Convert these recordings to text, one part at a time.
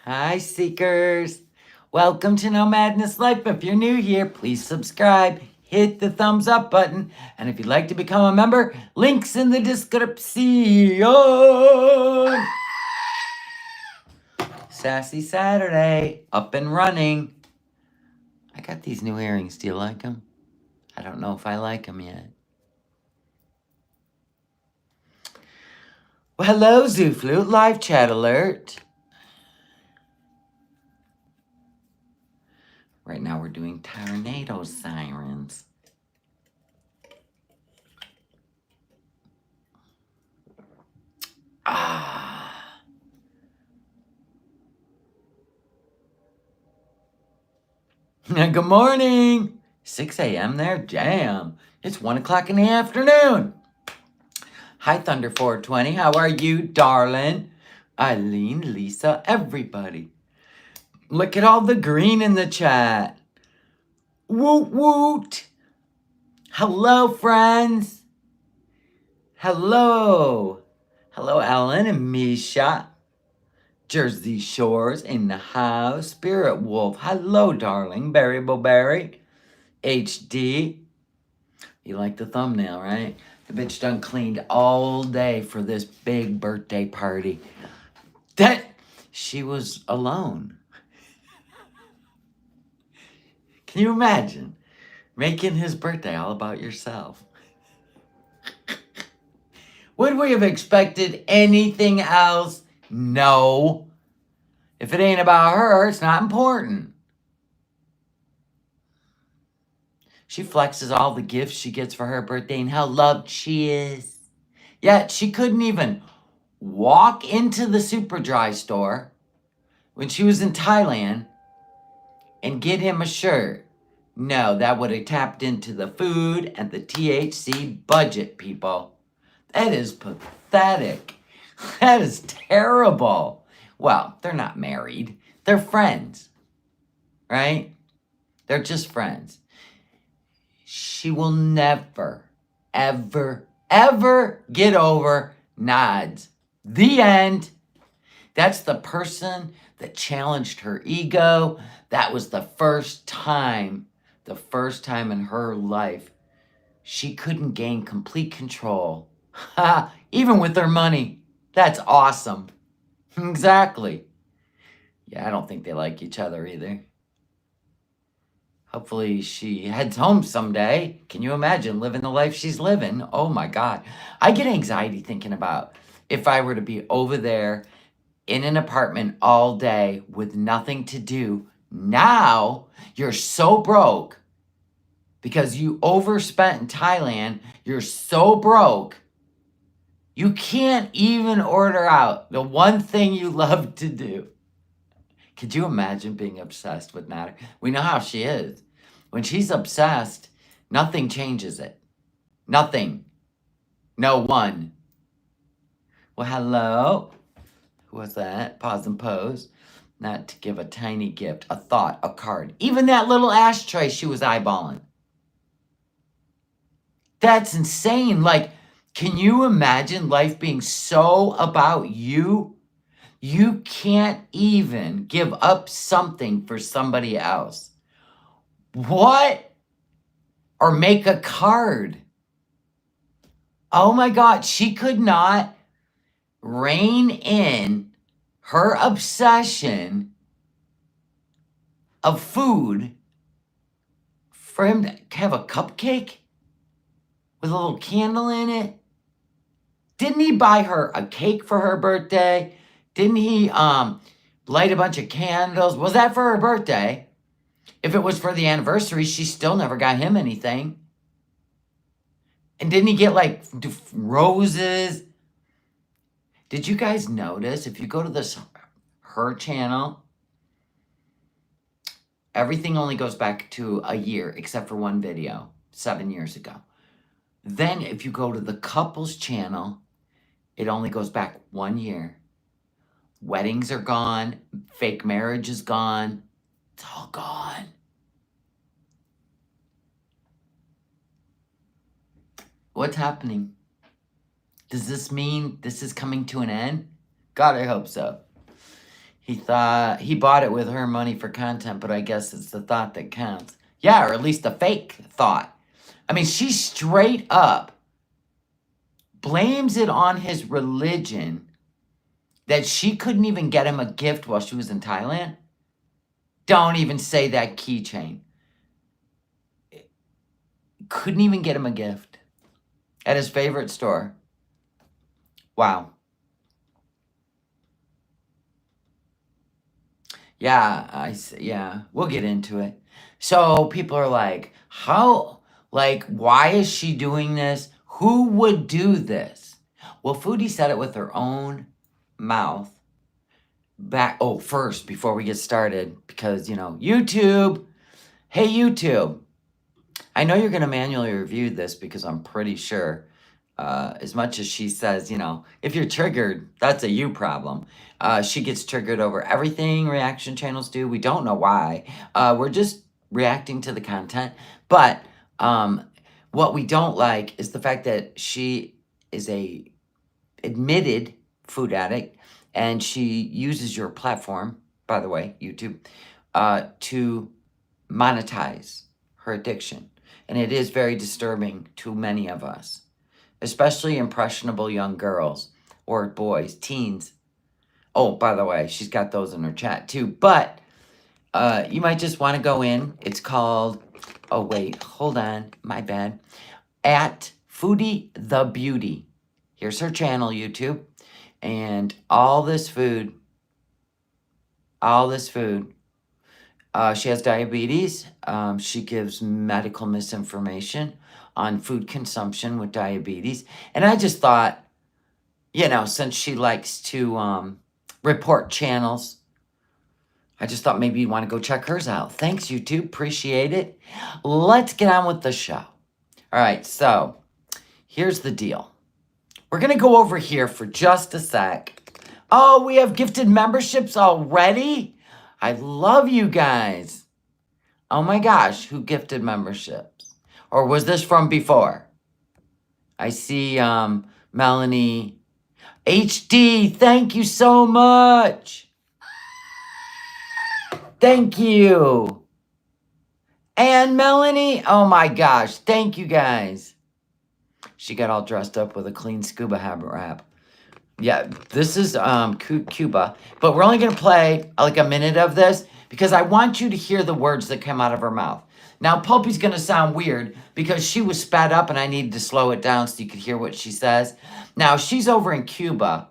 Hi, Seekers. Welcome to No Madness Life. If you're new here, please subscribe, hit the thumbs up button, and if you'd like to become a member, links in the description. Sassy Saturday, up and running. I got these new earrings. Do you like them? I don't know if I like them yet. Well, hello, Zoo Flute. Live chat alert. Right now we're doing tornado sirens. Good morning. 6 a.m. there? Damn. It's 1 o'clock in the afternoon. Hi, Thunder 420. How are you, darling? Eileen, Lisa, everybody. Look at all the green in the chat. Woot woot. Hello, friends. Hello. Hello, Ellen and Misha. Jersey Shores in the house. Spirit Wolf. Hello, darling. Barry Bowberry. HD. You like the thumbnail, right? The bitch done cleaned all day for this big birthday party. That she was alone. Can you imagine making his birthday all about yourself? Would we have expected anything else? No. If it ain't about her, it's not important. She flexes all the gifts she gets for her birthday and how loved she is. Yet she couldn't even walk into the Superdry store when she was in Thailand and get him a shirt. No, that would have tapped into the food and the THC budget, people. That is pathetic. That is terrible. Well, they're not married. They're friends, right? They're just friends. She will never, ever, ever get over Nods. The end. That's the person that challenged her ego. That was the first time in her life she couldn't gain complete control. Even with her money. That's awesome. Exactly. Yeah, I don't think they like each other either. Hopefully she heads home someday. Can you imagine living the life she's living? Oh my God. I get anxiety thinking about if I were to be over there in an apartment all day with nothing to do. Now you're so broke because you overspent in Thailand. You're so broke. You can't even order out the one thing you love to do. Could you imagine being obsessed with Nader? We know how she is. When she's obsessed, nothing changes it. Nothing. No one. Well, hello. Who was that? Pause and pose. Not to give a tiny gift, a thought, a card. Even that little ashtray she was eyeballing. That's insane. Like, can you imagine life being so about you? You can't even give up something for somebody else. What? Or make a card. Oh my God, she could not rein in her obsession of food for him to have a cupcake with a little candle in it. Didn't he buy her a cake for her birthday? Didn't he light a bunch of candles? Was that for her birthday? If it was for the anniversary, she still never got him anything. And didn't he get like roses? Did you guys notice if you go to her channel, everything only goes back to a year except for one video 7 years ago. Then if you go to the couples channel, it only goes back 1 year. Weddings are gone. Fake marriage is gone. It's all gone. What's happening? Does this mean this is coming to an end? God, I hope so. He thought he bought it with her money for content, but I guess it's the thought that counts. Yeah, or at least the fake thought. I mean, she straight up blames it on his religion that she couldn't even get him a gift while she was in Thailand. Don't even say that keychain. Couldn't even get him a gift at his favorite store. Wow. Yeah, we'll get into it. So people are like, why is she doing this? Who would do this? Well, Foodie said it with her own mouth. First, before we get started, because, YouTube. Hey, YouTube. I know you're going to manually review this because I'm pretty sure, as much as she says, if you're triggered, that's a you problem. She gets triggered over everything reaction channels do. We don't know why. We're just reacting to the content. But what we don't like is the fact that she is a admitted food addict, and she uses your platform, by the way, YouTube, to monetize her addiction. And it is very disturbing to many of us, especially impressionable young girls or boys, teens. Oh, by the way, she's got those in her chat too. But you might just want to go in. It's called, oh wait, hold on, my bad. At Foodie the Beauty. Here's her channel, YouTube. And all this food. She has diabetes. She gives medical misinformation on food consumption with diabetes. And I just thought, since she likes to report channels, I just thought maybe you'd want to go check hers out. Thanks, YouTube. Appreciate it. Let's get on with the show. All right, so here's the deal. We're going to go over here for just a sec. Oh, we have gifted memberships already? I love you guys. Oh my gosh, who gifted memberships? Or was this from before? I see Melanie HD. Thank you so much. Thank you. And Melanie, oh my gosh, thank you guys. She got all dressed up with a clean scuba habit wrap. Yeah, this is Cuba, but we're only going to play like a minute of this because I want you to hear the words that come out of her mouth. Now, Pulpy's going to sound weird because she was sped up and I needed to slow it down so you could hear what she says. Now, she's over in Cuba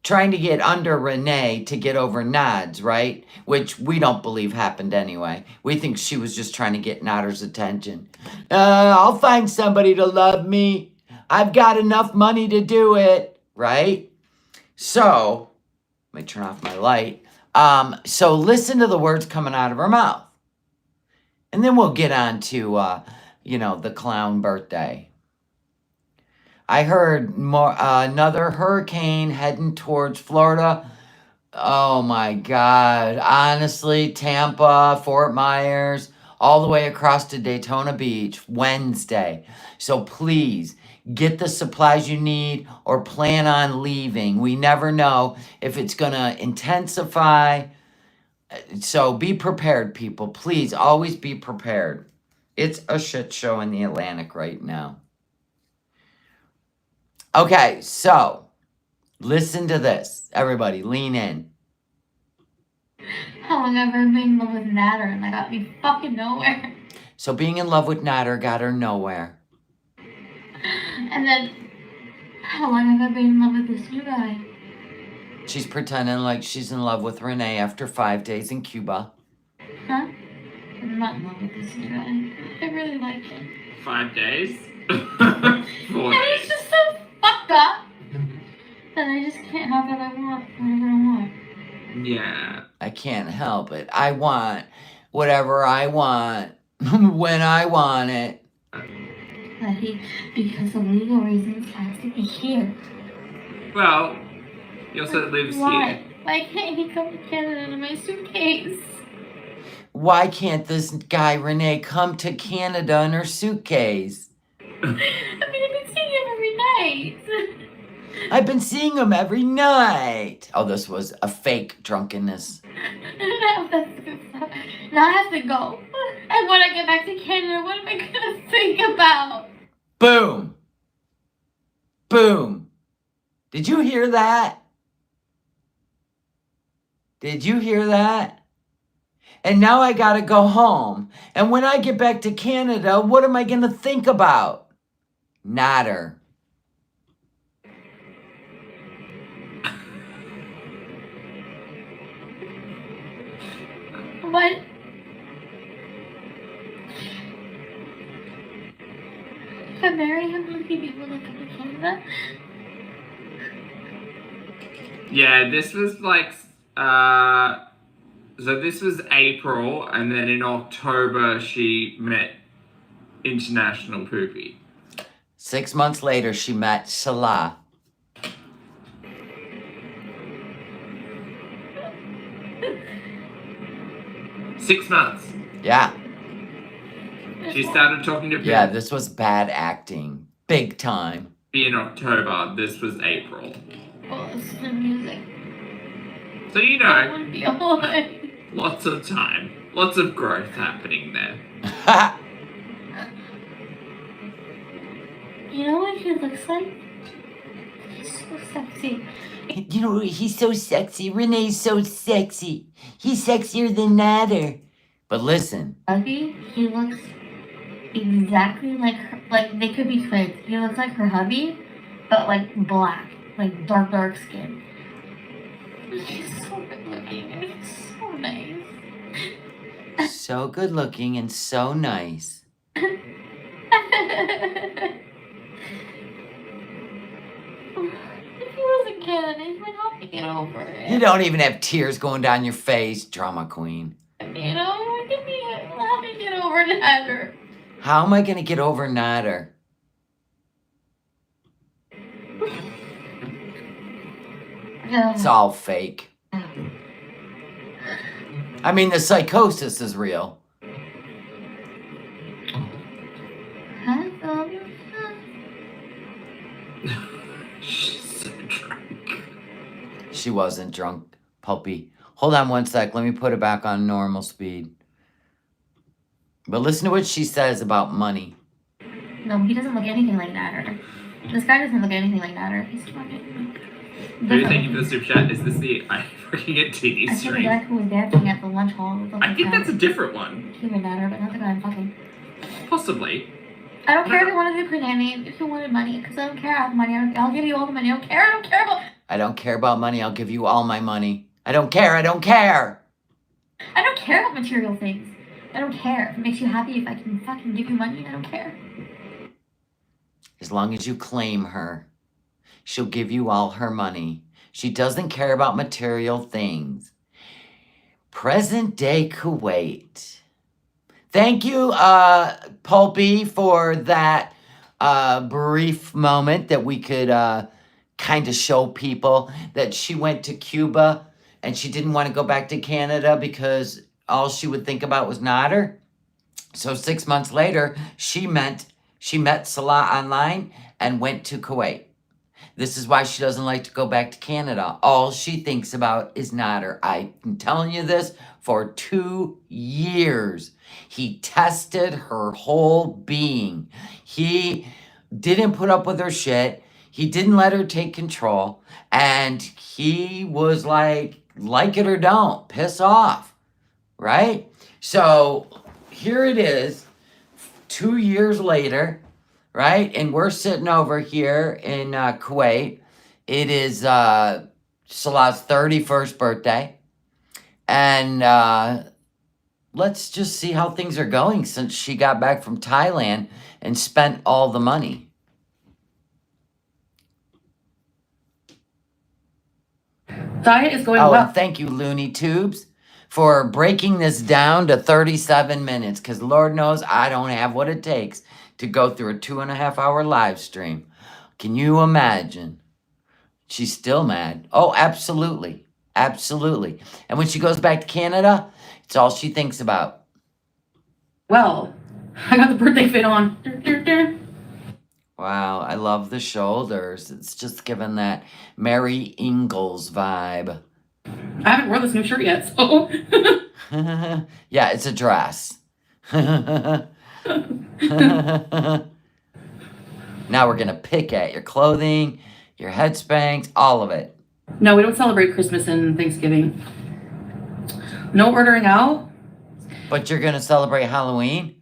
trying to get under Renee to get over Nods, right? Which we don't believe happened anyway. We think she was just trying to get Nodder's attention. I'll find somebody to love me. I've got enough money to do it, right? So, let me turn off my light. So listen to the words coming out of her mouth. And then we'll get on to, the clown birthday. I heard another hurricane heading towards Florida. Oh my God. Honestly, Tampa, Fort Myers, all the way across to Daytona Beach, Wednesday. So please, get the supplies you need or plan on leaving. We never know if it's going to intensify. So be prepared, people. Please, always be prepared. It's a shit show in the Atlantic right now. Okay, so listen to this. Everybody, lean in. How long have I been in love with Natter and that got me fucking nowhere? So being in love with Natter got her nowhere. And then, how long have I been in love with this new guy? She's pretending like she's in love with Renee after 5 days in Cuba. Huh? I'm not in love with this new guy. I really like him. 5 days? 4 And he's just so fucked up that I just can't have what I want whenever I want. Yeah. I can't help it. I want whatever I want when I want it. That he, because of legal reasons, has to be here. Well, he also lives Why? here. Why can't he come to Canada in my suitcase? Why can't this guy, Renee, come to Canada in her suitcase? I mean, I've been seeing him every night. I've been seeing him every night. Oh, this was a fake drunkenness. Now that's good stuff. Now I have to go. And when I get back to Canada, what am I gonna think about? Boom. Boom. Did you hear that? Did you hear that? And now I gotta go home. And when I get back to Canada, what am I gonna think about? Natter. What? If I marry him, will he be able to come to Canada? Yeah, this was like, so this was April, and then in October she met International Poopy. 6 months later, she met Salah. Six months. Yeah. She started talking to Yeah, this was bad acting. Big time. in October. This was April. Oh, listen to music. So you I know, want to be alive. lots of time. Lots of growth happening there. You know what he looks like? He's so sexy. You know, he's so sexy. Renee's so sexy. He's sexier than Natter. But listen. Hubby, he looks exactly like her. Like, they could be twins. He looks like her hubby, but like black. Like dark skin. He's so good looking and he's so nice. So good looking and so nice. If he was in Canada, he would help me get over it. You don't even have tears going down your face, drama queen. You know, help me get over Natter. How am I going to get over Natter? It's all fake. I mean, the psychosis is real. She's so drunk. She wasn't drunk, puppy. Hold on one sec. Let me put it back on normal speed. But listen to what she says about money. No, he doesn't look anything like Natter. This guy doesn't look anything like Natter. He's fucking... Who thank you for the super chat? Is this the I'm working at TV I said the stream? guy who was dancing at the lunch hall. I think that's a different one. Human Natter, but not the guy I'm fucking. Possibly. I don't care if you wanted to be Queen if you wanted money, because I don't care. I have money. I'll give you all the money. I don't care. I don't care about... I don't care about money. I'll give you all my money. I don't care. I don't care. I don't care about material things. I don't care. If it makes you happy, if I can fucking give you money, I don't care. As long as you claim her, she'll give you all her money. She doesn't care about material things. Present day Kuwait. Thank you, Pulpy, for that brief moment that we could kind of show people that she went to Cuba and she didn't want to go back to Canada because all she would think about was Natter. So 6 months later, she met Salah online and went to Kuwait. This is why she doesn't like to go back to Canada. All she thinks about is Natter. I'm telling you this for 2 years. He tested her whole being. He didn't put up with her shit. He didn't let her take control. And he was like it or don't, piss off. Right? So here it is, 2 years later, right? And we're sitting over here in Kuwait. It is Salah's 31st birthday. And let's just see how things are going since she got back from Thailand and spent all the money. Diet is going Oh, well. and thank you, Looney Tubes, for breaking this down to 37 minutes. Because Lord knows I don't have what it takes to go through a 2.5 hour live stream. Can you imagine? She's still mad. Oh, absolutely. Absolutely. And when she goes back to Canada, it's all she thinks about. Well, I got the birthday fit on. Wow, I love the shoulders. It's just giving that Mary Ingalls vibe. I haven't worn this new shirt yet, so. Yeah, it's a dress. Now we're going to pick at your clothing, your head spanks, all of it. No, we don't celebrate Christmas and Thanksgiving. No ordering out. But you're going to celebrate Halloween?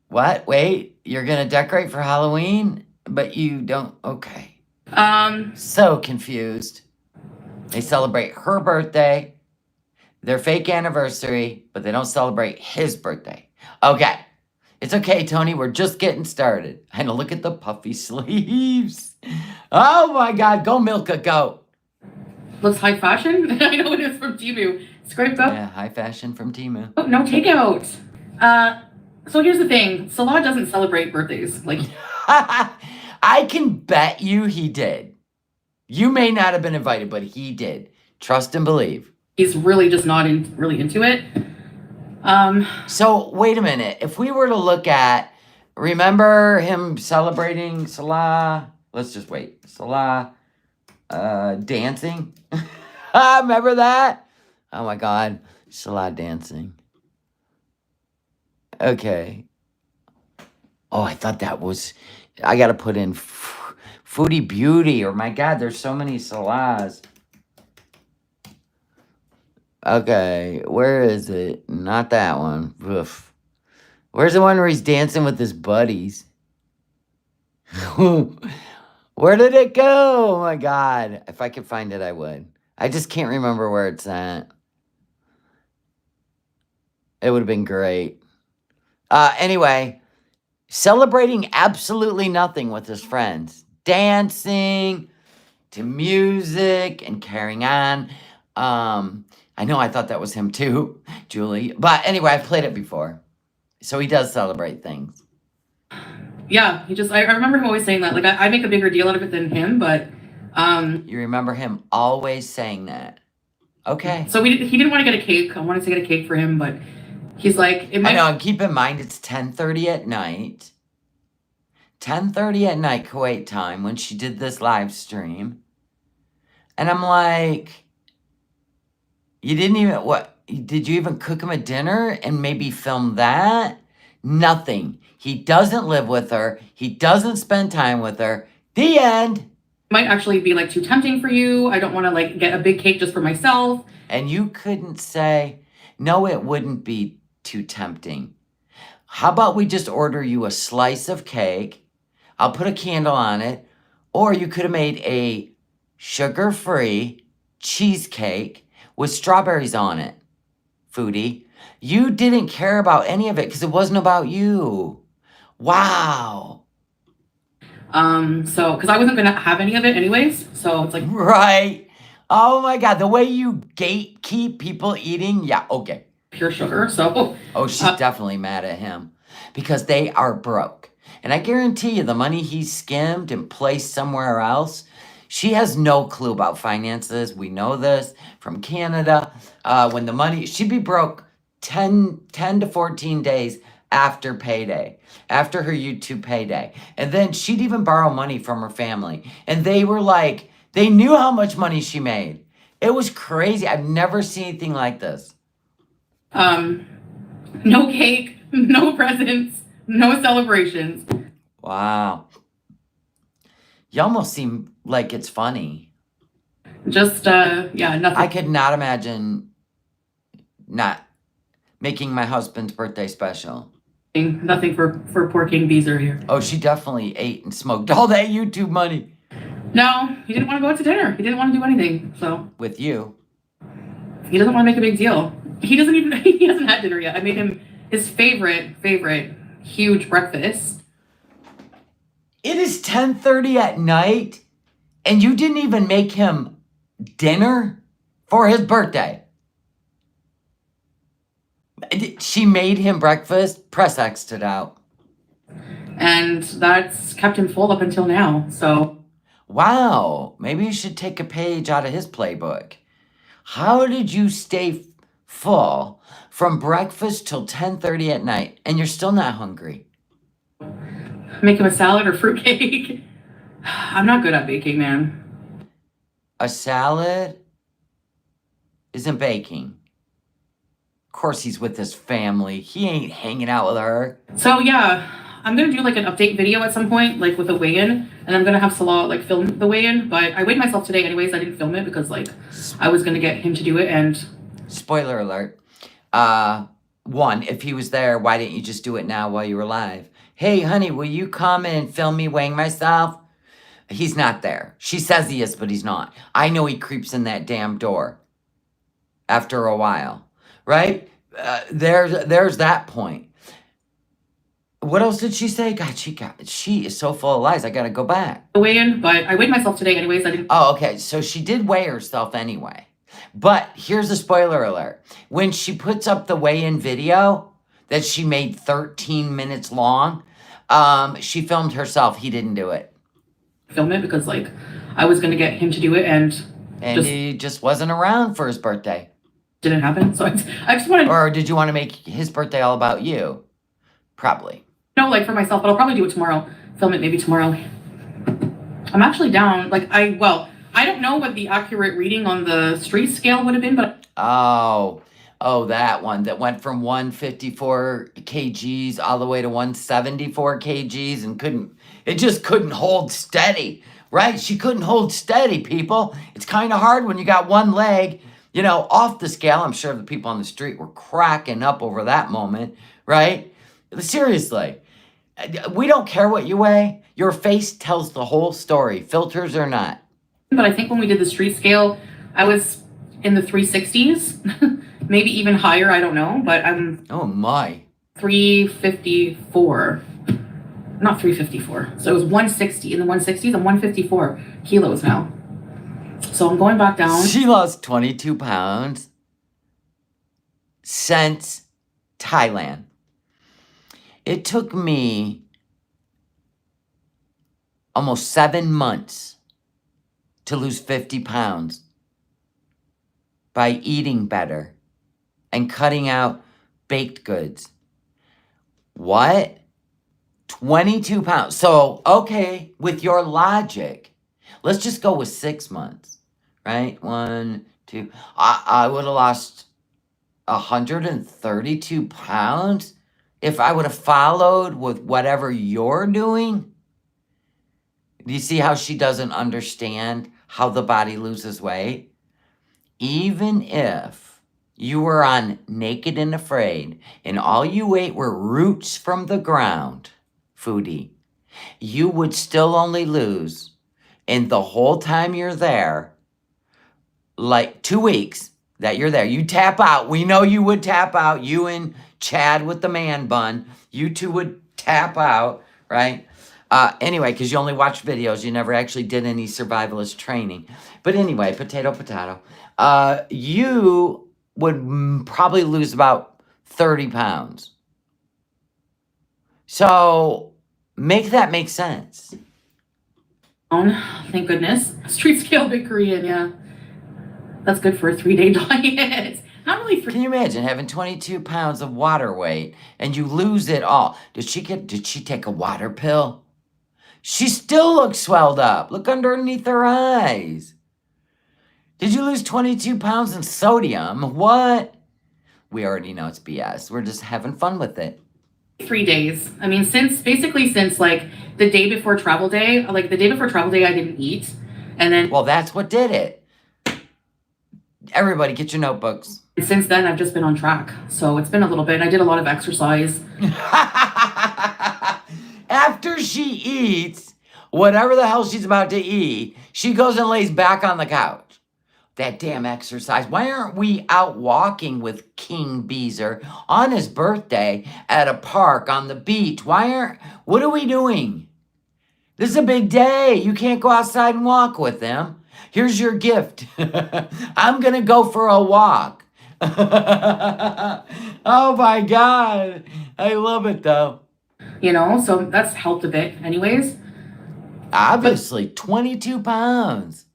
What? Wait, you're going to decorate for Halloween? But you don't? Okay. So confused. They celebrate her birthday, their fake anniversary, but they don't celebrate his birthday. Okay. It's okay, Tony. We're just getting started. I know, look at the puffy sleeves. Oh my God. Go milk a goat. Looks high fashion. I know it is from Temu. Scraped up. Yeah, high fashion from Temu. Oh, no takeout. So here's the thing. Salah doesn't celebrate birthdays. Like, I can bet you he did. You may not have been invited, but he did. Trust and believe. he's really just not really into it. So wait a minute. If we were to look at, remember him celebrating Salah? Let's just wait. Salah dancing. Remember that? Oh my God. Salah dancing. Okay. Oh, I thought that was, I got to put in Foodie Beauty, or my God, there's so many Salahs. Okay, where is it? Not that one. Oof. Where's the one where he's dancing with his buddies? Where did it go? Oh my God. If I could find it, I would. I just can't remember where it's at. It would have been great. Anyway, celebrating absolutely nothing with his friends. Dancing to music and carrying on. I know I thought that was him too, Julie. But anyway, I've played it before. So he does celebrate things. Yeah, I remember him always saying that. Like, I make a bigger deal out of it than him, but... You remember him always saying that. Okay. So he didn't want to get a cake. I wanted to get a cake for him, but he's like... I know, and keep in mind, it's 10:30 at night. 10:30 at night, Kuwait time, when she did this live stream. And I'm like... You didn't even... What? Did you even cook him a dinner and maybe film that? Nothing. He doesn't live with her. He doesn't spend time with her. The end. Might actually be like too tempting for you. I don't want to like get a big cake just for myself. And you couldn't say, no, it wouldn't be too tempting. How about we just order you a slice of cake? I'll put a candle on it. Or you could have made a sugar-free cheesecake with strawberries on it, Foodie. You didn't care about any of it because it wasn't about you. Wow. Because I wasn't gonna have any of it anyways. So it's like, right. Oh my God, the way you gatekeep people eating. Yeah, okay. Pure sugar. So oh, she's definitely mad at him because they are broke. And I guarantee you the money he skimmed and placed somewhere else, she has no clue about finances. We know this from Canada. When the money, she'd be broke 10 to 14 days after payday, after her YouTube payday. And then she'd even borrow money from her family. And they were like, they knew how much money she made. It was crazy. I've never seen anything like this. No cake, no presents, no celebrations. Wow. You almost seem like it's funny. Just, yeah, nothing. I could not imagine not making my husband's birthday special. Nothing for poor King Beezer here. Oh, she definitely ate and smoked all that YouTube money. No, he didn't want to go out to dinner. He didn't want to do anything, so. With you. He doesn't want to make a big deal. He hasn't had dinner yet. I made him his favorite, huge breakfast. It is 10:30 at night, and you didn't even make him dinner for his birthday. She made him breakfast, press X'd it out. And that's kept him full up until now, so. Wow, maybe you should take a page out of his playbook. How did you stay full from breakfast till 10:30 at night, and you're still not hungry? Make him a salad or fruitcake. I'm not good at baking, man. A salad isn't baking. Of course he's with his family. He ain't hanging out with her. So yeah, I'm gonna do like an update video at some point, like with a weigh-in, and I'm gonna have Salah like film the weigh-in. But I weighed myself today anyways. I didn't film it because like I was gonna get him to do it. And spoiler alert. One, if he was there, why didn't you just do it now while you were live? Hey, honey, will you come and film me weighing myself? He's not there. She says he is, but he's not. I know he creeps in that damn door after a while, right? There's that point. What else did she say? God, she is so full of lies. I gotta go back. The weigh-in, but I weighed myself today anyways. I didn't. Oh, okay. So she did weigh herself anyway. But here's a spoiler alert. When she puts up the weigh-in video that she made 13 minutes long, she filmed herself. He didn't do it. Film it because like I was gonna get him to do it, and he just wasn't around for his birthday. Didn't happen. So I just wanted. Or did you want to make his birthday all about you? Probably. No, like for myself, but I'll probably do it tomorrow. Film it maybe tomorrow. I'm actually down. Like I don't know what the accurate reading on the street scale would have been, but oh, that one that went from 154 kgs all the way to 174 kgs and it just couldn't hold steady, right? She couldn't hold steady, people. It's kind of hard when you got one leg, off the scale. I'm sure the people on the street were cracking up over that moment, right? Seriously, we don't care what you weigh. Your face tells the whole story, filters or not. But I think when we did the street scale, I was in the 360s, maybe even higher. I don't know, but I'm. Oh my. 354, not 354. So it was 160 in the 160s. I'm 154 kilos now. So I'm going back down. She lost 22 pounds since Thailand. It took me almost 7 months to lose 50 pounds by eating better and cutting out baked goods. What? 22 pounds. So, okay, with your logic, let's just go with 6 months, right? 1, 2. I would have lost 132 pounds if I would have followed with whatever you're doing. Do you see how she doesn't understand how the body loses weight? Even if you were on Naked and Afraid and all you ate were roots from the ground, Foodie, you would still only lose, in the whole time you're there, like 2 weeks that you're there. You tap out. We know you would tap out. You and Chad with the man bun. You two would tap out, right? Anyway, because you only watch videos. You never actually did any survivalist training. But anyway, potato. You would probably lose about 30 pounds. So make that make sense. Thank goodness. Street scale big Korean, yeah. That's good for a 3-day diet. Not really for. Can you imagine having 22 pounds of water weight and you lose it all? Did she take a water pill? She still looks swelled up. Look underneath her eyes. Did you lose 22 pounds in sodium? What? We already know it's BS. We're just having fun with it. 3 days. I mean, since like the day before travel day, I didn't eat. And then. Well, that's what did it. Everybody get your notebooks. Since then, I've just been on track. So it's been a little bit. I did a lot of exercise. After she eats whatever the hell she's about to eat, she goes and lays back on the couch. That damn exercise. Why aren't we out walking with King Beezer on his birthday at a park on the beach? What are we doing? This is a big day. You can't go outside and walk with them. Here's your gift. I'm going to go for a walk. Oh my God. I love it though. So that's helped a bit anyways. Obviously, 22 pounds.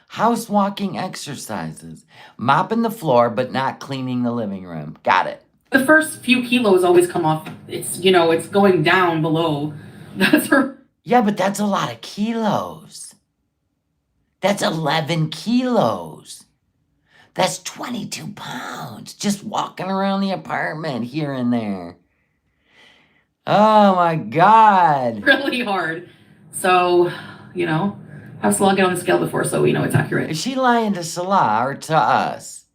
House walking exercises. Mopping the floor, but not cleaning the living room. Got it. The first few kilos always come off. It's, it's going down below That's her. Yeah, but that's a lot of kilos. That's 11 kilos. That's 22 pounds just walking around the apartment here and there. Oh my God. Really hard. So, you know, have Salah get on the scale before so we know it's accurate. Is she lying to Salah or to us?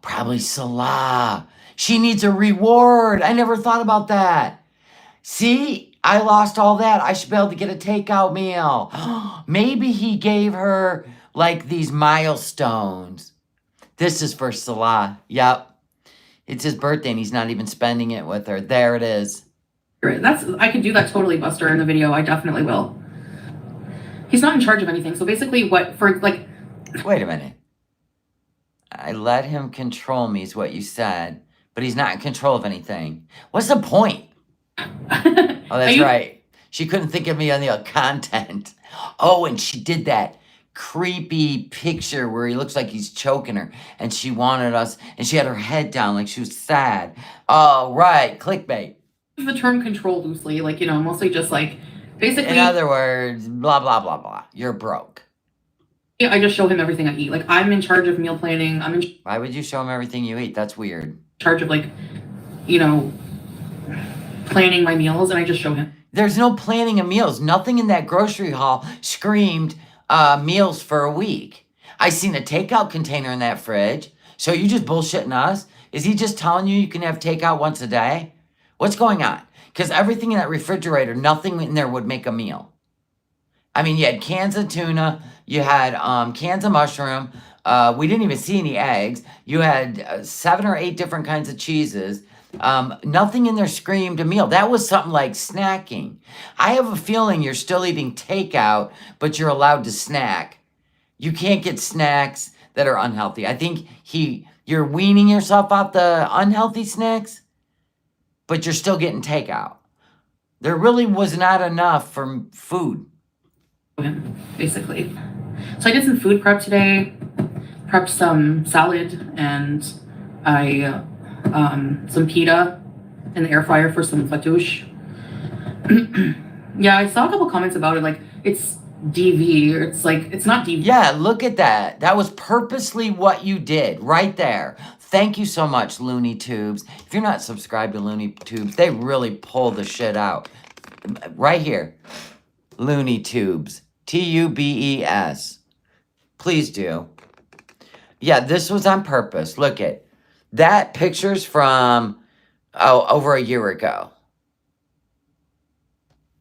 Probably Salah. She needs a reward. I never thought about that. See, I lost all that. I should be able to get a takeout meal. Maybe he gave her like these milestones. This is for Salah. Yep. It's his birthday and he's not even spending it with her. There it is. I could do that totally, Buster, in the video. I definitely will. He's not in charge of anything. So basically what for like... Wait a minute. I let him control me is what you said, but he's not in control of anything. What's the point? Oh, that's right. She couldn't think of me on the content. Oh, and she did that creepy picture where he looks like he's choking her, and she wanted us, and she had her head down like she was sad. Oh, right, clickbait. The term control loosely, like, you know, mostly just like, basically... In other words, blah, blah, blah, blah. You're broke. Yeah, I just show him everything I eat. Like, I'm in charge of meal planning. Why would you show him everything you eat? That's weird. In charge of, like, you know, planning my meals, and I just show him. There's no planning of meals. Nothing in that grocery haul screamed meals for a week. I seen a takeout container in that fridge. So you just bullshitting us? Is he just telling you can have takeout once a day? What's going on? Because everything in that refrigerator, nothing in there would make a meal. I mean, you had cans of tuna. You had cans of mushroom. We didn't even see any eggs. You had 7 or 8 different kinds of cheeses. Nothing in there screamed a meal. That was something like snacking. I have a feeling you're still eating takeout, but you're allowed to snack. You can't get snacks that are unhealthy. I think you're weaning yourself off the unhealthy snacks, but you're still getting takeout. There really was not enough for food. Basically. So I did some food prep today. Prepped some salad and some pita in the air fryer for some fattoush. Yeah, I saw a couple comments about it, like it's DV, or it's like it's not DV. Yeah, look at that. That was purposely what you did right there. Thank you so much, Looney Tubes. If you're not subscribed to Looney Tubes, they really pull the shit out. Right here. Looney Tubes. Tubes. Please do. Yeah, this was on purpose. Look at that. Picture's from over a year ago.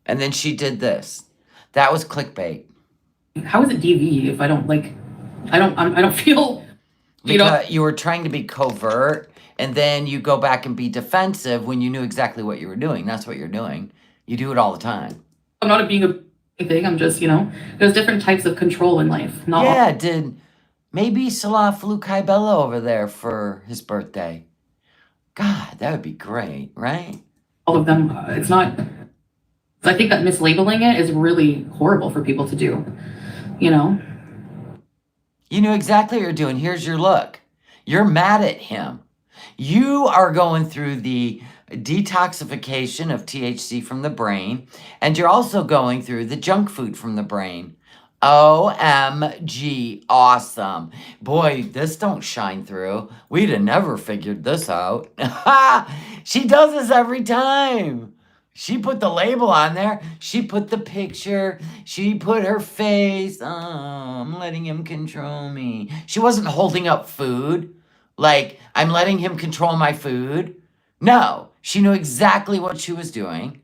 And then she did this. That was clickbait. How is it DV if I don't like? I don't feel. Because you were trying to be covert, and then you go back and be defensive when you knew exactly what you were doing. That's what you're doing. You do it all the time. I'm not being a thing. I'm just, there's different types of control in life. Did maybe Salah flew Kybella over there for his birthday? God, that would be great, right? All of them. It's not. I think that mislabeling it is really horrible for people to do. You knew exactly what you're doing. Here's your look. You're mad at him. You are going through the detoxification of THC from the brain, and you're also going through the junk food from the brain. OMG, awesome. Boy, this don't shine through. We'd have never figured this out. She does this every time. She put the label on there. She put the picture. She put her face. Oh, I'm letting him control me. She wasn't holding up food. Like, I'm letting him control my food. No, she knew exactly what she was doing.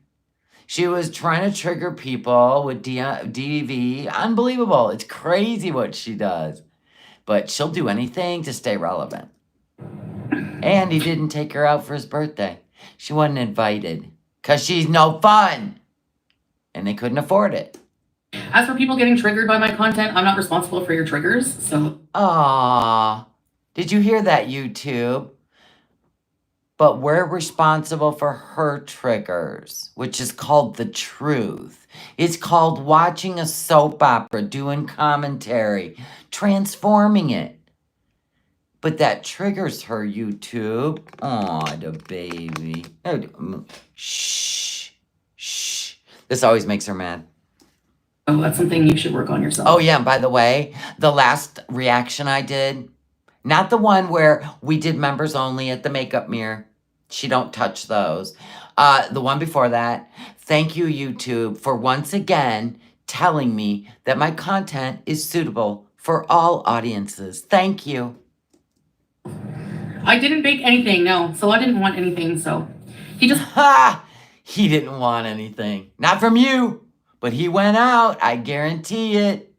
She was trying to trigger people with DV. Unbelievable. It's crazy what she does. But she'll do anything to stay relevant. And he didn't take her out for his birthday. She wasn't invited. Because she's no fun. And they couldn't afford it. As for people getting triggered by my content, I'm not responsible for your triggers, so... Aww. Did you hear that, YouTube? But we're responsible for her triggers, which is called the truth. It's called watching a soap opera, doing commentary, transforming it. But that triggers her, YouTube. Aw, the baby. Shh. Shh. This always makes her mad. Oh, that's something you should work on yourself. Oh, yeah, and by the way, the last reaction I did, not the one where we did members only at the makeup mirror. She don't touch those. The one before that, thank you, YouTube, for once again telling me that my content is suitable for all audiences. Thank you. I didn't bake anything, no. So I didn't want anything, so he just... Ha! He didn't want anything. Not from you, but he went out. I guarantee it.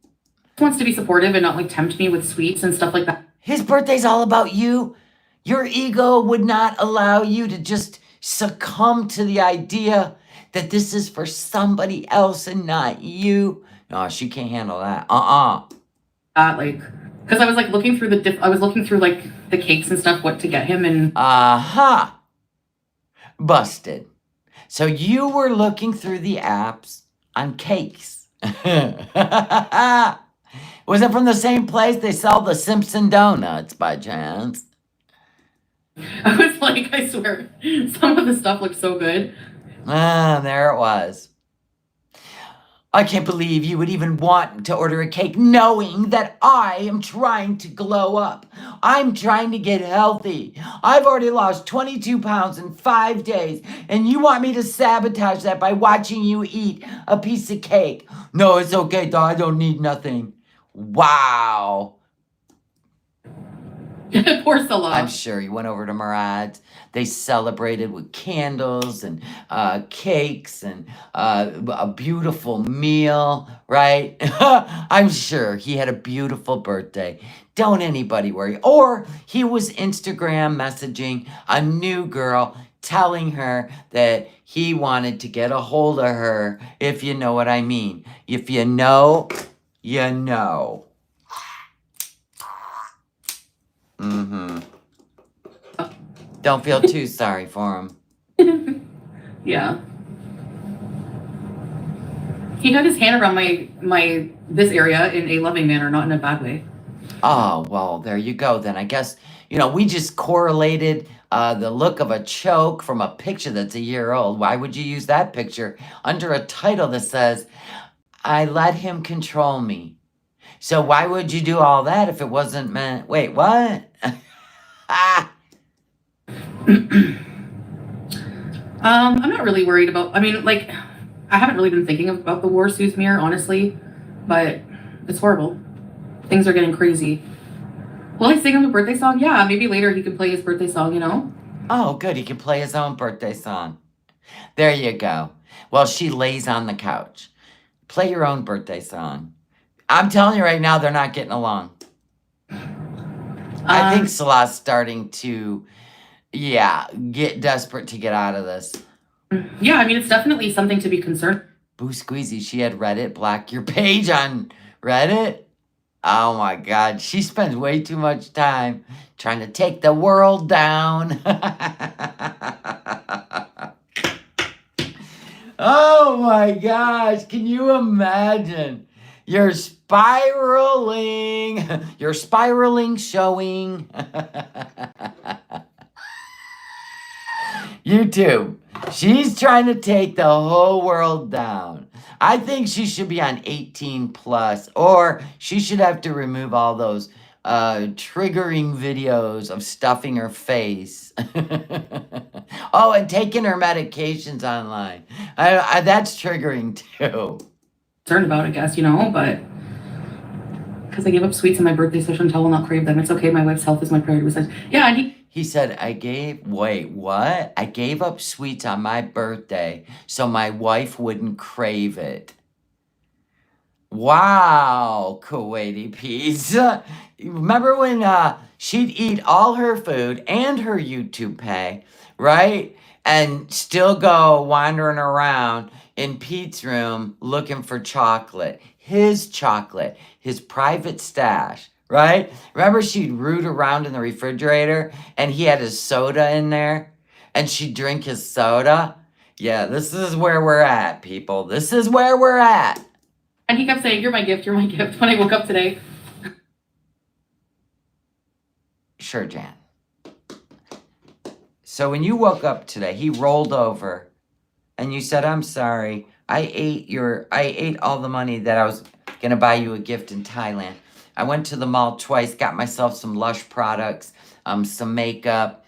wants to be supportive and not like tempt me with sweets and stuff like that. His birthday's all about you. Your ego would not allow you to just succumb to the idea that this is for somebody else and not you. No, she can't handle that. Like, because I was like looking through I was looking through like the cakes and stuff, what to get him, and busted. So you were looking through the apps on cakes. Was it from the same place they sell the Simpson donuts by chance? I was like, I swear, some of the stuff looked so good. There it was. I can't believe you would even want to order a cake knowing that I am trying to glow up. I'm trying to get healthy. I've already lost 22 pounds in 5 days, and you want me to sabotage that by watching you eat a piece of cake. No, it's okay, though. I don't need nothing. Wow. Poor Salah. I'm sure he went over to Murad's. They celebrated with candles and cakes and a beautiful meal, right? I'm sure he had a beautiful birthday. Don't anybody worry. Or he was Instagram messaging a new girl telling her that he wanted to get a hold of her, if you know what I mean. If you know, you know. Don't feel too sorry for him. Yeah. He had his hand around this area in a loving manner, not in a bad way. Oh, well, there you go then. I guess, we just correlated the look of a choke from a picture that's a year old. Why would you use that picture under a title that says, I let him control me? So why would you do all that if it wasn't meant? Wait, what? I'm not really worried about, I haven't really been thinking about the war Sue's mirror, honestly, but it's horrible. Things are getting crazy. Will I sing him a birthday song? Yeah, maybe later he could play his birthday song, Oh, good. He can play his own birthday song. There you go. Well, she lays on the couch. Play your own birthday song. I'm telling you right now, they're not getting along. I think Salah's starting to, get desperate to get out of this. Yeah, it's definitely something to be concerned. Boo Squeezy, she had Reddit block your page on Reddit. Oh my God, she spends way too much time trying to take the world down. Oh my gosh, can you imagine? You're spiraling showing. YouTube, she's trying to take the whole world down. I think she should be on 18 plus, or she should have to remove all those triggering videos of stuffing her face. Oh, and taking her medications online. That's triggering too. Concerned about, I guess, but because I gave up sweets on my birthday, so Chantel will not crave them. It's okay. My wife's health is my priority. He said, wait, what? I gave up sweets on my birthday so my wife wouldn't crave it. Wow, Kuwaiti pizza. Remember when she'd eat all her food and her YouTube pay, right? And still go wandering around in Pete's room looking for chocolate. His private stash. Right? Remember she'd root around in the refrigerator and he had his soda in there and she'd drink his soda? Yeah, this is where we're at, people. This is where we're at. And he kept saying, you're my gift when I woke up today. Sure, Jan. So when you woke up today, he rolled over and you said, I'm sorry. I ate all the money that I was gonna buy you a gift in Thailand. I went to the mall twice, got myself some Lush products, some makeup,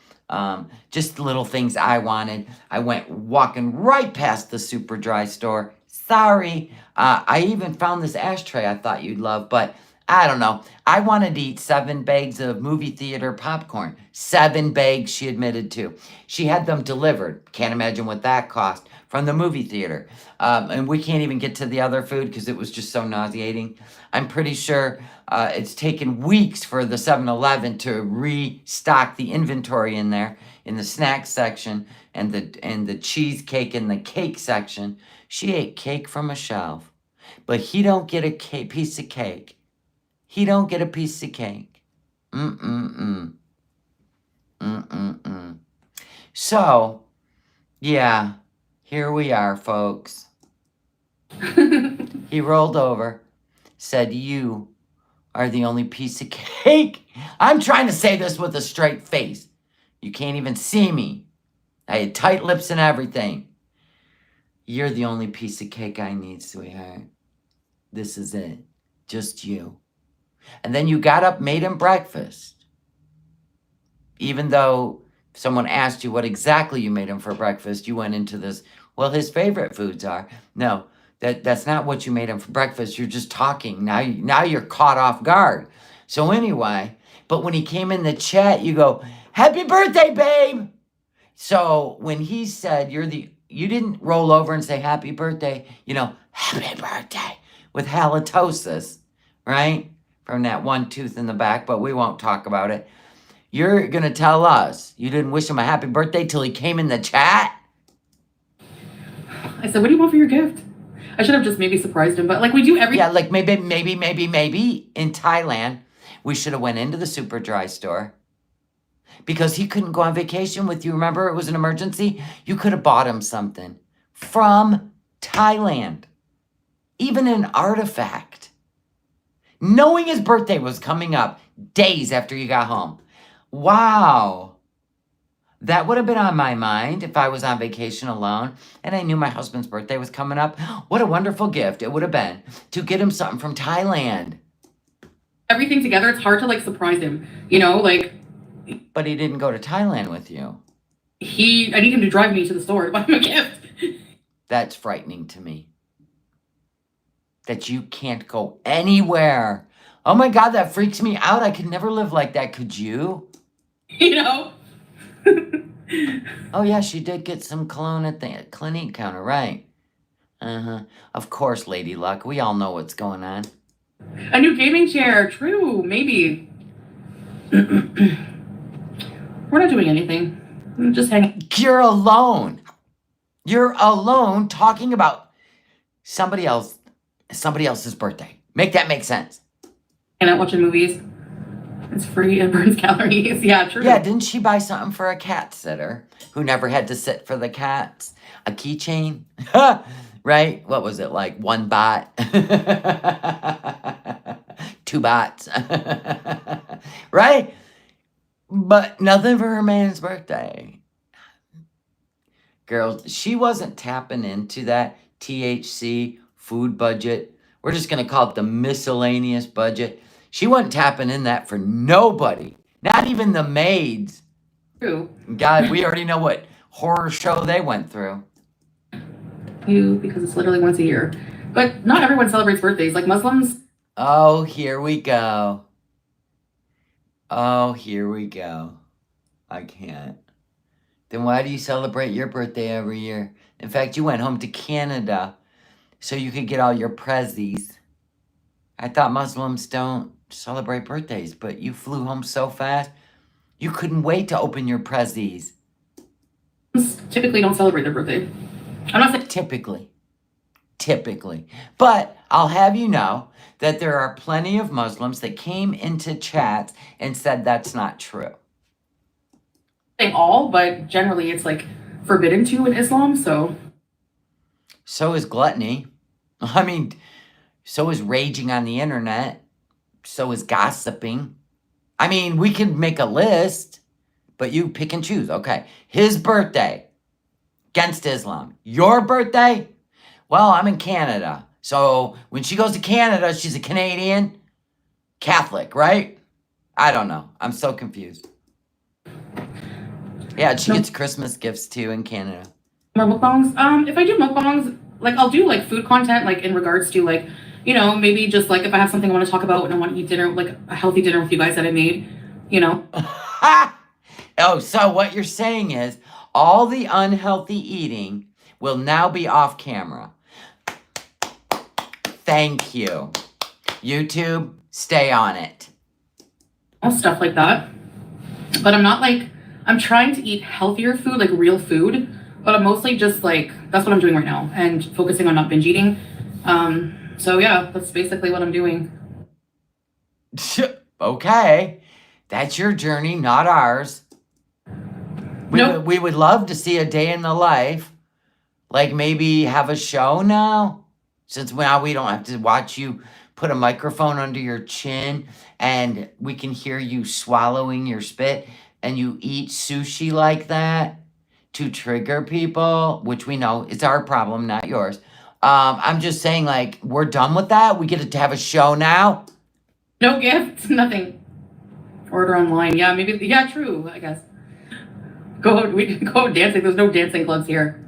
just little things I wanted. I went walking right past the Super Dry store. Sorry. I even found this ashtray I thought you'd love, but I don't know. I wanted to eat 7 bags of movie theater popcorn. 7 bags, she admitted to. She had them delivered. Can't imagine what that cost from the movie theater. And we can't even get to the other food because it was just so nauseating. I'm pretty sure it's taken weeks for the 7-Eleven to restock the inventory in there, in the snack section, and the cheesecake in the cake section. She ate cake from a shelf. But he don't get a piece of cake. He don't get a piece of cake. Mm-mm-mm. Mm-mm-mm. So, yeah, here we are, folks. He rolled over, said, "You are the only piece of cake." I'm trying to say this with a straight face. You can't even see me. I had tight lips and everything. "You're the only piece of cake I need, sweetheart. This is it. Just you." And then you got up, made him breakfast. Even though someone asked you what exactly you made him for breakfast, you went into this, well, his favorite foods are. No, that's not what you made him for breakfast. You're just talking. Now you're caught off guard. So anyway, but when he came in the chat, you go, "Happy birthday, babe." So when he said you didn't roll over and say happy birthday, happy birthday with halitosis, right? From that one tooth in the back, but we won't talk about it. You're going to tell us you didn't wish him a happy birthday till he came in the chat? I said, "What do you want for your gift?" I should have just maybe surprised him, but like we do every. Yeah, like maybe in Thailand, we should have went into the Super Dry store because he couldn't go on vacation with you. Remember, it was an emergency. You could have bought him something from Thailand, even an artifact. Knowing his birthday was coming up days after you got home. Wow. That would have been on my mind if I was on vacation alone and I knew my husband's birthday was coming up. What a wonderful gift it would have been to get him something from Thailand. Everything together, it's hard to like surprise him, But he didn't go to Thailand with you. I need him to drive me to the store to buy him a gift. That's frightening to me. That you can't go anywhere. Oh my God, that freaks me out. I could never live like that. Could you? Oh yeah, she did get some cologne at the Clinique counter, right? Of course, Lady Luck. We all know what's going on. A new gaming chair. True, maybe. We're not doing anything. I'm just hanging. You're alone. You're alone talking about somebody else's birthday. Make that make sense. And out watching movies. It's free and burns calories. Yeah, true. Yeah, didn't she buy something for a cat sitter who never had to sit for the cats? A keychain? Right? What was it, like 1 baht? 2 bahts. Right? But nothing for her man's birthday. Girls, she wasn't tapping into that THC food budget. We're just going to call it the miscellaneous budget. She wasn't tapping in that for nobody. Not even the maids. True. God, we already know what horror show they went through. Because it's literally once a year. But not everyone celebrates birthdays. Like Muslims. Oh, here we go. Oh, here we go. I can't. Then why do you celebrate your birthday every year? In fact, you went home to Canada so you could get all your prezzies. I thought Muslims don't celebrate birthdays, but you flew home so fast, you couldn't wait to open your prezzies. Typically don't celebrate their birthday. I'm not saying Typically. But I'll have you know that there are plenty of Muslims that came into chats and said that's not true. All, but generally it's like forbidden to in Islam, so. So is gluttony. I mean, so is raging on the internet. So is gossiping. I mean, we can make a list, but you pick and choose. Okay, his birthday, against Islam. Your birthday, Well, I'm in Canada. So when she goes to Canada, she's a Canadian Catholic, right? I don't know. I'm so confused. Yeah, she gets Christmas gifts too in Canada. More mukbangs. If I do mukbangs, like I'll do like food content, like in regards to like, you know, maybe just like if I have something I want to talk about and I want to eat dinner, like a healthy dinner with you guys that I made, you know. Oh, so what you're saying is all the unhealthy eating will now be off camera. Thank you. YouTube, stay on it. Stuff like that. But I'm not like, I'm trying to eat healthier food, like real food, but I'm mostly just like, that's what I'm doing right now and focusing on not binge eating. So yeah, that's basically what I'm doing. Okay. That's your journey, not ours. Nope. We would love to see a day in the life. Like maybe have a show now. Since now we don't have to watch you put a microphone under your chin and we can hear you swallowing your spit and you eat sushi like that to trigger people, which we know it's our problem, not yours. I'm just saying, like, we're done with that. We get to have a show now. No gifts, nothing. Order online. Yeah, maybe. Yeah, true, I guess. We can go dancing. There's no dancing clubs here.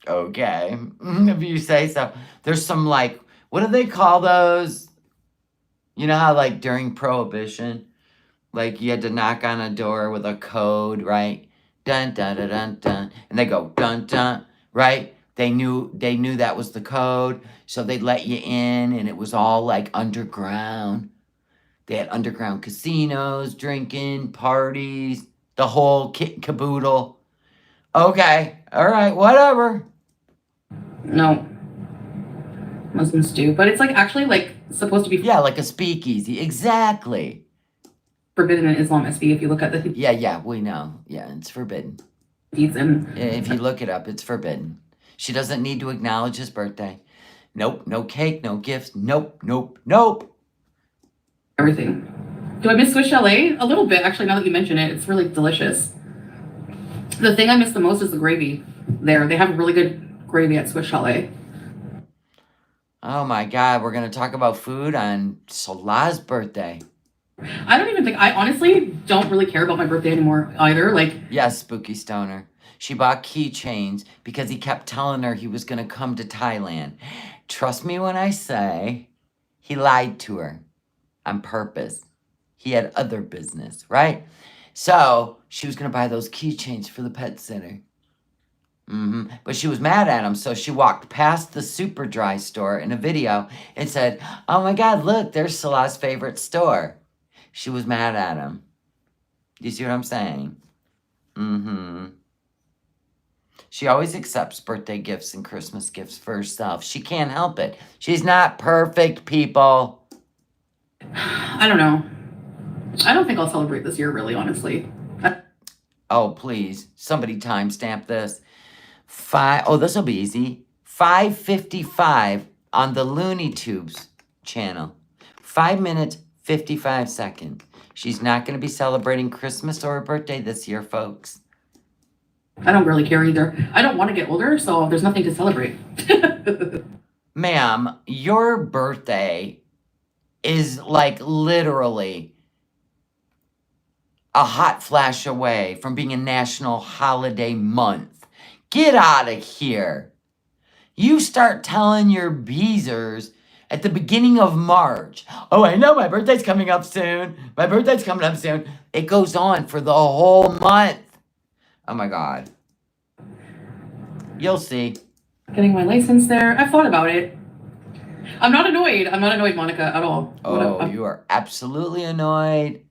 Okay, if you say so. There's some, like, what do they call those? You know how, like, during Prohibition, like, you had to knock on a door with a code, right? Dun, dun, dun, dun, dun. And they go, dun, dun, right? They knew that was the code, so they'd let you in, and it was all, like, underground. They had underground casinos, drinking, parties, the whole kit and caboodle. Okay, all right, whatever. No. Muslims do. But it's like actually like supposed to be Yeah, like a speakeasy. Exactly. forbidden in Islam, SB, if you look at the Yeah, we know. Yeah, it's forbidden. deeds and If you look it up, it's forbidden. She doesn't need to acknowledge his birthday. Nope, no cake, no gifts. Nope. everything. Do I miss Swiss Chalet? A little bit, actually, now that you mention it. It's really delicious. The thing I miss the most is the gravy there. They have really good gravy at Swiss Chalet. Oh my God, we're going to talk about food on Solah's birthday. I don't even think, I honestly don't really care about my birthday anymore either. Like, Yes, Spooky Stoner. She bought keychains because he kept telling her he was going to come to Thailand. Trust me when I say he lied to her on purpose. He had other business, right? So she was going to buy those keychains for the pet center. But she was mad at him, so she walked past the Super Dry store in a video and said, "Oh my God, look, there's Salah's favorite store." She was mad at him. You see what I'm saying? She always accepts birthday gifts and Christmas gifts for herself. She can't help it. She's not perfect, people. I don't know. I don't think I'll celebrate this year, really, honestly. Oh, please. Somebody timestamp this. This will be easy. 5:55 on the Looney Tunes channel. 5 minutes, 55 seconds. She's not going to be celebrating Christmas or her birthday this year, folks. I don't really care either. I don't want to get older, so there's nothing to celebrate. Ma'am, your birthday is like literally a hot flash away from being a national holiday month. Get out of here. You start telling your beezers at the beginning of March, "Oh, I know my birthday's coming up soon. My birthday's coming up soon." It goes on for the whole month. Oh my God. You'll see. Getting my license there. I thought about it. I'm not annoyed. I'm not annoyed, Monica, at all. Oh, you are absolutely annoyed.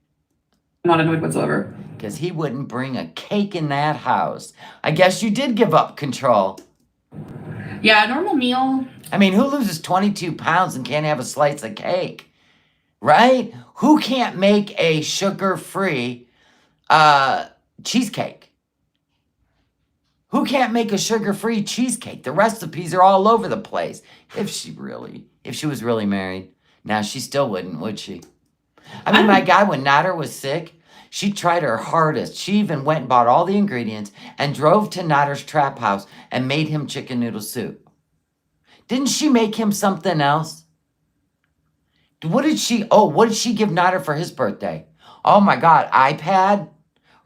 I'm not annoyed whatsoever. Because he wouldn't bring a cake in that house. I guess you did give up control. Yeah, a normal meal. I mean, who loses 22 pounds and can't have a slice of cake? Right? Who can't make a sugar-free cheesecake? Who can't make a sugar-free cheesecake? The recipes are all over the place. If she was really married. Now, she still wouldn't, would she? I mean, my God, when Nader was sick, she tried her hardest. She even went and bought all the ingredients and drove to Nader's trap house and made him chicken noodle soup. Didn't she make him something else? What did she give Nader for his birthday? Oh my God, iPad?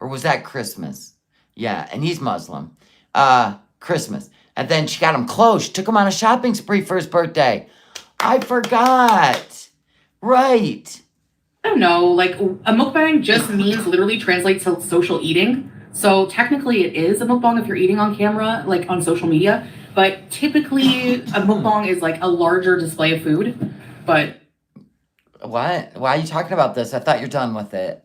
Or was that Christmas? Yeah, and he's Muslim. Christmas. And then she got him clothes. She took him on a shopping spree for his birthday. I forgot. Right. I don't know, like a mukbang just means literally translates to social eating. So technically it is a mukbang if you're eating on camera, like on social media. But typically a mukbang is like a larger display of food. But what? Why are you talking about this? I thought you're done with it.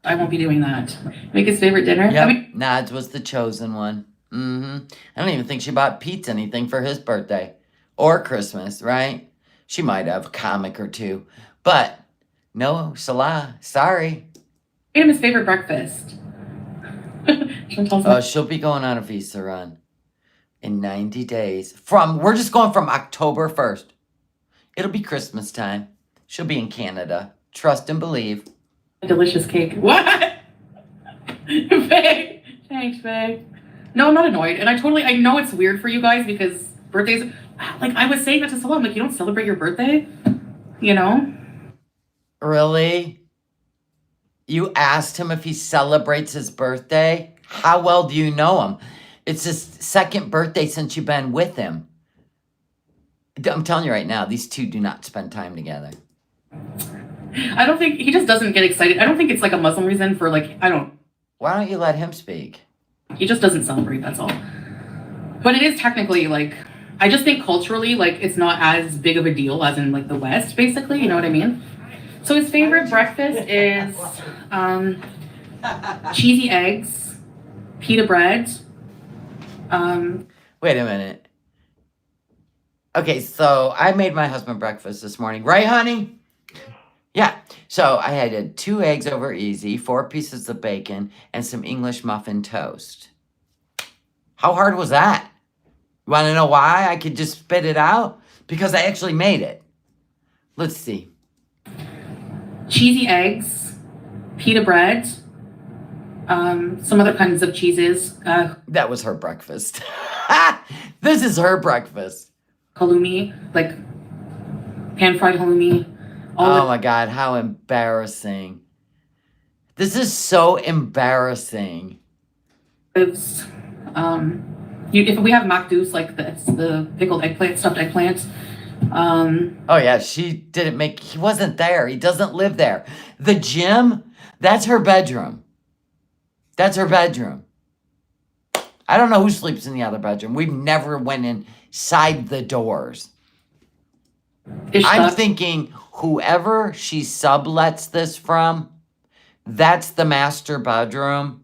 I won't be doing that. Make his favorite dinner? Yep. I mean, Nads was the chosen one. I don't even think she bought Pete anything for his birthday. Or Christmas, right? She might have a comic or two. But no, Salah, sorry. made him his favorite breakfast. She'll be going on a visa run in 90 days. We're just going from October 1st. It'll be Christmas time. She'll be in Canada. Trust and believe. A delicious cake. What? Faye. Thanks, Faye. No, I'm not annoyed. And I know it's weird for you guys because birthdays, like I was saying that to Salah, I'm like, you don't celebrate your birthday? You know? Really? You asked him if he celebrates his birthday? How well do you know him? It's his second birthday since you've been with him. I'm telling you right now, these two do not spend time together. I don't think, he just doesn't get excited. I don't think it's like a Muslim reason for like, Why don't you let him speak? he just doesn't celebrate, that's all. But it is technically like, I just think culturally, like it's not as big of a deal as in like the West, basically, you know what I mean? So his favorite breakfast is cheesy eggs, pita bread. Wait a minute. Okay, so I made my husband breakfast this morning. Right, honey? Yeah. So I had 2 eggs over easy, 4 pieces of bacon, and some English muffin toast. How hard was that? You want to know why I could just spit it out? Because I actually made it. Let's see. Cheesy eggs, pita bread, some other kinds of cheeses. That was her breakfast. This is her breakfast. Halloumi, like pan-fried halloumi. Oh my God, how embarrassing. This is so embarrassing. If we have makdous, like the pickled eggplant, stuffed eggplant. Oh yeah, he wasn't there. He doesn't live there. The gym, that's her bedroom. That's her bedroom. I don't know who sleeps in the other bedroom. We've never went inside the doors. I'm thinking whoever she sublets this from, that's the master bedroom,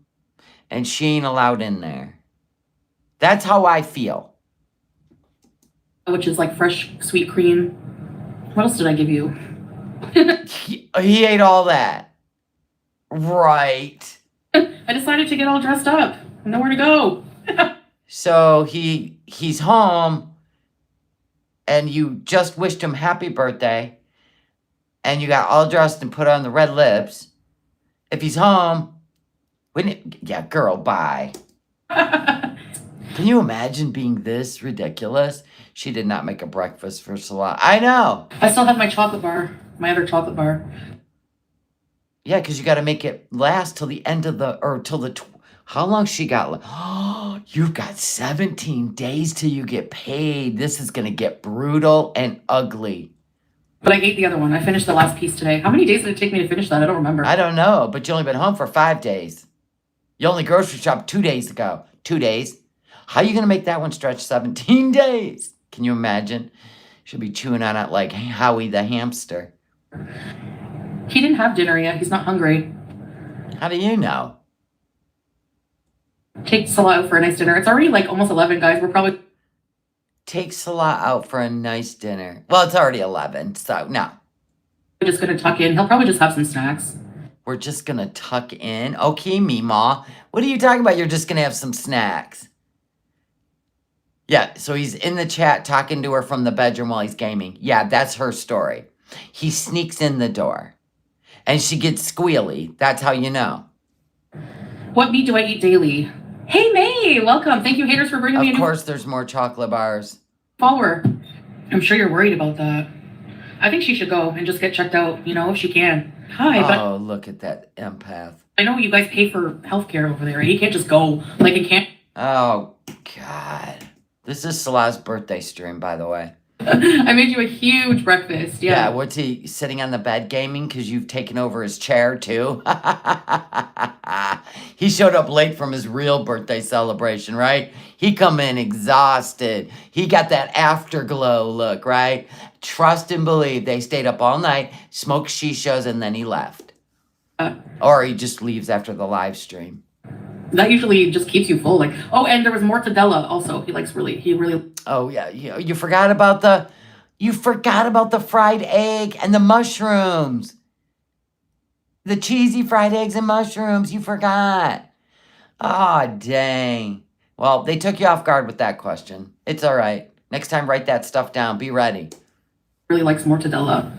and she ain't allowed in there. That's how I feel. Which is like fresh sweet cream. What else did I give you? He ate all that. Right. I decided to get all dressed up. Nowhere to go. So he's home, and you just wished him happy birthday, and you got all dressed and put on the red lips. If he's home, yeah, girl, bye. Can you imagine being this ridiculous? She did not make a breakfast for Salah. I know. I still have my chocolate bar, my other chocolate bar. Yeah, because you got to make it last till the end of how long she got? Oh, you've got 17 days till you get paid. This is going to get brutal and ugly. But I ate the other one. I finished the last piece today. How many days did it take me to finish that? I don't remember. I don't know, but you only been home for 5 days. You only grocery shopped 2 days ago. 2 days. How are you going to make that one stretch 17 days? Can you imagine? She'll be chewing on it like Howie the hamster. He didn't have dinner yet. He's not hungry. How do you know? Take Salah out for a nice dinner. It's already like almost 11, guys. We're probably... Take Salah out for a nice dinner. Well, it's already 11, so no. We're just going to tuck in. He'll probably just have some snacks. We're just going to tuck in? Okay, Meemaw. What are you talking about? You're just going to have some snacks. Yeah, so he's in the chat talking to her from the bedroom while he's gaming. Yeah, that's her story. He sneaks in the door. And she gets squealy. That's how you know. What meat do I eat daily? Hey, May! Welcome. Thank you, haters, for bringing me a Of course, there's more chocolate bars. follower. I'm sure you're worried about that. I think she should go and just get checked out, if she can. Hi, but Oh, look at that empath. I know you guys pay for healthcare over there. He can't just go. Like, it can't. Oh, God. This is Salah's birthday stream, by the way. I made you a huge breakfast. Yeah, Yeah. what's he sitting on the bed gaming because you've taken over his chair too? He showed up late from his real birthday celebration, right? He come in exhausted. He got that afterglow look, right? Trust and believe they stayed up all night, smoked shishas, and then he left. Or he just leaves after the live stream. That usually just keeps you full. Like, oh, and there was mortadella also. He really. Oh yeah, you forgot about the fried egg and the mushrooms. The cheesy fried eggs and mushrooms, you forgot. Ah, dang. Well, they took you off guard with that question. It's all right. Next time, write that stuff down. Be ready. Really likes mortadella.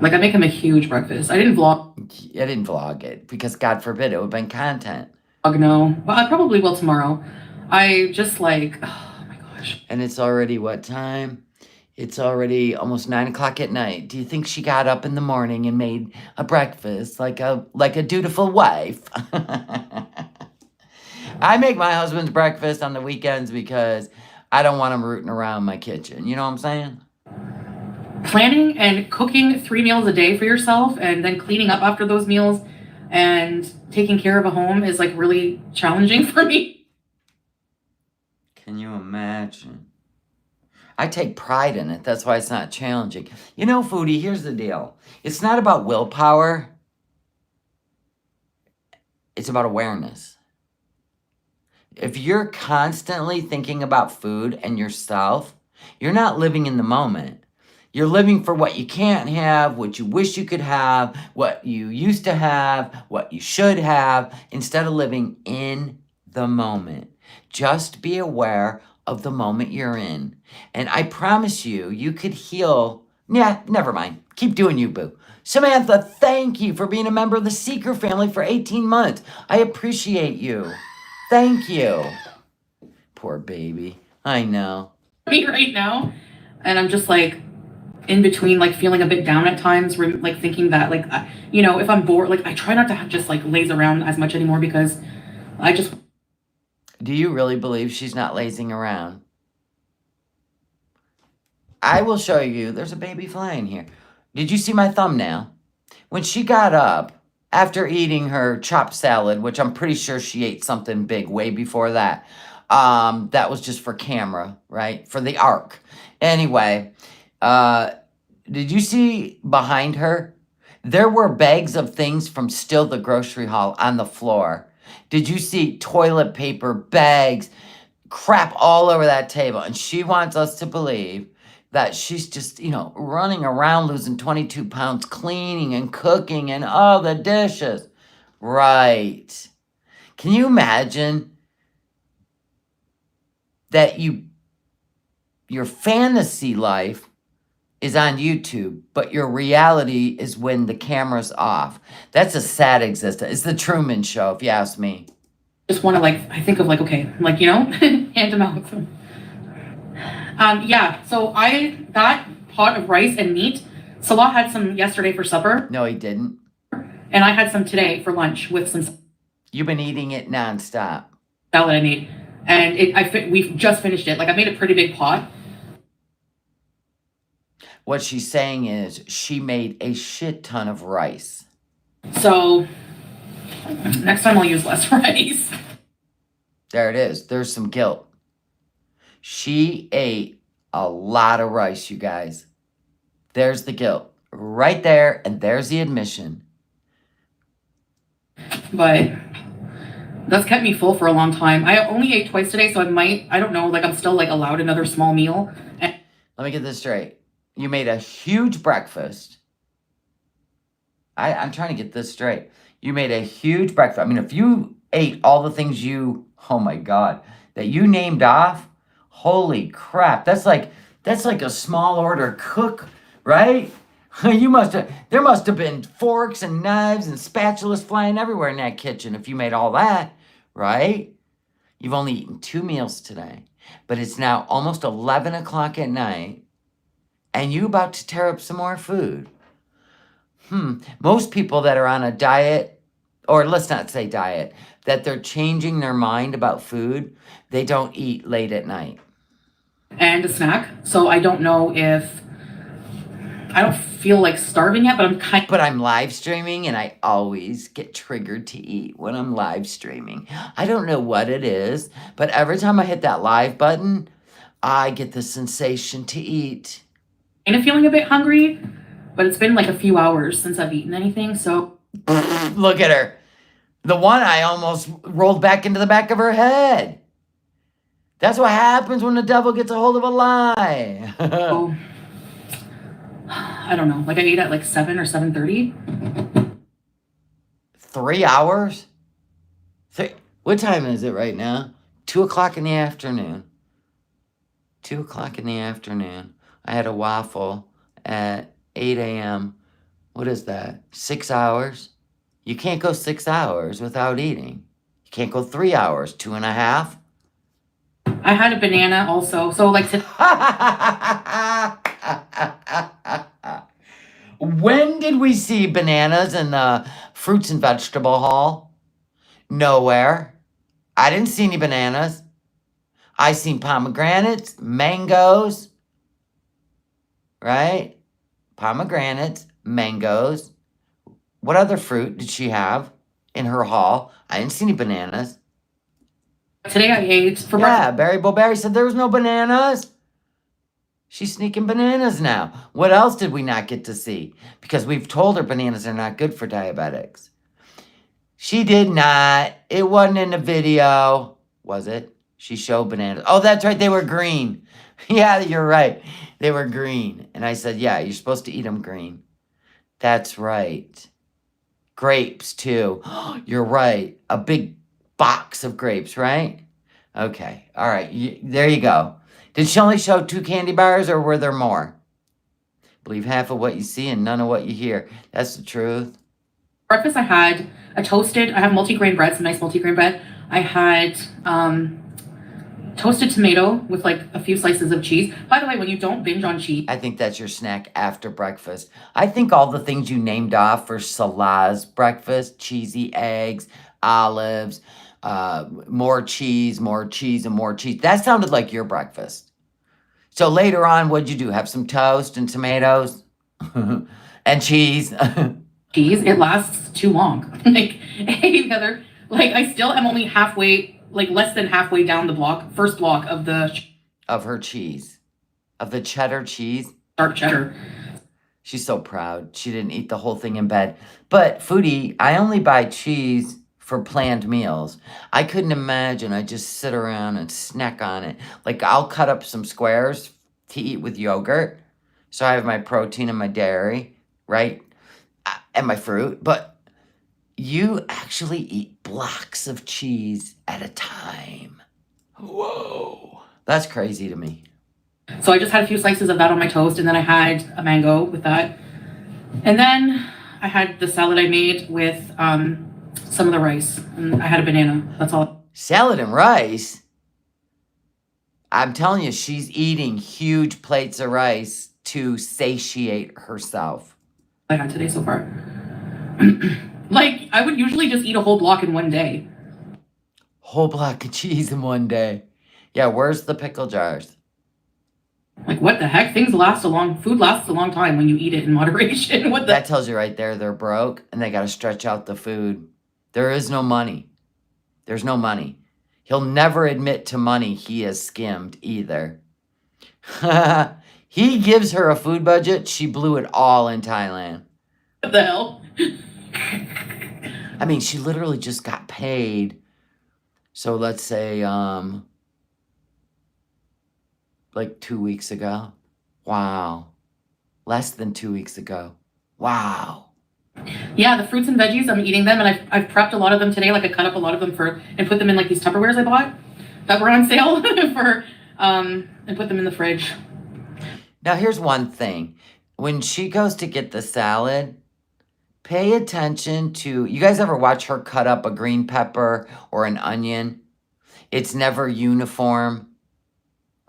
Like, I make him a huge breakfast. I didn't vlog. I didn't vlog it because God forbid it would have been content. No. Well, I probably will tomorrow. I just like, oh my gosh. And it's already what time? It's already almost 9 o'clock at night. Do you think she got up in the morning and made a breakfast like a dutiful wife? I make my husband's breakfast on the weekends because I don't want him rooting around my kitchen. You know what I'm saying? Planning and cooking 3 meals a day for yourself and then cleaning up after those meals and taking care of a home is like really challenging for me. Can you imagine? I take pride in it. That's why it's not challenging. You know, Foodie, here's the deal. It's not about willpower. It's about awareness. If you're constantly thinking about food and yourself, you're not living in the moment. You're living for what you can't have, what you wish you could have, what you used to have, what you should have, instead of living in the moment. Just be aware of the moment you're in. And I promise you, you could heal. Yeah, never mind. Keep doing you, boo. Samantha, thank you for being a member of the Seeker family for 18 months. I appreciate you. Thank you. Poor baby. I know. Me right now. And I'm just like in between, like feeling a bit down at times, like thinking that like, if I'm bored, like I try not to just like laze around as much anymore because I just. Do you really believe she's not lazing around? I will show you. There's a baby flying here. Did you see my thumbnail? When she got up after eating her chopped salad, which I'm pretty sure she ate something big way before that. That was just for camera, right? For the arc. Anyway, did you see behind her? There were bags of things from Still the Grocery Haul on the floor. Did you see toilet paper, bags, crap all over that table? And she wants us to believe that she's just, running around losing 22 pounds, cleaning and cooking and all the dishes. Right. Can you imagine that your fantasy life is on YouTube, but your reality is when the camera's off? That's a sad existence. It's the Truman Show, if you ask me. Just want to I think of okay, hand to mouth. Yeah, so that pot of rice and meat, Salah had some yesterday for supper. No, he didn't. And I had some today for lunch with some. You've been eating it nonstop. Salad I made. And we've just finished it. Like, I made a pretty big pot. What she's saying is she made a shit ton of rice. So, next time I'll use less rice. There it is. There's some guilt. She ate a lot of rice, you guys. There's the guilt. Right there, and there's the admission. But that's kept me full for a long time. I only ate twice today, so I don't know, I'm still allowed another small meal. Let me get this straight. You made a huge breakfast. I'm trying to get this straight. You made a huge breakfast. I mean, if you ate all the things oh my God, that you named off, holy crap. That's like a small order cook, right? There must have been forks and knives and spatulas flying everywhere in that kitchen if you made all that, right? You've only eaten 2 meals today, but it's now almost 11 o'clock at night. and you about to tear up some more food. Most people that are on a diet, or let's not say diet, that they're changing their mind about food, they don't eat late at night. And a snack. So I don't know if, I don't feel like starving yet, but I'm live streaming and I always get triggered to eat when I'm live streaming. I don't know what it is, but every time I hit that live button, I get the sensation to eat. kind of feeling a bit hungry, but it's been like a few hours since I've eaten anything, so. Look at her. The one I almost rolled back into the back of her head. That's what happens when the devil gets a hold of a lie. Oh, I don't know. Like I ate at like 7 or 7:30. 3 hours? What time is it right now? 2 o'clock in the afternoon. 2 o'clock in the afternoon. I had a waffle at 8 a.m. What is that? 6 hours? You can't go 6 hours without eating. You can't go 3 hours, 2.5. I had a banana also. So like When did we see bananas in the fruits and vegetable hall? Nowhere. I didn't see any bananas. I seen pomegranates, mangoes, right? Pomegranates, mangoes. What other fruit did she have in her haul? I didn't see any bananas. today I ate for breakfast. Barry Bowberry said there was no bananas. She's sneaking bananas now. What else did we not get to see? Because we've told her bananas are not good for diabetics. She did not. It wasn't in the video. Was it? She showed bananas. Oh, that's right. They were green. Yeah, you're right. They were green. And I said, yeah, you're supposed to eat them green. That's right. Grapes, too. You're right. A big box of grapes, right? Okay. All right. There you go. Did she only show 2 candy bars or were there more? Believe half of what you see and none of what you hear. That's the truth. Breakfast I had I have multigrain bread, some nice multigrain bread. I had toasted tomato with like a few slices of cheese. By the way, when you don't binge on cheese. I think that's your snack after breakfast. I think all the things you named off for Salah's breakfast, cheesy eggs, olives, more cheese, and more cheese. That sounded like your breakfast. So later on, what'd you do? Have some toast and tomatoes and cheese? Cheese, it lasts too long. Like, hey, Heather, like I still am only halfway, like less than halfway down the first block of the of her cheese, of the cheddar cheese. Dark cheddar. She's so proud. She didn't eat the whole thing in bed. But Foodie, I only buy cheese for planned meals. I couldn't imagine I just sit around and snack on it. Like I'll cut up some squares to eat with yogurt. So I have my protein and my dairy, right? And my fruit. But you actually eat blocks of cheese at a time. Whoa. That's crazy to me. So I just had a few slices of that on my toast, and then I had a mango with that. And then I had the salad I made with some of the rice, and I had a banana. That's all. Salad and rice? I'm telling you, she's eating huge plates of rice to satiate herself. I had today so far. Like, I would usually just eat a whole block in one day. Whole block of cheese in one day. Yeah, where's the pickle jars? Like, what the heck? Food lasts a long time when you eat it in moderation. That tells you right there they're broke and they got to stretch out the food. There is no money. There's no money. He'll never admit to money he has skimmed either. He gives her a food budget. She blew it all in Thailand. What the hell? I mean, she literally just got paid. So let's say, like 2 weeks ago. Wow. Less than 2 weeks ago. Wow. Yeah, the fruits and veggies, I'm eating them, and I've prepped a lot of them today. Like I cut up a lot of them and put them in like these Tupperwares I bought that were on sale and put them in the fridge. Now here's one thing. When she goes to get the salad, pay attention to, you guys ever watch her cut up a green pepper or an onion? It's never uniform,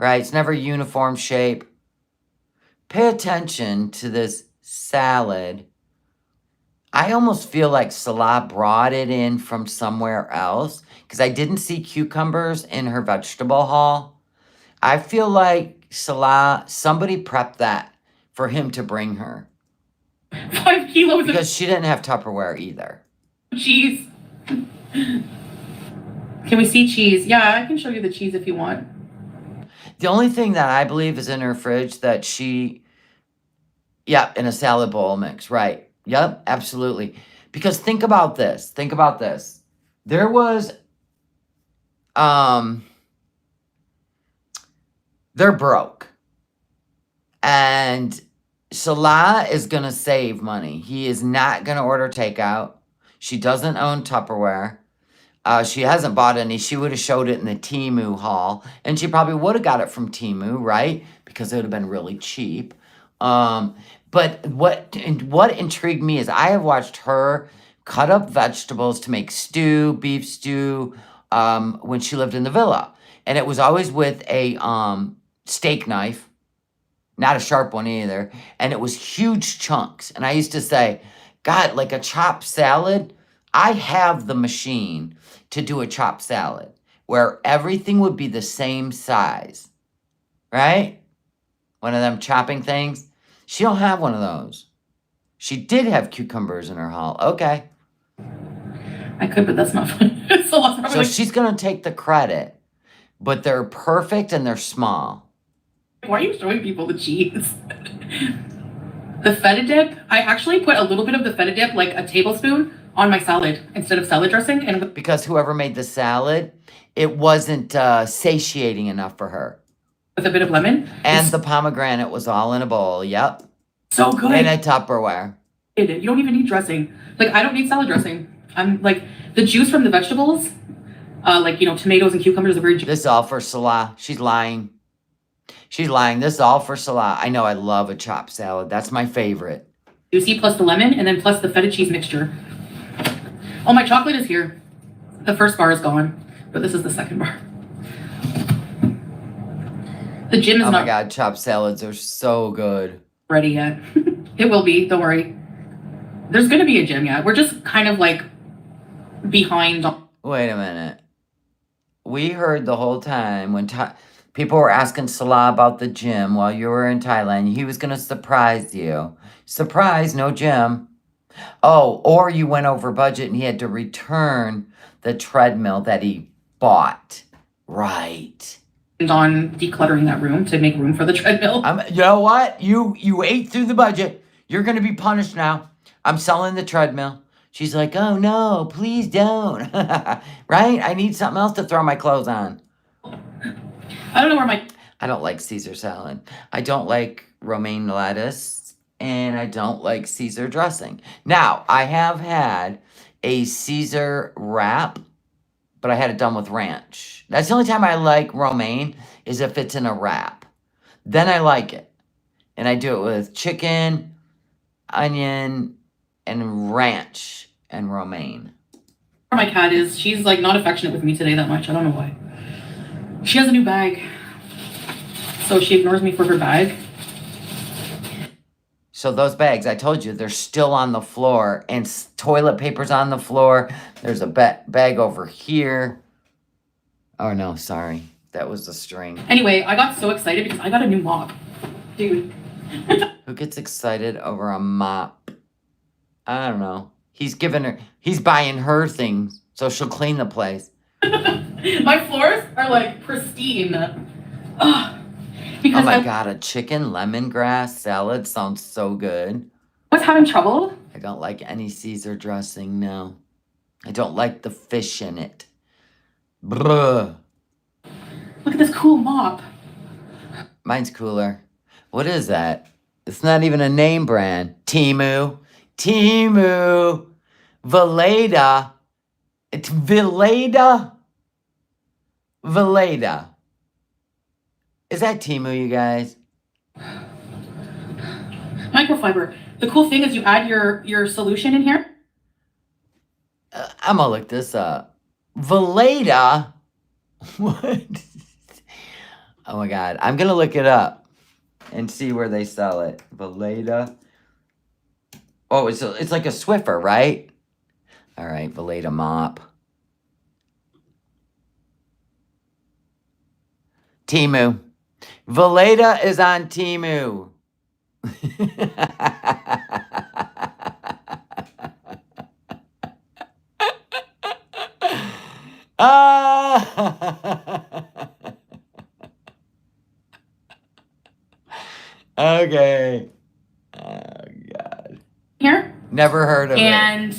right? It's never uniform shape. pay attention to this salad. I almost feel like Salah brought it in from somewhere else because I didn't see cucumbers in her vegetable haul. I feel like Salah, somebody prepped that for him to bring her 5 kilos because she didn't have Tupperware either. of cheese. Can we see cheese? Yeah, I can show you the cheese if you want. The only thing that I believe is in her fridge that she, yep, in a salad bowl mix, right. Yep, absolutely. Because think about this. Think about this. There was, they're broke. And Salah is going to save money. He is not going to order takeout. She doesn't own Tupperware. She hasn't bought any. She would have showed it in the Temu haul. And she probably would have got it from Temu, right? Because it would have been really cheap. But what intrigued me is I have watched her cut up vegetables to make stew, beef stew, when she lived in the villa. And it was always with a steak knife. Not a sharp one either. And it was huge chunks. And I used to say, God, like a chopped salad, I have the machine to do a chopped salad where everything would be the same size. Right? One of them chopping things. She don't have one of those. She did have cucumbers in her haul. Okay. I could, but that's not fun. So she's going to take the credit. But they're perfect and they're small. Why are you showing people the cheese? The feta dip, I actually put a little bit of the feta dip, like a tablespoon, on my salad instead of salad dressing. And because whoever made the salad, it wasn't satiating enough for her. With a bit of lemon. And the pomegranate was all in a bowl. Yep. So good. In a Tupperware. You don't even need dressing. Like, I don't need salad dressing. I'm like, the juice from the vegetables, like, tomatoes and cucumbers are very juicy. This is all for Salah. She's lying. She's lying. This is all for Salah. I know I love a chopped salad. That's my favorite. Juicy plus the lemon and then plus the feta cheese mixture. Oh, my chocolate is here. The first bar is gone, but this is the second bar. The gym is not... Oh my God, chopped salads are so good. Ready yet. It will be, don't worry. There's going to be a gym yet. We're just kind of like behind. Wait a minute. We heard the whole time when people were asking Salah about the gym while you were in Thailand. He was going to surprise you. Surprise, no gym. Oh, or you went over budget and he had to return the treadmill that he bought. Right. On decluttering that room to make room for the treadmill. You know what? You ate through the budget. You're going to be punished now. I'm selling the treadmill. She's like, oh no, please don't. Right? I need something else to throw my clothes on. I don't know where my... I don't like Caesar salad. I don't like romaine lettuce. And I don't like Caesar dressing. Now, I have had a Caesar wrap, but I had it done with ranch. That's the only time I like romaine is if it's in a wrap. Then I like it. And I do it with chicken, onion, and ranch and romaine. Where my cat is, she's like not affectionate with me today that much. I don't know why. She has a new bag. So she ignores me for her bag. So those bags, I told you, they're still on the floor. And toilet paper's on the floor. There's a bag over here. Oh, no, sorry. That was the string. Anyway, I got so excited because I got a new mop. Dude. Who gets excited over a mop? I don't know. He's buying her things so she'll clean the place. My floors are like pristine. Ugh. Oh my God, a chicken lemongrass salad sounds so good. I was having trouble. I don't like any Caesar dressing, no. I don't like the fish in it. Bruh. Look at this cool mop. Mine's cooler. What is that? It's not even a name brand. Temu. Veleda. It's Veleda. Is that Temu, you guys? Microfiber. The cool thing is you add your solution in here. I'm gonna look this up. Veleda? What? Oh my God. I'm gonna look it up. and see where they sell it. Veleda. Oh, it's like a Swiffer, right? All right, Veleda mop. Temu. Veleda is on Temu. Okay. Oh, God. Here. Never heard of it. And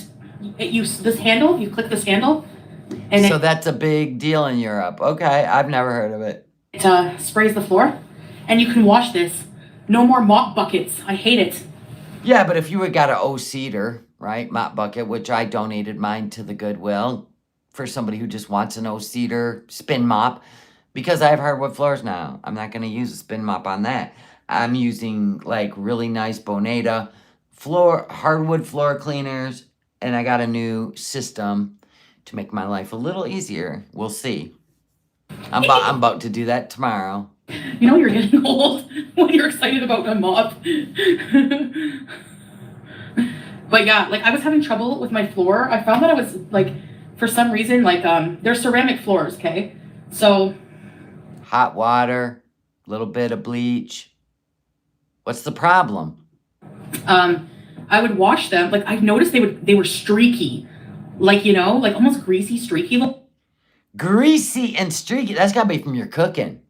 this handle, you click this handle. And so that's a big deal in Europe. Okay, I've never heard of it. It sprays the floor. And you can wash this. No more mop buckets. I hate it. Yeah, but if you had got an O-seater, right, mop bucket, which I donated mine to the Goodwill for somebody who just wants an O-seater spin mop, because I have hardwood floors now. I'm not going to use a spin mop on that. I'm using like really nice Boneta hardwood floor cleaners, and I got a new system to make my life a little easier. We'll see. I'm about to do that tomorrow. You know you're getting old when you're excited about a mop. But yeah, like I was having trouble with my floor. I found that I was like, for some reason, like they're ceramic floors, okay? So hot water, little bit of bleach. What's the problem? I would wash them. Like I noticed they were streaky, like like almost greasy, streaky. Greasy and streaky. That's gotta be from your cooking.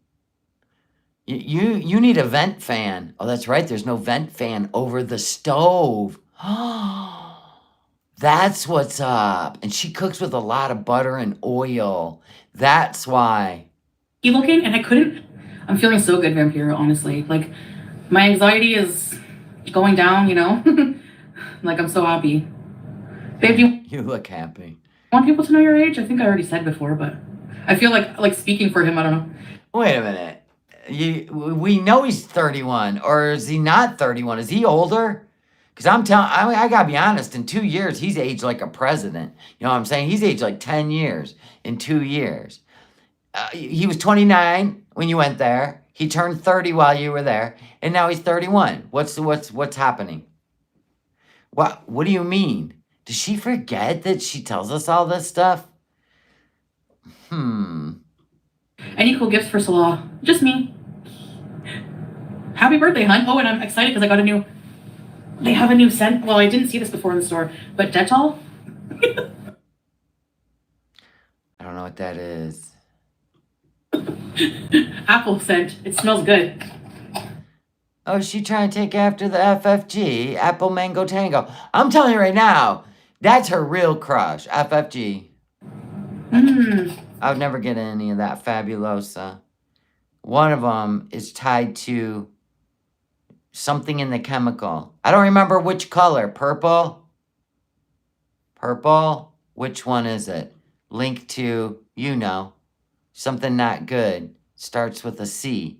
You need a vent fan. Oh, that's right. There's no vent fan over the stove. That's what's up. And she cooks with a lot of butter and oil. That's why. Looking, and I couldn't. I'm feeling so good, Vampiro. Honestly, like my anxiety is going down. Like I'm so happy. Babe, you look happy. Want people to know your age? I think I already said before, but I feel like speaking for him. I don't know. Wait a minute. We know he's 31, or is he not 31? Is he older? Because I gotta be honest, in 2 years, he's aged like a president. You know what I'm saying? He's aged like 10 years in 2 years. He was 29 when you went there. He turned 30 while you were there, and now he's 31. What's happening? What do you mean? Does she forget that she tells us all this stuff? Any cool gifts for Salah? Just me. Happy birthday, hun. Oh, and I'm excited because I got they have a new scent. Well, I didn't see this before in the store, but Dettol. I don't know what that is. Apple scent. It smells good. Oh, is she trying to take after the FFG, Apple Mango Tango? I'm telling you right now, that's her real crush, FFG. I would never get any of that Fabulosa. One of them is tied to something in the chemical. I don't remember which color. Purple? Purple? Which one is it? Linked to, something not good. Starts with a C.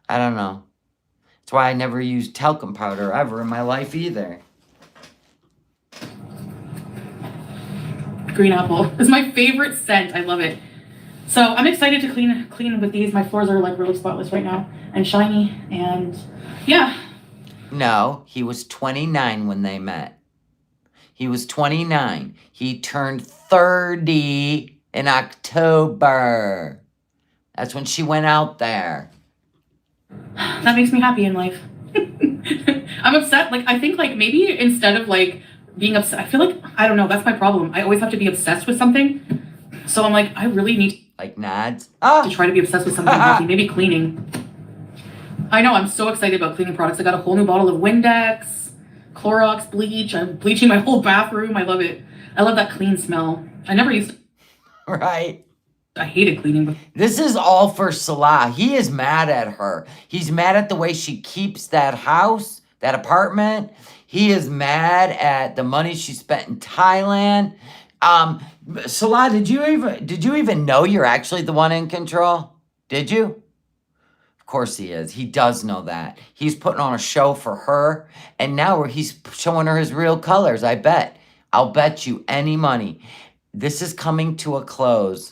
I don't know. That's why I never used talcum powder ever in my life either. Green apple is my favorite scent. I love it. So I'm excited to clean with these. My floors are like really spotless right now and shiny, and yeah. No, he was 29 when they met. He was 29. He turned 30 in October. That's when she went out there. That makes me happy in life. I'm upset. Like, I think like maybe instead of like being upset, I feel like, I don't know, that's my problem. I always have to be obsessed with something. So I'm like, I really need like nods to try to be obsessed with something healthy. Maybe cleaning. I know, I'm so excited about cleaning products. I got a whole new bottle of Windex, Clorox bleach. I'm bleaching my whole bathroom. I love it. I love that clean smell. I never used to. Right. I hated cleaning. This is all for Salah. He is mad at her. He's mad at the way she keeps that house, that apartment. He is mad at the money she spent in Thailand. Salah, did you even know you're actually the one in control? Did you? Of course he is. He does know that. He's putting on a show for her, and now he's showing her his real colors, I bet. I'll bet you any money. This is coming to a close.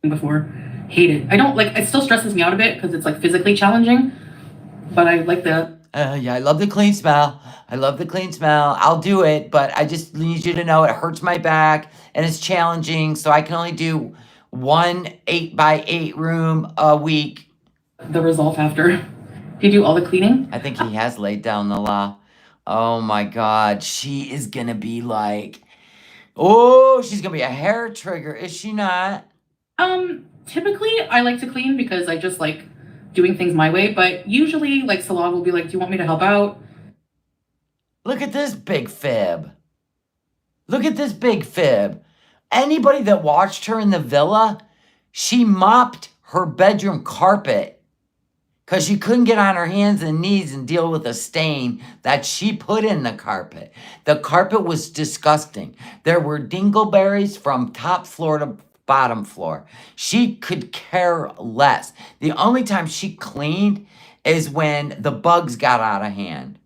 Before, hate it. I don't like, it still stresses me out a bit because it's like physically challenging, but I like the Yeah, I love the clean smell. I love the clean smell. I'll do it, but I just need you to know it hurts my back and it's challenging. So I can only do 1 8x8 room a week. result after. Do you do all the cleaning? I think he has laid down the law. Oh my God. She is going to be like, oh, she's going to be a hair trigger. Is she not? Typically I like to clean because I just like doing things my way, but usually like Salah will be like, do you want me to help out? Look at this big fib. Look at this big fib. Anybody that watched her in the villa, she mopped her bedroom carpet because she couldn't get on her hands and knees and deal with a stain that she put in the carpet. The carpet was disgusting. There were dingleberries from top floor to bottom floor. She could care less. The only time she cleaned is when the bugs got out of hand.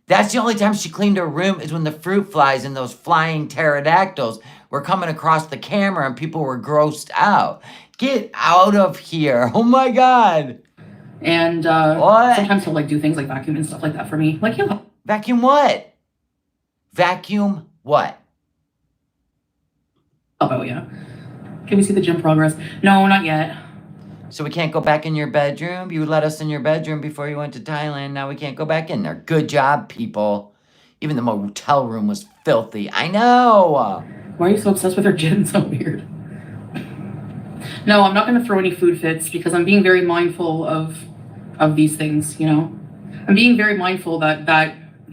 That's the only time she cleaned her room is when the fruit flies and those flying pterodactyls were coming across the camera and people were grossed out. Get out of here. Oh my God. And What? sometimes he'll like do things like vacuum and stuff like that for me. Like he'll Vacuum what? Vacuum what? help out, yeah. Can we see the gym progress? No, not yet. So we can't go back in your bedroom? You let us in your bedroom before you went to Thailand. Now we can't go back in there. Good job, people. Even the motel room was filthy. I know. Why are you so obsessed with her gym? So weird. No, I'm not going to throw any food fits because I'm being very mindful of these things, you know? I'm being very mindful that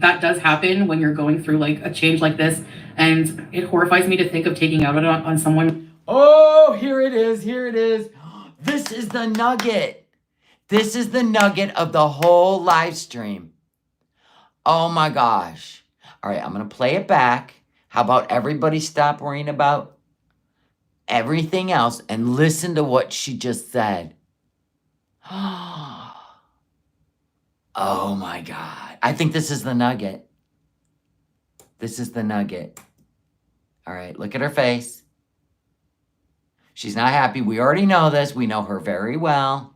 does happen when you're going through like a change like this, and it horrifies me to think of taking out on someone. Oh, here it is. Here it is. This is the nugget. This is the nugget of the whole live stream. Oh my gosh. All right, I'm going to play it back. How about everybody stop worrying about everything else and listen to what she just said? Oh my God. I think this is the nugget. This is the nugget. All right, look at her face. She's not happy. We already know this. We know her very well.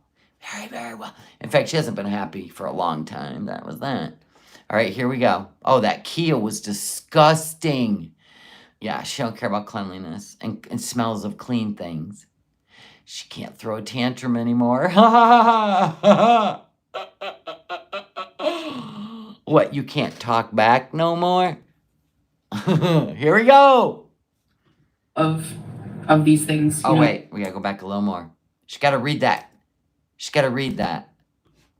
Very, very well. In fact, she hasn't been happy for a long time. That was that. All right, here we go. Oh, that Kia was disgusting. Yeah, she don't care about cleanliness and smells of clean things. She can't throw a tantrum anymore. What, you can't talk back no more? Here we go. Of these things. Oh, wait, we gotta go back a little more. She gotta read that. She's gotta read that.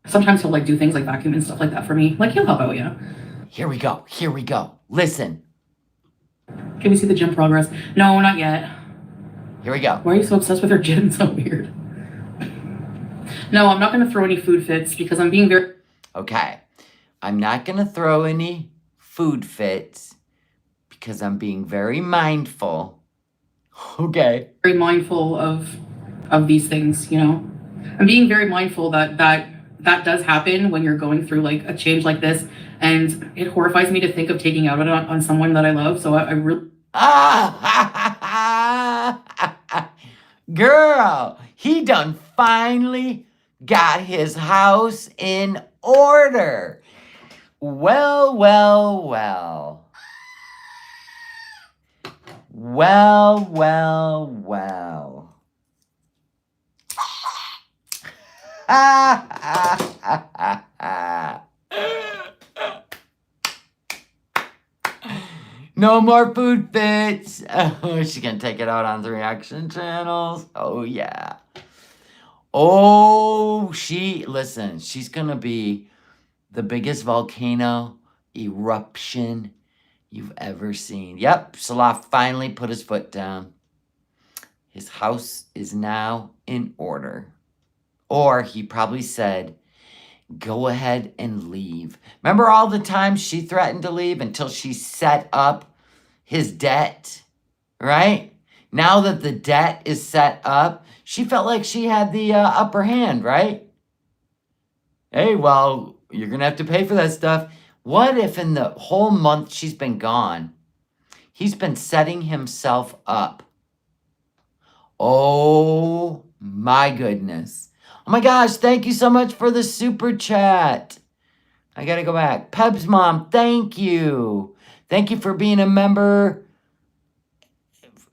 Sometimes he'll like do things like vacuum and stuff like that for me. Like he'll help out, yeah. Here we go. Here we go. Listen. Can we see the gym progress? No, not yet. Here we go. Why are you so obsessed with her gym? So weird. No, I'm not going to throw any food fits because I'm being very... Okay. I'm not gonna throw any food fits because I'm being very mindful. Okay. very mindful of these things, you know? I'm being very mindful that does happen when you're going through like a change like this, and it horrifies me to think of taking out on someone that I love. So I really Girl, he done finally got his house in order. Well, well, well. Well, well, well. No more food fits. Oh, she's gonna take it out on the reaction channels. Oh, yeah. Oh, listen, she's gonna be the biggest volcano eruption you've ever seen. Yep, Salah finally put his foot down. His house is now in order. Or he probably said, go ahead and leave. Remember all the times she threatened to leave until she set up his debt, right? Now that the debt is set up, she felt like she had the upper hand, right? Hey, well, you're going to have to pay for that stuff. What if in the whole month she's been gone, he's been setting himself up? Oh, my goodness. Oh my gosh, thank you so much for the super chat. I gotta go back. Peb's mom, thank you. Thank you for being a member.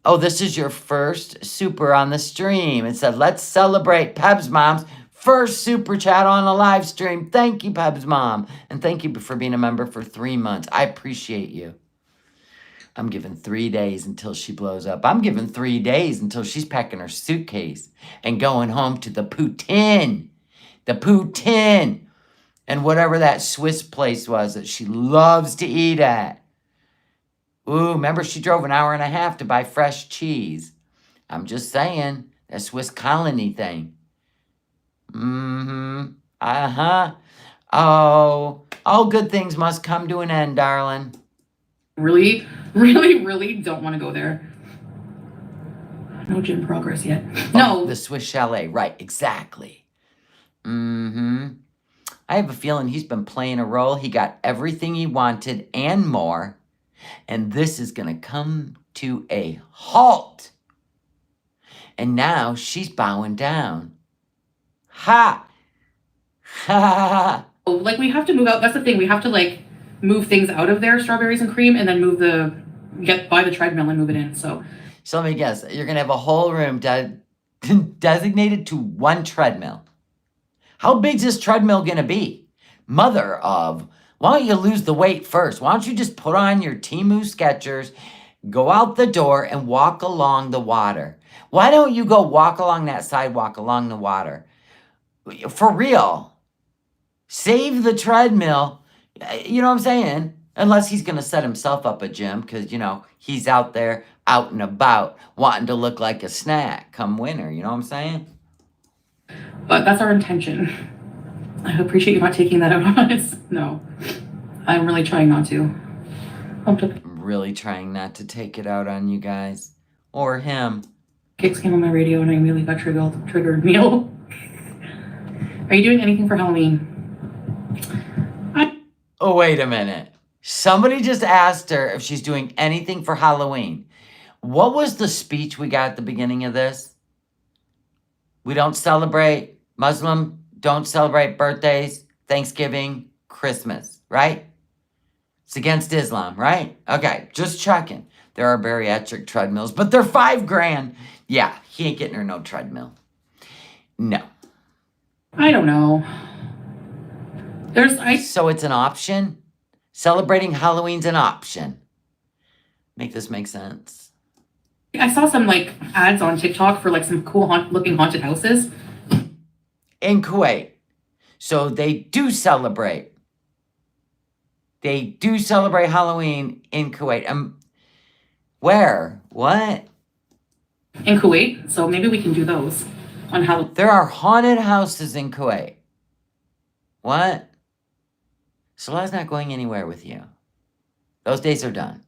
Oh, this is your first super on the stream. It said, let's celebrate Peb's mom's first super chat on a live stream. Thank you, Peb's mom. And thank you for being a member for 3 months. I appreciate you. I'm giving 3 days until she blows up. I'm giving 3 days until she's packing her suitcase and going home to the Poutine. The Poutine. And whatever that Swiss place was that she loves to eat at. Ooh, remember she drove an hour and a half to buy fresh cheese. I'm just saying, that Swiss colony thing. Mm-hmm. Uh-huh. Oh, all good things must come to an end, darling. Really, really, really don't want to go there. No gym progress yet. No. The Swiss Chalet, right, exactly. Mm-hmm. I have a feeling he's been playing a role. He got everything he wanted and more. And this is going to come to a halt. And now she's bowing down. Ha! Ha ha ha! Like, we have to move out. That's the thing. We have to, like, move things out of there, strawberries and cream, and then buy the treadmill and move it in. So let me guess. You're going to have a whole room designated to one treadmill. How big's this treadmill going to be? Mother of, why don't you lose the weight first? Why don't you just put on your Temu Skechers, go out the door, and walk along the water? Why don't you go walk along that sidewalk along the water? For real. Save the treadmill. You know what I'm saying? Unless he's going to set himself up a gym because, you know, he's out there, out and about, wanting to look like a snack come winter. You know what I'm saying? But that's our intention. I appreciate you not taking that out on us. No, I'm really trying not to. I'm really trying not to take it out on you guys. Or him. Kicks came on my radio and I immediately got triggered. Neil. Are you doing anything for Halloween? Oh, wait a minute. Somebody just asked her if she's doing anything for Halloween. What was the speech we got at the beginning of this? We don't celebrate, Muslim don't celebrate birthdays, Thanksgiving, Christmas, right? It's against Islam, right? Okay, just checking. There are bariatric treadmills, but they're $5,000. Yeah, he ain't getting her no treadmill. No. I don't know. So it's an option? Celebrating Halloween's an option. Make this make sense? I saw some like ads on TikTok for like some cool looking haunted houses. In Kuwait. So they do celebrate. They do celebrate Halloween in Kuwait. Where? What? In Kuwait. So maybe we can do those on Halloween. There are haunted houses in Kuwait. What? Salah's not going anywhere with you. Those days are done.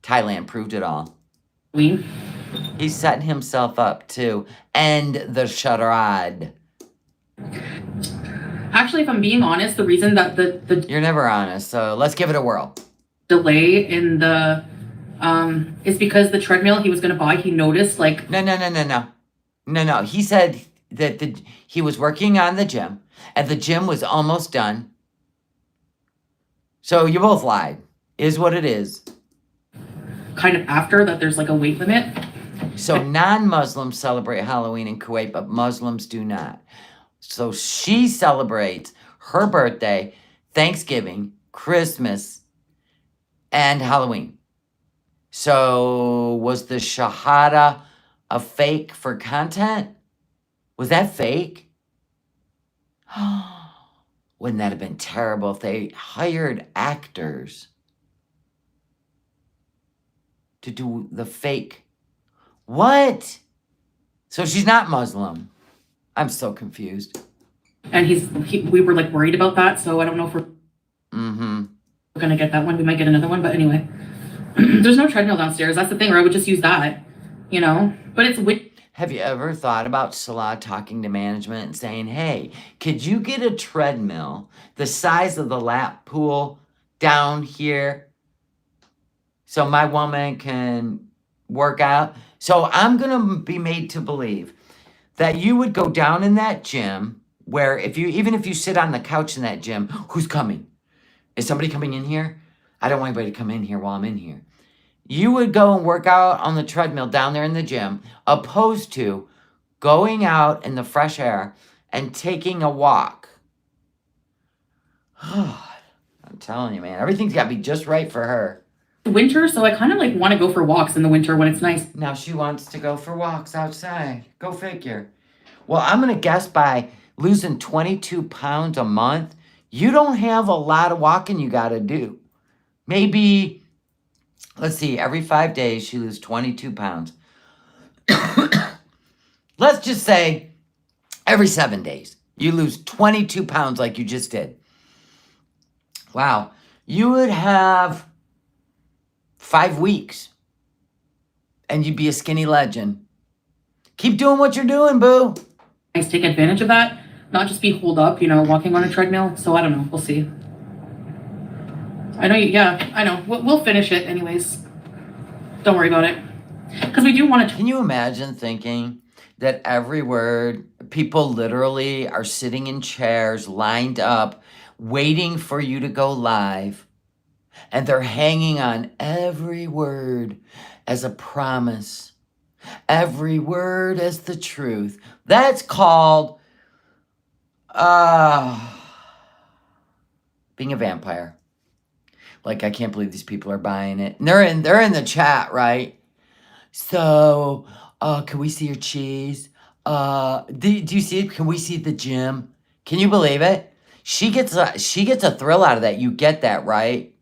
Thailand proved it all. He's setting himself up to end the charade. Actually, if I'm being honest, the reason that the You're never honest, so let's give it a whirl. Delay in the is because the treadmill he was going to buy, he noticed like No. He said that he was working on the gym and the gym was almost done. So you both lied. Is what it is. Kind of after that there's like a weight limit. So non-Muslims celebrate Halloween in Kuwait, but Muslims do not. So she celebrates her birthday, Thanksgiving, Christmas, and Halloween. So was the Shahada a fake for content? Was that fake? Wouldn't that have been terrible if they hired actors to do the fake? What? So she's not Muslim. I'm so confused. And we were like worried about that, so I don't know if we're gonna get that one. We might get another one, but anyway. There's no treadmill downstairs. That's the thing, or I would just use that, you know? But it's Have you ever thought about Salah talking to management and saying, hey, could you get a treadmill the size of the lap pool down here so my woman can work out? So I'm going to be made to believe that you would go down in that gym where even if you sit on the couch in that gym, who's coming? Is somebody coming in here? I don't want anybody to come in here while I'm in here. You would go and work out on the treadmill down there in the gym, opposed to going out in the fresh air and taking a walk. I'm telling you, man, everything's got to be just right for her. Winter, so I kind of like want to go for walks in the winter when it's nice. Now she wants to go for walks outside. Go figure. Well, I'm going to guess by losing 22 pounds a month, you don't have a lot of walking you got to do. Maybe, let's see, every 5 days she loses 22 pounds. Let's just say every 7 days you lose 22 pounds like you just did. Wow. You would have 5 weeks and you'd be a skinny legend. Keep doing what you're doing, boo. Nice, take advantage of that, not just be holed up, walking on a treadmill. So I don't know. We'll see. I know. I know. We'll finish it anyways. Don't worry about it. Because we do want to. Can you imagine thinking that every word, people literally are sitting in chairs lined up, waiting for you to go live, and they're hanging on every word as a promise, every word as the truth. That's called being a vampire. Like, I can't believe these people are buying it. And they're in the chat, right? So, can we see your cheese? Do you see it? Can we see the gym? Can you believe it? She gets a thrill out of that. You get that, right?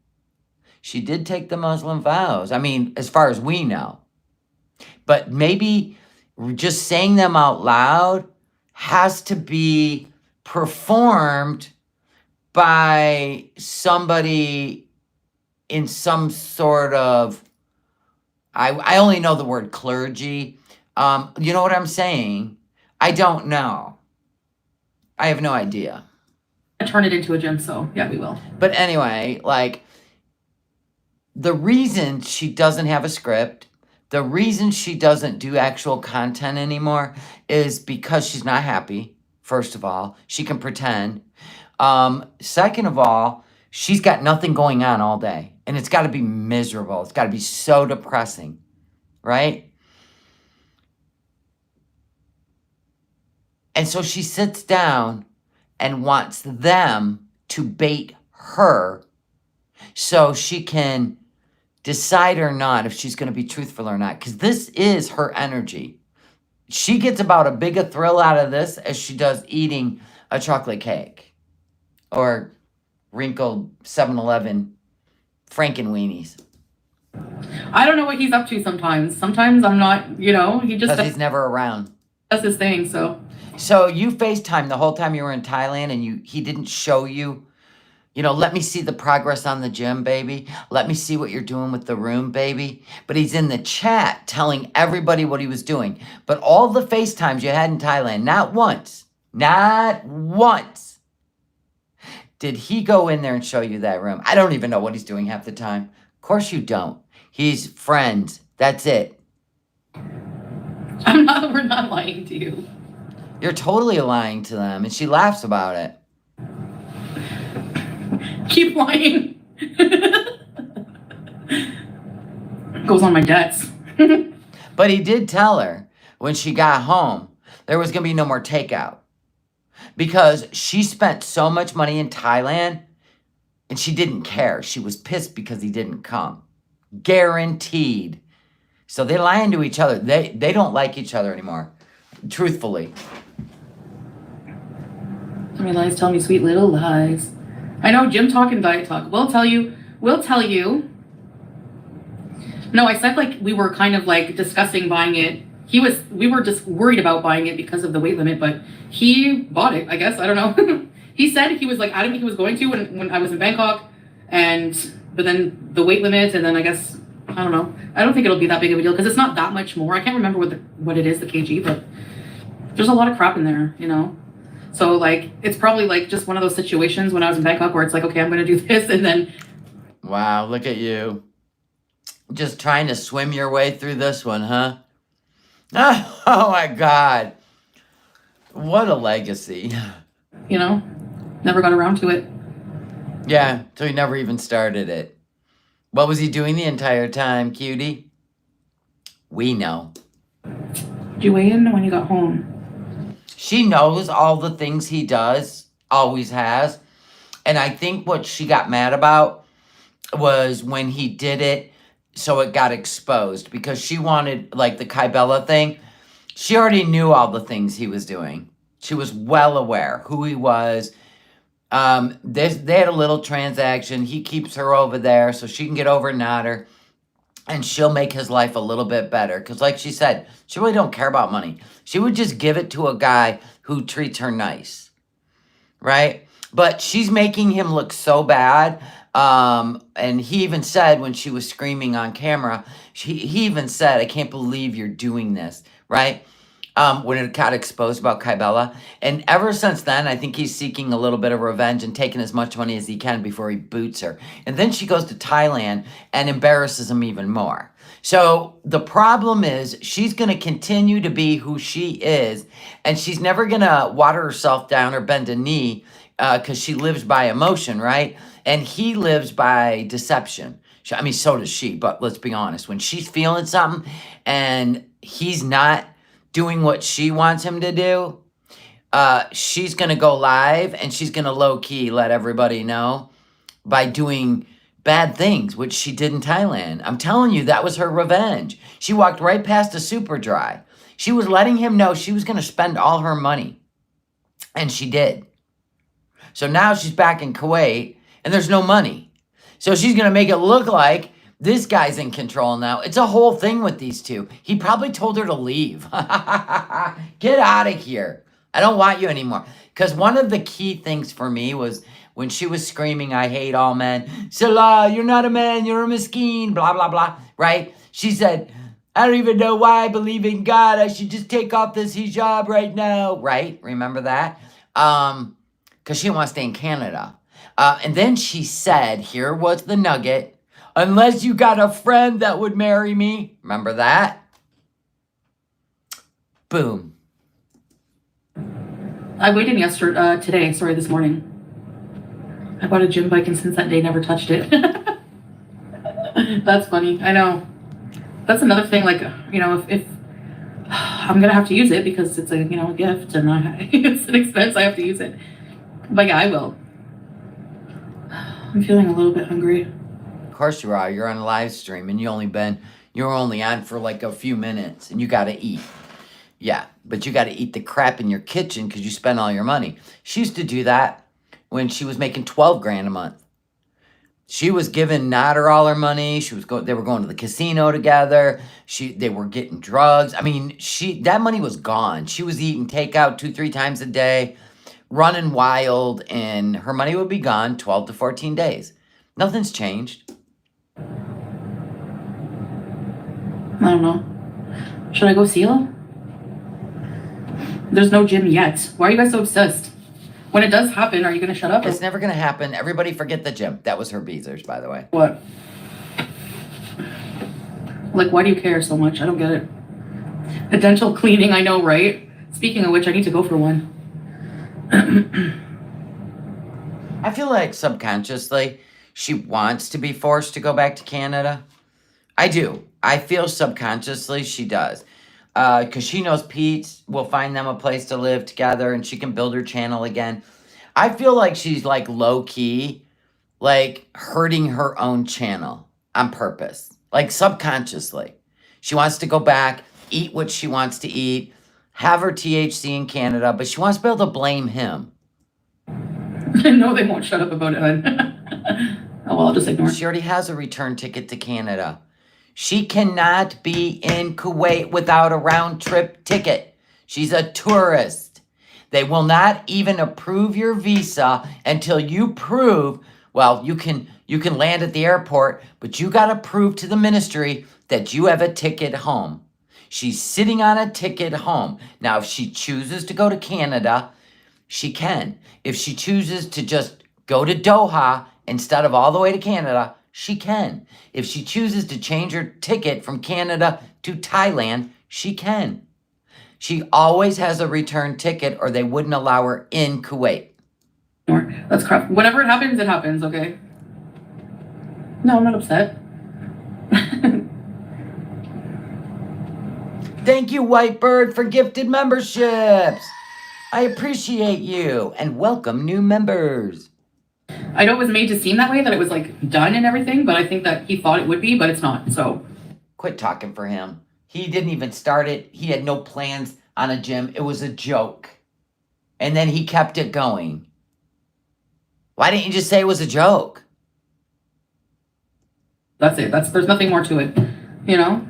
She did take the Muslim vows. I mean, as far as we know. But maybe just saying them out loud has to be performed by somebody in some sort of, I only know the word clergy. You know what I'm saying? I don't know. I have no idea. Turn it into a gym, so yeah, we will. But anyway, like, the reason she doesn't have a script, the reason she doesn't do actual content anymore is because she's not happy, first of all. She can pretend. Second of all, she's got nothing going on all day. And it's got to be miserable. It's got to be so depressing, right? And so she sits down and wants them to bait her so she can decide or not if she's going to be truthful or not. Because this is her energy. She gets about as big a thrill out of this as she does eating a chocolate cake or wrinkled 7-Eleven Frankenweenies. I don't know what he's up to sometimes. Sometimes I'm not, he just Because he's never around. Does his thing, so. So you FaceTime the whole time you were in Thailand and he didn't show you, let me see the progress on the gym, baby. Let me see what you're doing with the room, baby. But he's in the chat telling everybody what he was doing. But all the FaceTimes you had in Thailand, not once did he go in there and show you that room. I don't even know what he's doing half the time. Of course you don't. He's friends. That's it. We're not lying to you. You're totally lying to them, and she laughs about it. Keep lying. Goes on my debts. But he did tell her when she got home there was going to be no more takeout. Because she spent so much money in Thailand, and she didn't care. She was pissed because he didn't come. Guaranteed. So they're lying to each other. They don't like each other anymore. Truthfully. Tell me lies, tell me sweet little lies. I know, gym talk and diet talk. We'll tell you. No, I said like we were kind of like discussing buying it. We were just worried about buying it because of the weight limit, but he bought it, I guess. I don't know. He said he was like adamant he was going to when I was in Bangkok, but then the weight limit, and then I guess, I don't know. I don't think it'll be that big of a deal because it's not that much more. I can't remember what it is, the kg, but there's a lot of crap in there, So like, it's probably like just one of those situations when I was in Bangkok where it's like, okay, I'm going to do this, and then. Wow, look at you. Just trying to swim your way through this one, huh? Oh my God. What a legacy. You know, never got around to it. Yeah, so he never even started it. What was he doing the entire time, cutie? We know. Did you weigh in when you got home? She knows all the things he does, always has. And I think what she got mad about was when he did it, so it got exposed. Because she wanted, like, the Kybella thing. She already knew all the things he was doing. She was well aware who he was. They had a little transaction. He keeps her over there so she can get over Nader. And she'll make his life a little bit better. Because like she said, she really don't care about money. She would just give it to a guy who treats her nice. Right? But she's making him look so bad. And he even said when she was screaming on camera, he even said, I can't believe you're doing this. Right? When it got exposed about Kybella. And ever since then, I think he's seeking a little bit of revenge and taking as much money as he can before he boots her. And then she goes to Thailand and embarrasses him even more. So the problem is she's going to continue to be who she is. And she's never going to water herself down or bend a knee because she lives by emotion, right? And he lives by deception. I mean, so does she. But let's be honest. When she's feeling something and he's not doing what she wants him to do, she's going to go live and she's going to low-key let everybody know by doing bad things, which she did in Thailand. I'm telling you, that was her revenge. She walked right past a super dry. She was letting him know she was going to spend all her money. And she did. So now she's back in Kuwait and there's no money. So she's going to make it look like this guy's in control now. It's a whole thing with these two. He probably told her to leave. Get out of here. I don't want you anymore. Because one of the key things for me was when she was screaming, I hate all men. Salah, you're not a man, you're a miskeen, blah, blah, blah. Right? She said, I don't even know why I believe in God. I should just take off this hijab right now. Right? Remember that? Because she wants to stay in Canada. And then she said, here was the nugget. Unless you got a friend that would marry me. Remember that? Boom. I weighed in this morning. I bought a gym bike and since that day never touched it. That's funny. I know. That's another thing, like, if I'm going to have to use it because it's a, gift and it's an expense, I have to use it. But yeah, I will. I'm feeling a little bit hungry. Of course you are. You're on a live stream and you're only on for like a few minutes and you got to eat. Yeah, but you got to eat the crap in your kitchen because you spend all your money. She used to do that when she was making 12 grand a month. She was giving Nader all her money. They were going to the casino together. They were getting drugs. I mean, that money was gone. She was eating takeout 2-3 times a day, running wild, and her money would be gone 12 to 14 days. Nothing's changed. I don't know. Should I go seal? There's no gym yet. Why are you guys so obsessed? When it does happen, are you going to shut up? It's never going to happen. Everybody forget the gym. That was her Beezers, by the way. What? Like, why do you care so much? I don't get it. A dental cleaning, I know, right? Speaking of which, I need to go for one. I feel like subconsciously she wants to be forced to go back to Canada. I do. I feel subconsciously she does. Because she knows Pete will find them a place to live together and she can build her channel again. I feel like she's like low-key, like hurting her own channel on purpose. Like subconsciously. She wants to go back, eat what she wants to eat, have her THC in Canada, but she wants to be able to blame him. No, they won't shut up about it. Oh, well, I'll just ignore it. She already has a return ticket to Canada. She cannot be in Kuwait without a round-trip ticket. She's a tourist. They will not even approve your visa until you prove, well, you can land at the airport, but you got to prove to the ministry that you have a ticket home. She's sitting on a ticket home. Now, if she chooses to go to Canada, she can. If she chooses to just go to Doha instead of all the way to Canada, she can. If she chooses to change her ticket from Canada to Thailand, she can. She always has a return ticket or they wouldn't allow her in Kuwait. That's crap. Whenever it happens, okay? No, I'm not upset. Thank you, Whitebird, for gifted memberships. I appreciate you. And welcome new members. I know it was made to seem that way, that it was like done and everything, but I think that he thought it would be, but it's not, so. Quit talking for him. He didn't even start it. He had no plans on a gym. It was a joke. And then he kept it going. Why didn't you just say it was a joke? That's it. There's nothing more to it, you know?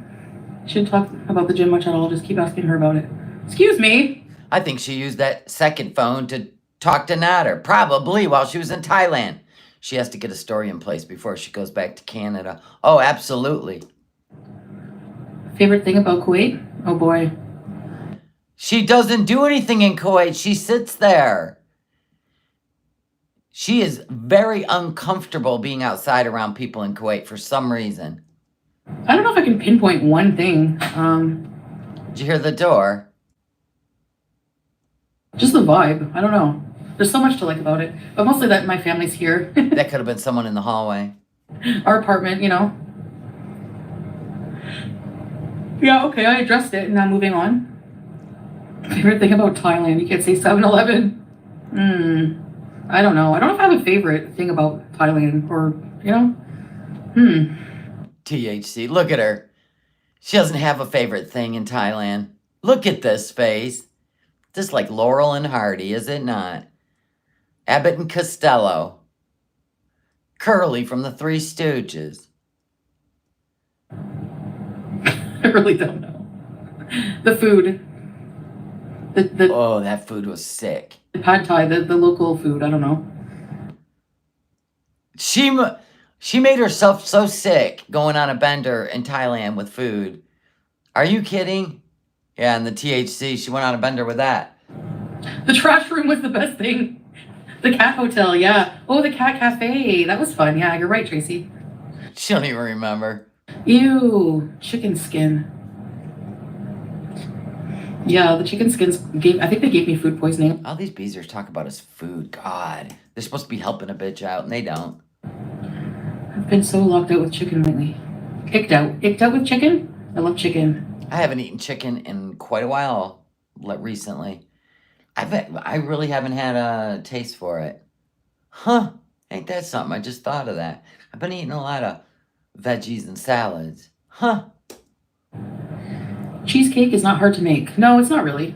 Shouldn't talk about the gym much at all. Just keep asking her about it. Excuse me. I think she used that second phone to talk to Nader, probably while she was in Thailand. She has to get a story in place before she goes back to Canada. Oh, absolutely. Favorite thing about Kuwait? Oh boy. She doesn't do anything in Kuwait. She sits there. She is very uncomfortable being outside around people in Kuwait for some reason. I don't know if I can pinpoint one thing. Did you hear the door? Just the vibe. I don't know. There's so much to like about it. But mostly that my family's here. That could have been someone in the hallway. Our apartment, you know. Yeah, okay, I addressed it and now moving on. Favorite thing about Thailand? You can't say 7-Eleven. I don't know. I don't know if I have a favorite thing about Thailand or, you know. THC, look at her. She doesn't have a favorite thing in Thailand. Look at this face. Just like Laurel and Hardy, is it not? Abbott and Costello. Curly from the Three Stooges. I really don't know. The food. Oh, that food was sick. The pad thai, the local food. I don't know. She made herself so sick going on a bender in Thailand with food. Are you kidding? Yeah, and the THC, she went on a bender with that. The trash room was the best thing. The cat hotel, yeah. Oh, the cat cafe. That was fun. Yeah, you're right, Tracy. She don't even remember. Ew, chicken skin. Yeah, the chicken skins I think they gave me food poisoning. All these beezers talk about is food. God, they're supposed to be helping a bitch out, and they don't. I've been so locked out with chicken lately. Icked out with chicken? I love chicken. I haven't eaten chicken in quite a while recently. I really haven't had a taste for it. Huh, ain't that something? I just thought of that. I've been eating a lot of veggies and salads. Huh. Cheesecake is not hard to make. No, it's not really.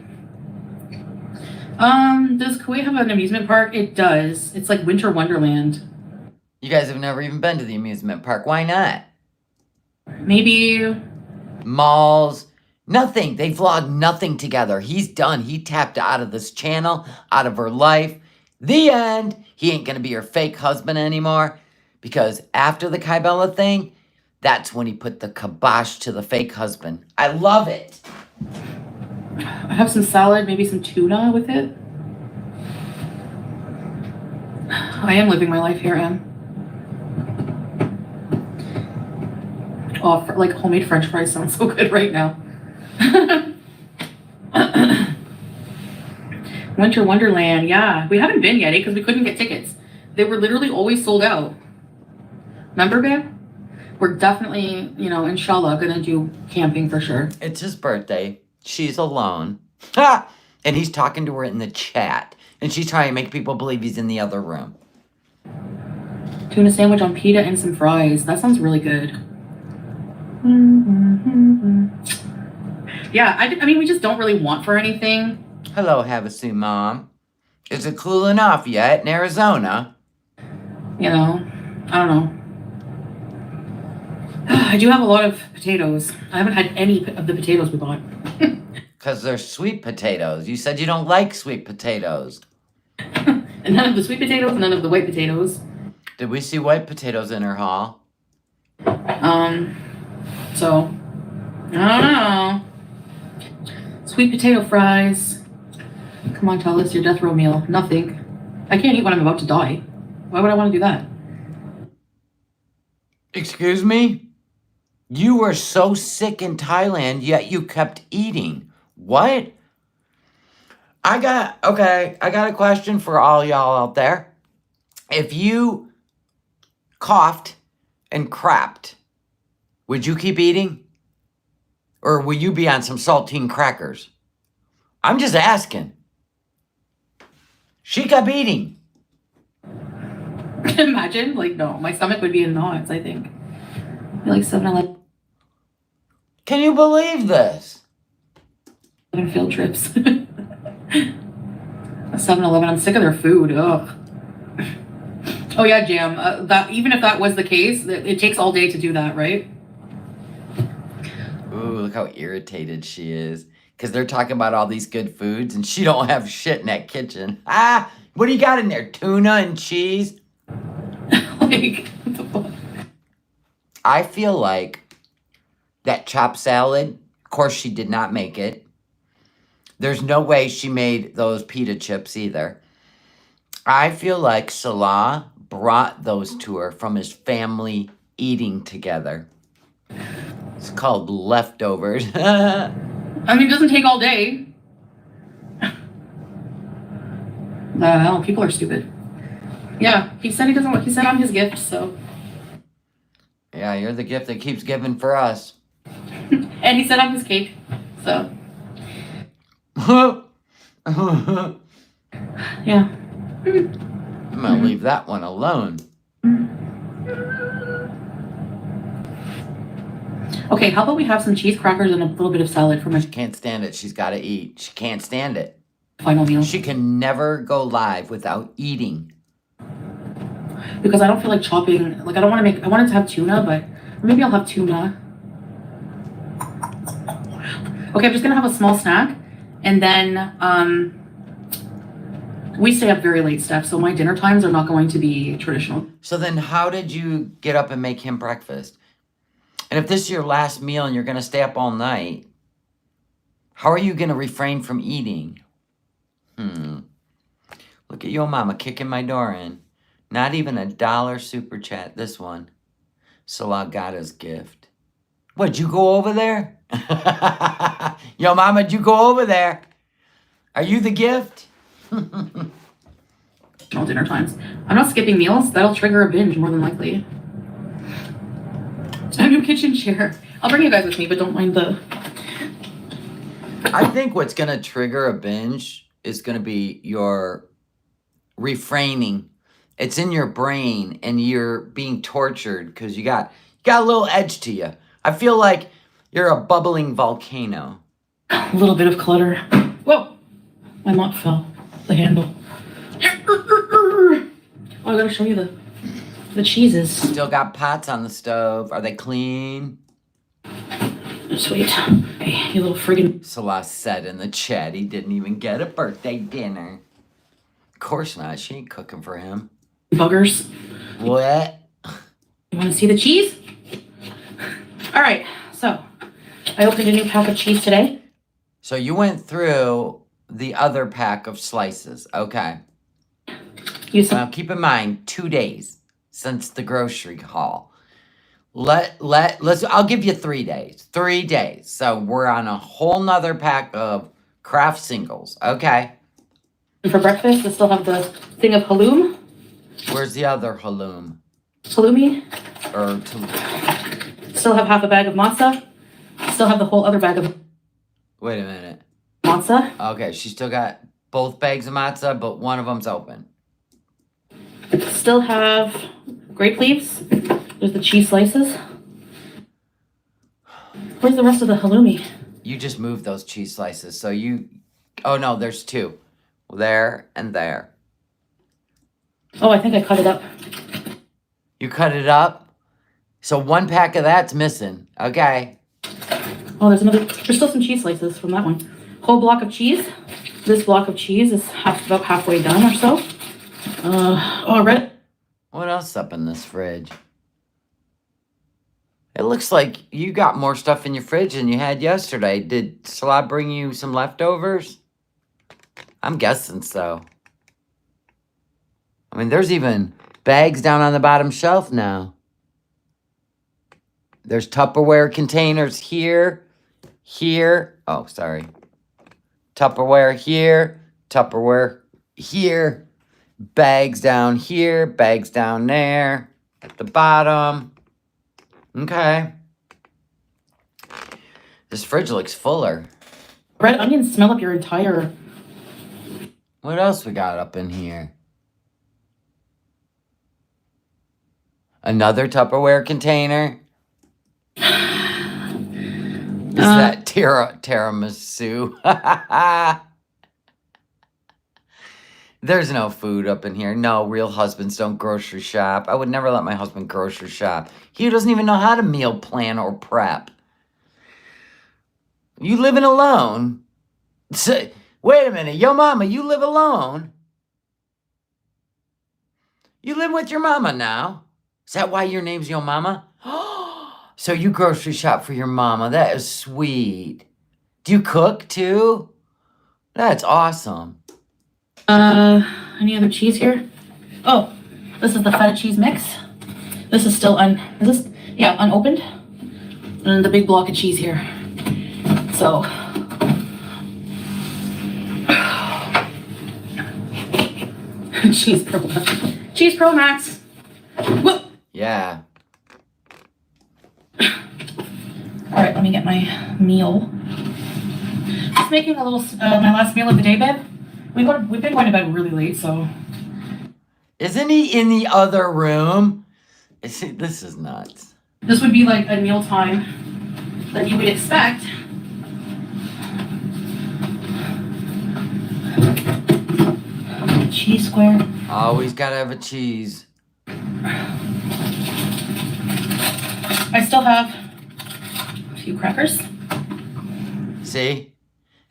Does Kuwait have an amusement park? It does. It's like Winter Wonderland. You guys have never even been to the amusement park. Why not? Maybe. Malls. Nothing. They vlog nothing together. He's done. He tapped out of this channel, out of her life. The end. He ain't going to be her fake husband anymore. Because after the Kybella thing, that's when he put the kibosh to the fake husband. I love it. I have some salad, maybe some tuna with it. I am living my life here, Em. Oh, like homemade French fries sounds so good right now. Winter Wonderland, yeah. We haven't been yet, because we couldn't get tickets. They were literally always sold out. Remember, babe? We're definitely, inshallah, gonna do camping for sure. It's his birthday. She's alone. Ha! And he's talking to her in the chat. And she's trying to make people believe he's in the other room. Tuna sandwich on pita and some fries. That sounds really good. Yeah, I mean, we just don't really want for anything. Hello, Havasu Mom. Is it cooling off yet in Arizona? I don't know. I do have a lot of potatoes. I haven't had any of the potatoes we bought. Because they're sweet potatoes. You said you don't like sweet potatoes. And none of the sweet potatoes, none of the white potatoes. Did we see white potatoes in her haul? So, I don't know. Sweet potato fries. Come on, tell us your death row meal. Nothing. I can't eat when I'm about to die. Why would I want to do that? Excuse me? You were so sick in Thailand, yet you kept eating. What? I got a question for all y'all out there. If you coughed and crapped, would you keep eating? Or will you be on some saltine crackers? I'm just asking. She kept eating. Imagine, like, no, my stomach would be in knots, I think. Like 7-Eleven Can you believe this? field trips. 7-Eleven, I'm sick of their food. Ugh. Oh yeah, Jam. That even if that was the case, it takes all day to do that, right? Ooh, look how irritated she is. Because they're talking about all these good foods and she don't have shit in that kitchen. Ah, what do you got in there? Tuna and cheese? Like, what the fuck? I feel like that chopped salad, of course she did not make it. There's no way she made those pita chips either. I feel like Salah brought those to her from his family eating together. It's called leftovers. I mean, it doesn't take all day. No, people are stupid. Yeah, he said he doesn't want, he said I'm his gift, so. Yeah, you're the gift that keeps giving for us. And he said I'm his cake, so. Yeah. I'm gonna leave that one alone. Okay, how about we have some cheese crackers and a little bit of salad for my She can't stand it. She's got to eat. She can't stand it. final meal. She can never go live without eating. Because I don't feel like chopping, like I don't want to make, I wanted to have tuna, but maybe I'll have tuna. Okay, I'm just gonna have a small snack, and then we stay up very late, Steph, so my dinner times are not going to be traditional. So then how did you get up and make him breakfast? And if this is your last meal and you're going to stay up all night, how are you going to refrain from eating? Look at your mama kicking my door in. Not even $1 super chat, this one. Salah got his gift. What'd you go over there? Yo, mama, did you go over there? Are you the gift? All dinner times. I'm not skipping meals. That'll trigger a binge more than likely. A new kitchen chair. I'll bring you guys with me, but don't mind the. I think what's going to trigger a binge is going to be your refraining. It's in your brain and you're being tortured because you got a little edge to you. I feel like you're a bubbling volcano. A little bit of clutter. Whoa! My mop fell. The handle. Oh, I gotta show you the cheeses. Still got pots on the stove. Are they clean? Sweet. Hey, you little friggin'. Salah said in the chat he didn't even get a birthday dinner. Of course not. She ain't cooking for him. Buggers. What? You wanna see the cheese? Alright, so I opened a new pack of cheese today. So you went through the other pack of slices. Okay. Now keep in mind, 2 days since the grocery haul. I'll give you 3 days. 3 days. So we're on a whole nother pack of Kraft singles. Okay. For breakfast, I still have the thing of halloum. Where's the other halloum? Halloumi. Or Still have half a bag of matzah. Still have the whole other bag of wait a minute. matzah. Okay, she still got both bags of matzah, but one of them's open. Still have grape leaves. There's the cheese slices. Where's the rest of the halloumi? You just moved those cheese slices. So oh no, there's 2. There and there. Oh, I think I cut it up. You cut it up? So 1 pack of that's missing. Okay. Oh, there's still some cheese slices from that one. Whole block of cheese. This block of cheese is about halfway done or so. Red. What else up in this fridge? It looks like you got more stuff in your fridge than you had yesterday. Did Salah bring you some leftovers? I'm guessing so. I mean, there's even bags down on the bottom shelf now. There's Tupperware containers here. Oh, sorry. Tupperware here. Tupperware here, bags down here, bags down there, at the bottom. Okay. This fridge looks fuller. Red onions smell up your entire... What else we got up in here? Another Tupperware container. Is that tiramisu? There's no food up in here. No, real husbands don't grocery shop. I would never let my husband grocery shop. He doesn't even know how to meal plan or prep. You living alone? So, wait a minute. Yo mama, you live alone? You live with your mama now? Is that why your name's Yo Mama? So you grocery shop for your mama. That is sweet. Do you cook too? That's awesome. Any other cheese here? Oh, this is the feta cheese mix. This is still unopened. And the big block of cheese here. So. Cheese Pro Max. Whoop. Yeah. All right, let me get my meal. Just making a little, my last meal of the day, babe. We've been going to bed really late, so. Isn't he in the other room? This is nuts. This would be like a meal time that you would expect. Cheese square. Always gotta have a cheese. I still have a few crackers. See?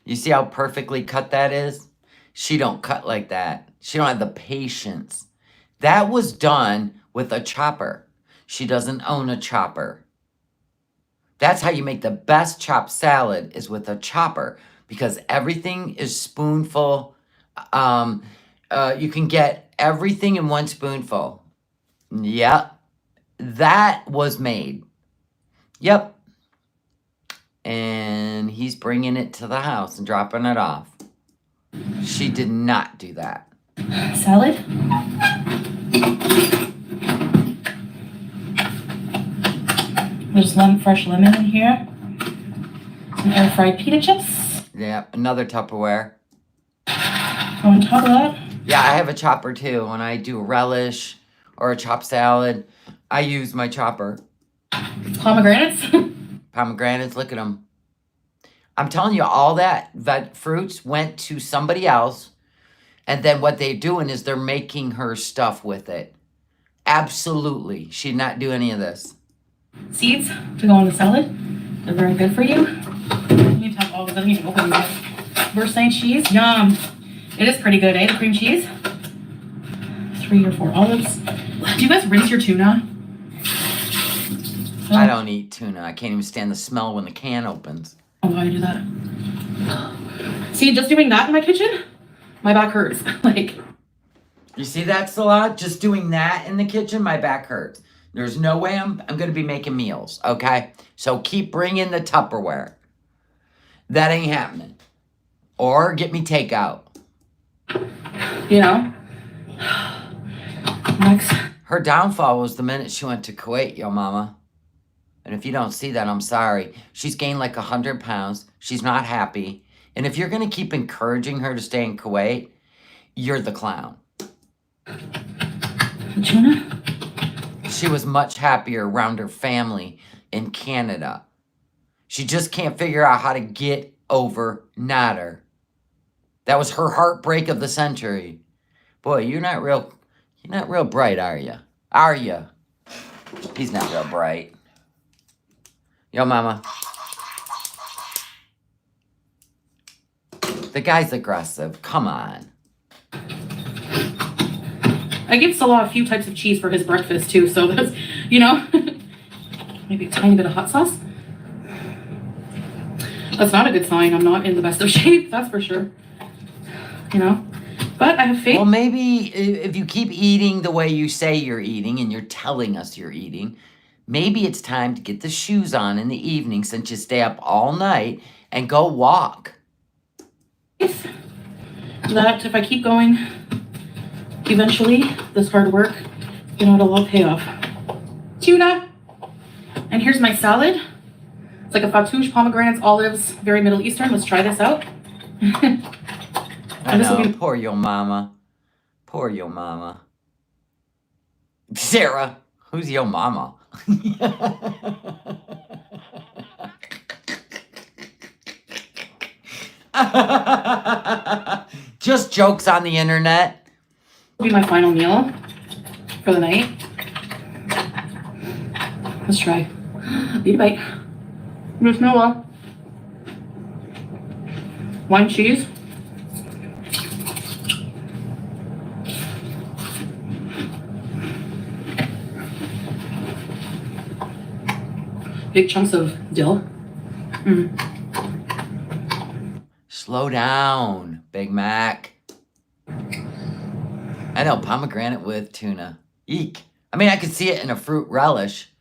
You see how perfectly cut that is? She don't cut like that. She don't have the patience. That was done with a chopper. She doesn't own a chopper. That's how you make the best chopped salad, is with a chopper, because everything is spoonful. You can get everything in one spoonful. Yep. That was made. Yep. And he's bringing it to the house and dropping it off. She did not do that. Salad. There's fresh lemon in here. Some air fried pita chips. Yeah, another Tupperware. On top of that. Yeah, I have a chopper too. When I do a relish or a chopped salad, I use my chopper. Pomegranates. Pomegranates, look at them. I'm telling you, all that fruits went to somebody else. And then what they're doing is they're making her stuff with it. Absolutely. She did not do any of this. Seeds to go on the salad. They're very good for you. You need to have all of them. You can open these. Versailles cheese. Yum. It is pretty good, eh? The cream cheese. 3 or 4 olives. Do you guys rinse your tuna? I don't eat tuna. I can't even stand the smell when the can opens. Oh, why do I do that? See, just doing that in my kitchen, my back hurts. Like, you see that, Salah? Just doing that in the kitchen, my back hurts. There's no way I'm going to be making meals, okay? So keep bringing the Tupperware. That ain't happening. Or get me takeout. You know? Next. Her downfall was the minute she went to Kuwait, yo mama. And if you don't see that, I'm sorry. She's gained like 100 pounds. She's not happy. And if you're going to keep encouraging her to stay in Kuwait, you're the clown. Tuna? She was much happier around her family in Canada. She just can't figure out how to get over Nader. That was her heartbreak of the century. Boy, you're not real bright, are you? Are you? He's not real bright. Yo, mama. The guy's aggressive. Come on. I give Salah a few types of cheese for his breakfast too, so that's, you know, maybe a tiny bit of hot sauce. That's not a good sign. I'm not in the best of shape, that's for sure. You know, but I have faith. Well, maybe if you keep eating the way you say you're eating and you're telling us you're eating, maybe it's time to get the shoes on in the evening since you stay up all night and go walk. Yes. that if I keep going, eventually this hard work, it'll all pay off. Tuna. And here's my salad. It's like a fattoush, pomegranates, olives, very Middle Eastern. Let's try this out. I know, poor your mama. Poor your mama. Sarah, who's your mama? Just jokes on the internet. Will be my final meal for the night. Let's try. Eat a bite. With Noah. One cheese. Big chunks of dill. Slow down, Big Mac. I know, pomegranate with tuna. Eek. I mean, I could see it in a fruit relish,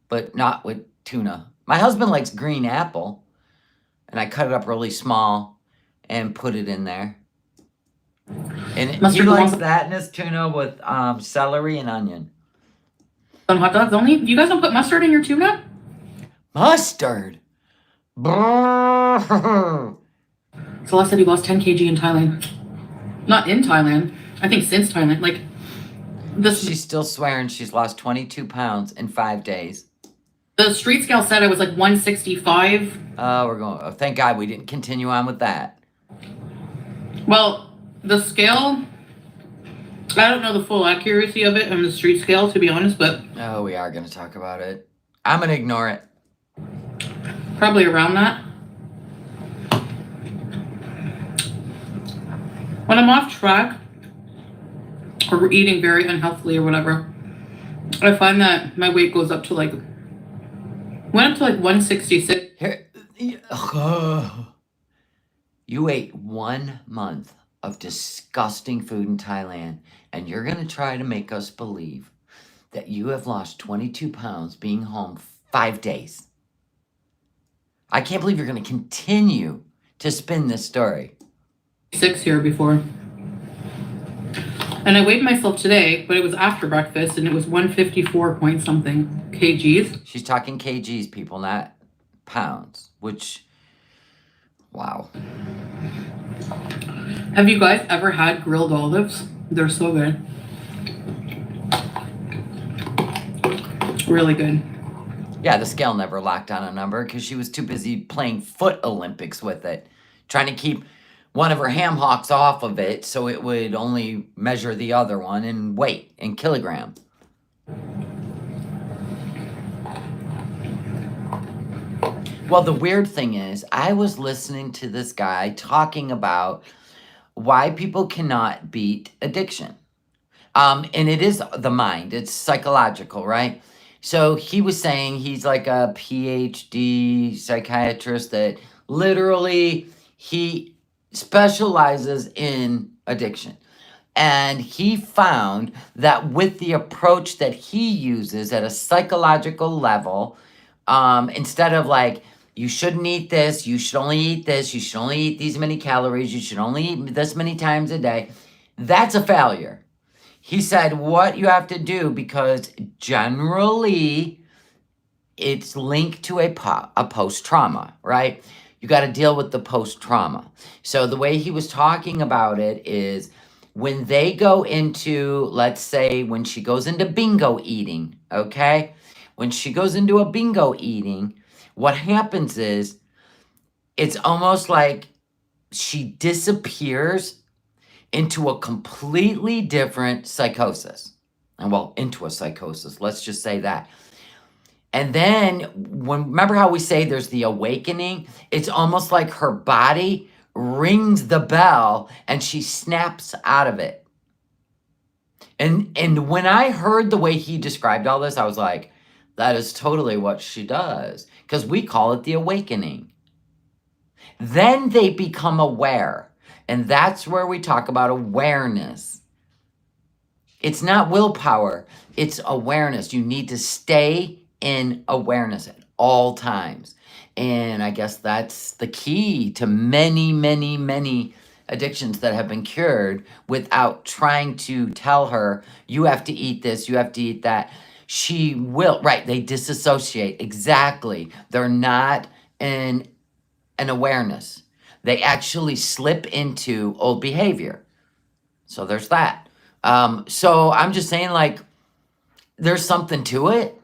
but not with tuna. My husband likes green apple, and I cut it up really small and put it in there. And he likes that in his tuna with celery and onion. On hot dogs only? You guys don't put mustard in your tuna? Mustard? Brrr. Celeste said he lost 10 kg in Thailand. Not in Thailand. I think since Thailand. Like, this. She's still swearing she's lost 22 pounds in 5 days. The street scale said I was like 165. We're going. Oh, thank God we didn't continue on with that. Well, the scale, I don't know the full accuracy of it on the street scale, to be honest, but. Oh, we are going to talk about it. I'm going to ignore it. Probably around that. When I'm off track or eating very unhealthily or whatever, I find that my weight goes up to like, went up to like 166. Here, you ate 1 month of disgusting food in Thailand, and you're going to try to make us believe that you have lost 22 pounds being home 5 days. I can't believe you're going to continue to spin this story. 6 here before. And I weighed myself today, but it was after breakfast, and it was 154 point something kgs. She's talking kgs, people, not pounds, which, wow. Have you guys ever had grilled olives? They're so good. Really good. Yeah, the scale never locked on a number because she was too busy playing foot Olympics with it, trying to keep one of her ham hocks off of it so it would only measure the other one in weight, in kilograms. Well, the weird thing is, I was listening to this guy talking about why people cannot beat addiction. And it is the mind. It's psychological, right? So he was saying he's like a PhD psychiatrist that literally he specializes in addiction. And he found that with the approach that he uses at a psychological level, instead of like, you shouldn't eat this, you should only eat this, you should only eat these many calories, you should only eat this many times a day, that's a failure. He said what you have to do, because generally it's linked to a post-trauma, right? You got to deal with the post-trauma. So the way he was talking about it is when they go into, let's say, when she goes into bingo eating, okay? When she goes into a bingo eating, what happens is it's almost like she disappears into a completely different psychosis. And well, into a psychosis, let's just say that. And then, remember how we say there's the awakening? It's almost like her body rings the bell and she snaps out of it. And when I heard the way he described all this, I was like, that is totally what she does. Because we call it the awakening. Then they become aware. And that's where we talk about awareness. It's not willpower. It's awareness. You need to stay in awareness at all times. And I guess that's the key to many, many, many addictions that have been cured without trying to tell her, you have to eat this, you have to eat that. She will, right? They disassociate. Exactly. They're not in an awareness. They actually slip into old behavior. So there's that. So I'm just saying, like, there's something to it.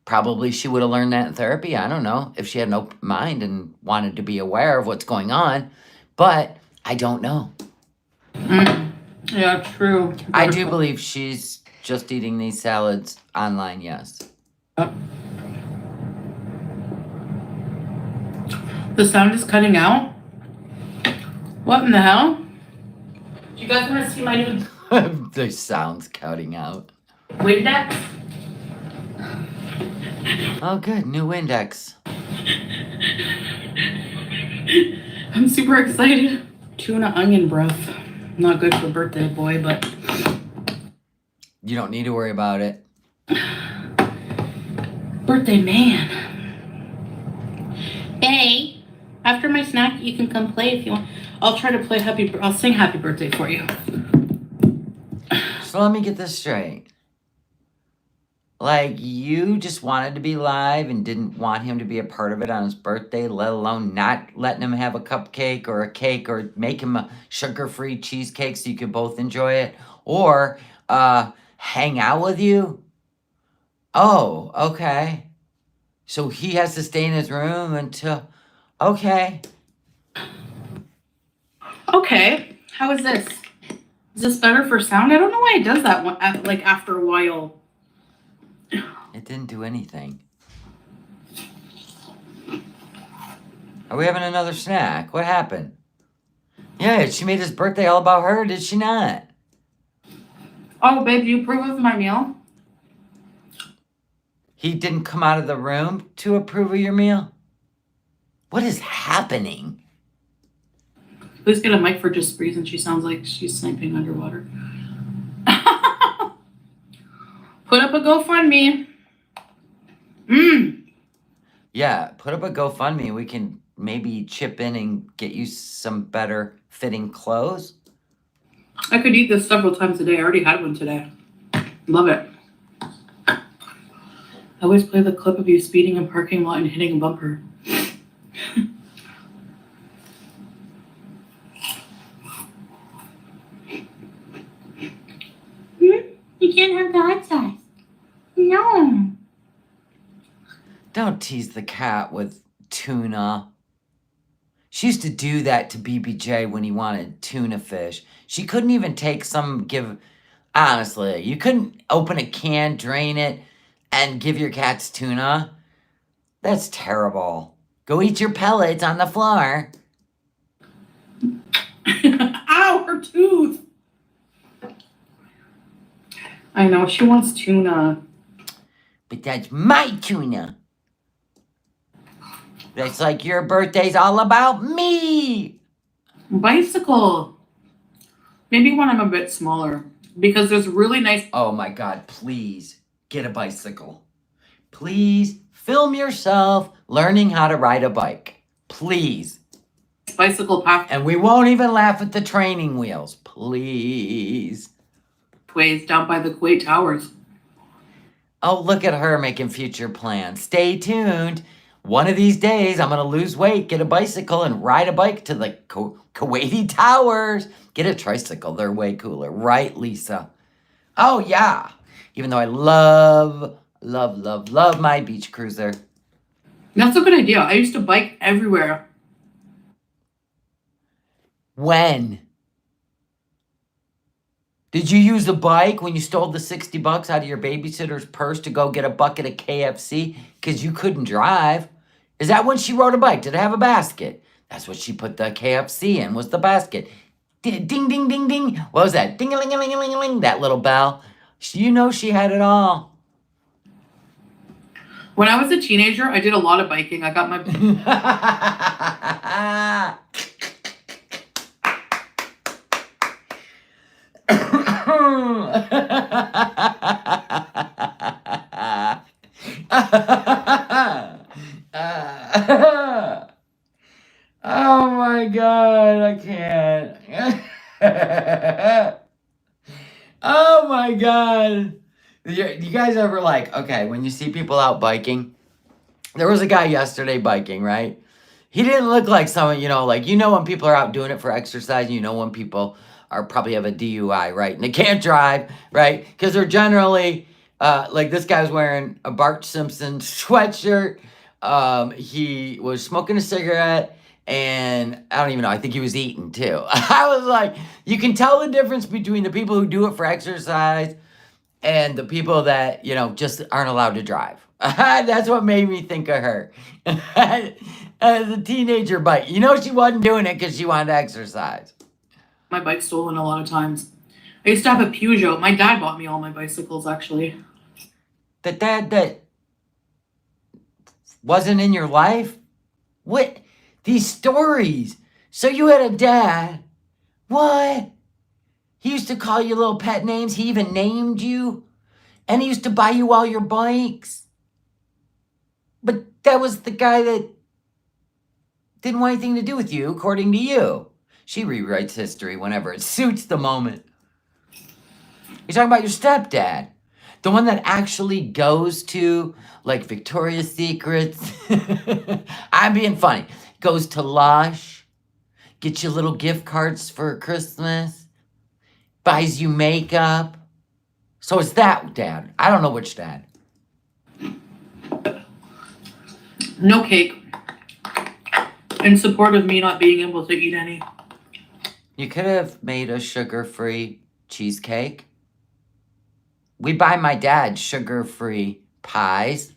Probably she would have learned that in therapy. I don't know if she had an open mind and wanted to be aware of what's going on, but I don't know. Yeah, true. I do believe she's just eating these salads online, yes. The sound is cutting out? What in the hell? Do you guys want to see my new The sound's cutting out. Windex? Oh, good. New index. I'm super excited. Tuna onion broth. Not good for birthday boy, but You don't need to worry about it. birthday man. Hey, after my snack, you can come play if you want. I'll try to play I'll sing happy birthday for you. So let me get this straight. Like, you just wanted to be live and didn't want him to be a part of it on his birthday, let alone not letting him have a cupcake or a cake or make him a sugar-free cheesecake so you could both enjoy it, or hang out with you? Oh, okay. So he has to stay in his room until... Okay. Okay, how is this? Is this better for sound? I don't know why it does that one, like after a while. It didn't do anything. Are we having another snack? What happened? Yeah, she made his birthday all about her, did she not? Oh, babe, do you approve of my meal? He didn't come out of the room to approve of your meal? What is happening? Please get a mic for Just Breeze, and she sounds like she's sniping underwater. Put up a GoFundMe. Yeah, put up a GoFundMe. We can maybe chip in and get you some better fitting clothes. I could eat this several times a day. I already had one today. Love it. I always play the clip of you speeding in a parking lot and hitting a bumper. You can't have the hot sauce. No. Don't tease the cat with tuna. She used to do that to BBJ when he wanted tuna fish. She couldn't even take some, honestly, you couldn't open a can, drain it, and give your cats tuna. That's terrible. Go eat your pellets on the floor. Ow, her tooth. I know, she wants tuna. But that's my tuna. That's like your birthday's all about me. Bicycle. Maybe when I'm a bit smaller. Because there's really nice... Oh my God, please get a bicycle. Please film yourself learning how to ride a bike. Please. bicycle pathways And we won't even laugh at the training wheels. Please. down by the Kuwait Towers. Oh, look at her making future plans. Stay tuned. One of these days, I'm going to lose weight, get a bicycle, and ride a bike to the Kuwaiti Towers. Get a tricycle. They're way cooler. Right, Lisa? Oh, yeah. Even though I love my beach cruiser. That's a good idea. I used to bike everywhere. When? Did you use the bike when you stole the $60 out of your babysitter's purse to go get a bucket of KFC because you couldn't drive? Is that when she rode a bike? Did it have a basket? That's what she put the KFC in, was the basket. Ding, ding, ding, ding. What was that? Ding-a-ling-a-ling-a-ling-a-ling, that little bell. You know she had it all. When I was a teenager, I did a lot of biking. I got my... Oh my God, I can't. Oh my God. You guys ever like, okay, when you see people out biking, there was a guy yesterday biking, right? He didn't look like someone, like, when people are out doing it for exercise, when people are probably have a DUI, right? And they can't drive, right? Because they're generally, like this guy was wearing a Bart Simpson sweatshirt. He was smoking a cigarette, and I don't even know, I think he was eating too. I was like, you can tell the difference between the people who do it for exercise and the people that, just aren't allowed to drive. That's what made me think of her. As a teenager bike. She wasn't doing it because she wanted to exercise. My bike's stolen a lot of times. I used to have a Peugeot. My dad bought me all my bicycles, actually. The dad that wasn't in your life? What? These stories. So you had a dad. What? He used to call you little pet names. He even named you. And he used to buy you all your bikes. But that was the guy that didn't want anything to do with you, according to you. She rewrites history whenever it suits the moment. You're talking about your stepdad. The one that actually goes to, like, Victoria's Secrets. I'm being funny. Goes to Lush. Gets you little gift cards for Christmas. Buys you makeup. So it's that dad. I don't know which dad. No cake. In support of me not being able to eat any. You could have made a sugar-free cheesecake. We buy my dad sugar-free pies,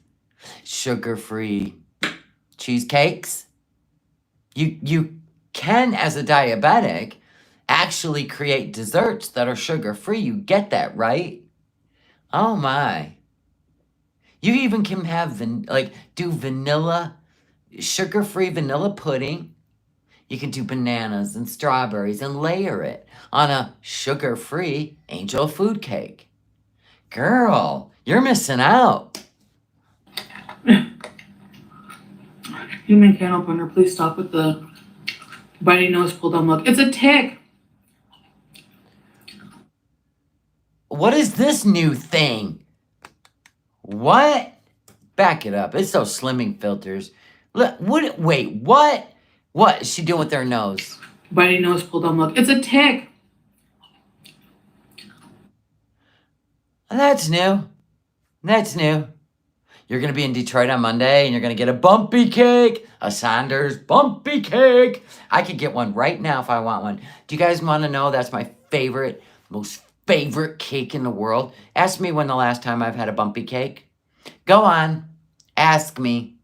sugar-free cheesecakes. You can, as a diabetic, actually create desserts that are sugar-free. You get that, right? Oh my. You even can have, do vanilla, sugar-free vanilla pudding. You can do bananas and strawberries and layer it on a sugar-free angel food cake. Girl, you're missing out. Human can opener, please stop with the biting nose, pull down look. It's a tick. What is this new thing? What? Back it up. It's those slimming filters. Look, wait, what? What is she doing with her nose? Biting nose, pull down look. It's a tick. That's new. That's new. You're going to be in Detroit on Monday and you're going to get a bumpy cake. A Sanders bumpy cake. I could get one right now if I want one. Do you guys want to know that's my favorite, most favorite cake in the world? Ask me when the last time I've had a bumpy cake. Go on. Ask me.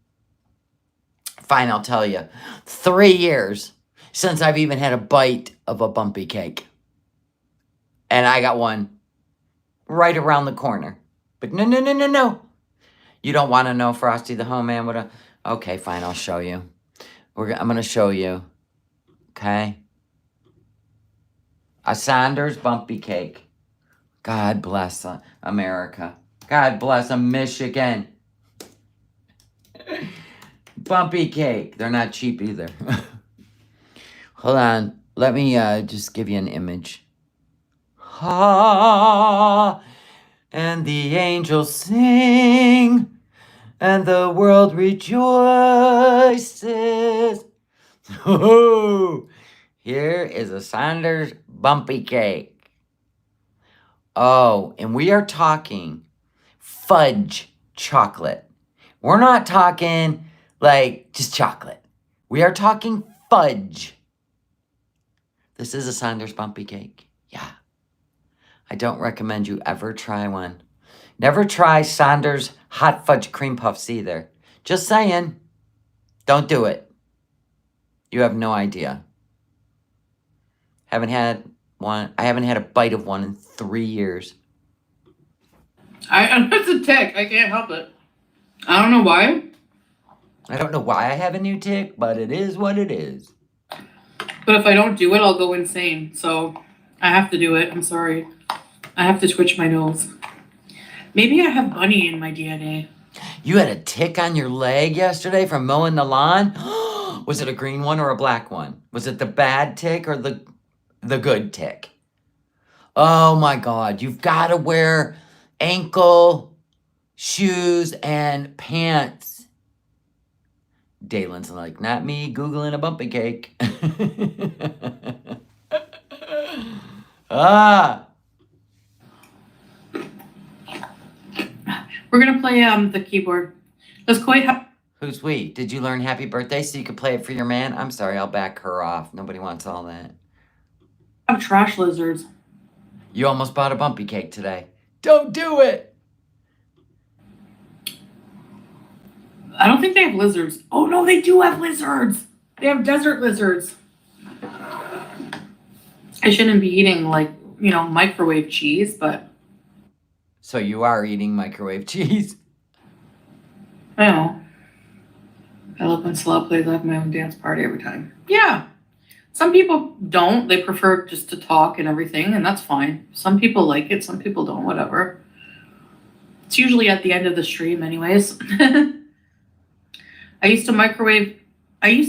Fine, I'll tell you. 3 years since I've even had a bite of a bumpy cake. And I got one right around the corner. But no. You don't want to know, Frosty the Homemade? Okay, fine, I'll show you. I'm going to show you. Okay? A Sanders bumpy cake. God bless America. God bless Michigan. Bumpy cake. They're not cheap either. Hold on. Let me just give you an image. Ha! And the angels sing, and the world rejoices. Oh, here is a Sanders bumpy cake. Oh, and we are talking fudge chocolate. We're not talking like just chocolate. We are talking fudge. This is a Sanders bumpy cake. Yeah. I don't recommend you ever try one. Never try Sanders hot fudge cream puffs either. Just saying. Don't do it. You have no idea. Haven't had one. I haven't had a bite of one in 3 years. It's a tick. I can't help it. I don't know why. I don't know why I have a new tick, but it is what it is. But if I don't do it, I'll go insane. So I have to do it. I'm sorry. I have to twitch my nose. Maybe I have bunny in my DNA. You had a tick on your leg yesterday from mowing the lawn? Was it a green one or a black one? Was it the bad tick or the the good tick. Oh my God, you've got to wear ankle shoes and pants. Dalen's like, not me Googling a bumpy cake. Ah, We're gonna play the keyboard. Does Koi have who's we? Did you learn happy birthday so you could play it for your man? I'm sorry, I'll back her off. Nobody wants all that. trash lizards? You almost bought a bumpy cake today. Don't do it. I don't think they have lizards. Oh no, they do have lizards. They have desert lizards. I shouldn't be eating like, microwave cheese, but So you are eating microwave cheese? I don't know. I love when Salah plays. I have my own dance party every time. Yeah. Some people don't. They prefer just to talk and everything, and that's fine. Some people like it. Some people don't. Whatever. It's usually at the end of the stream anyways. I used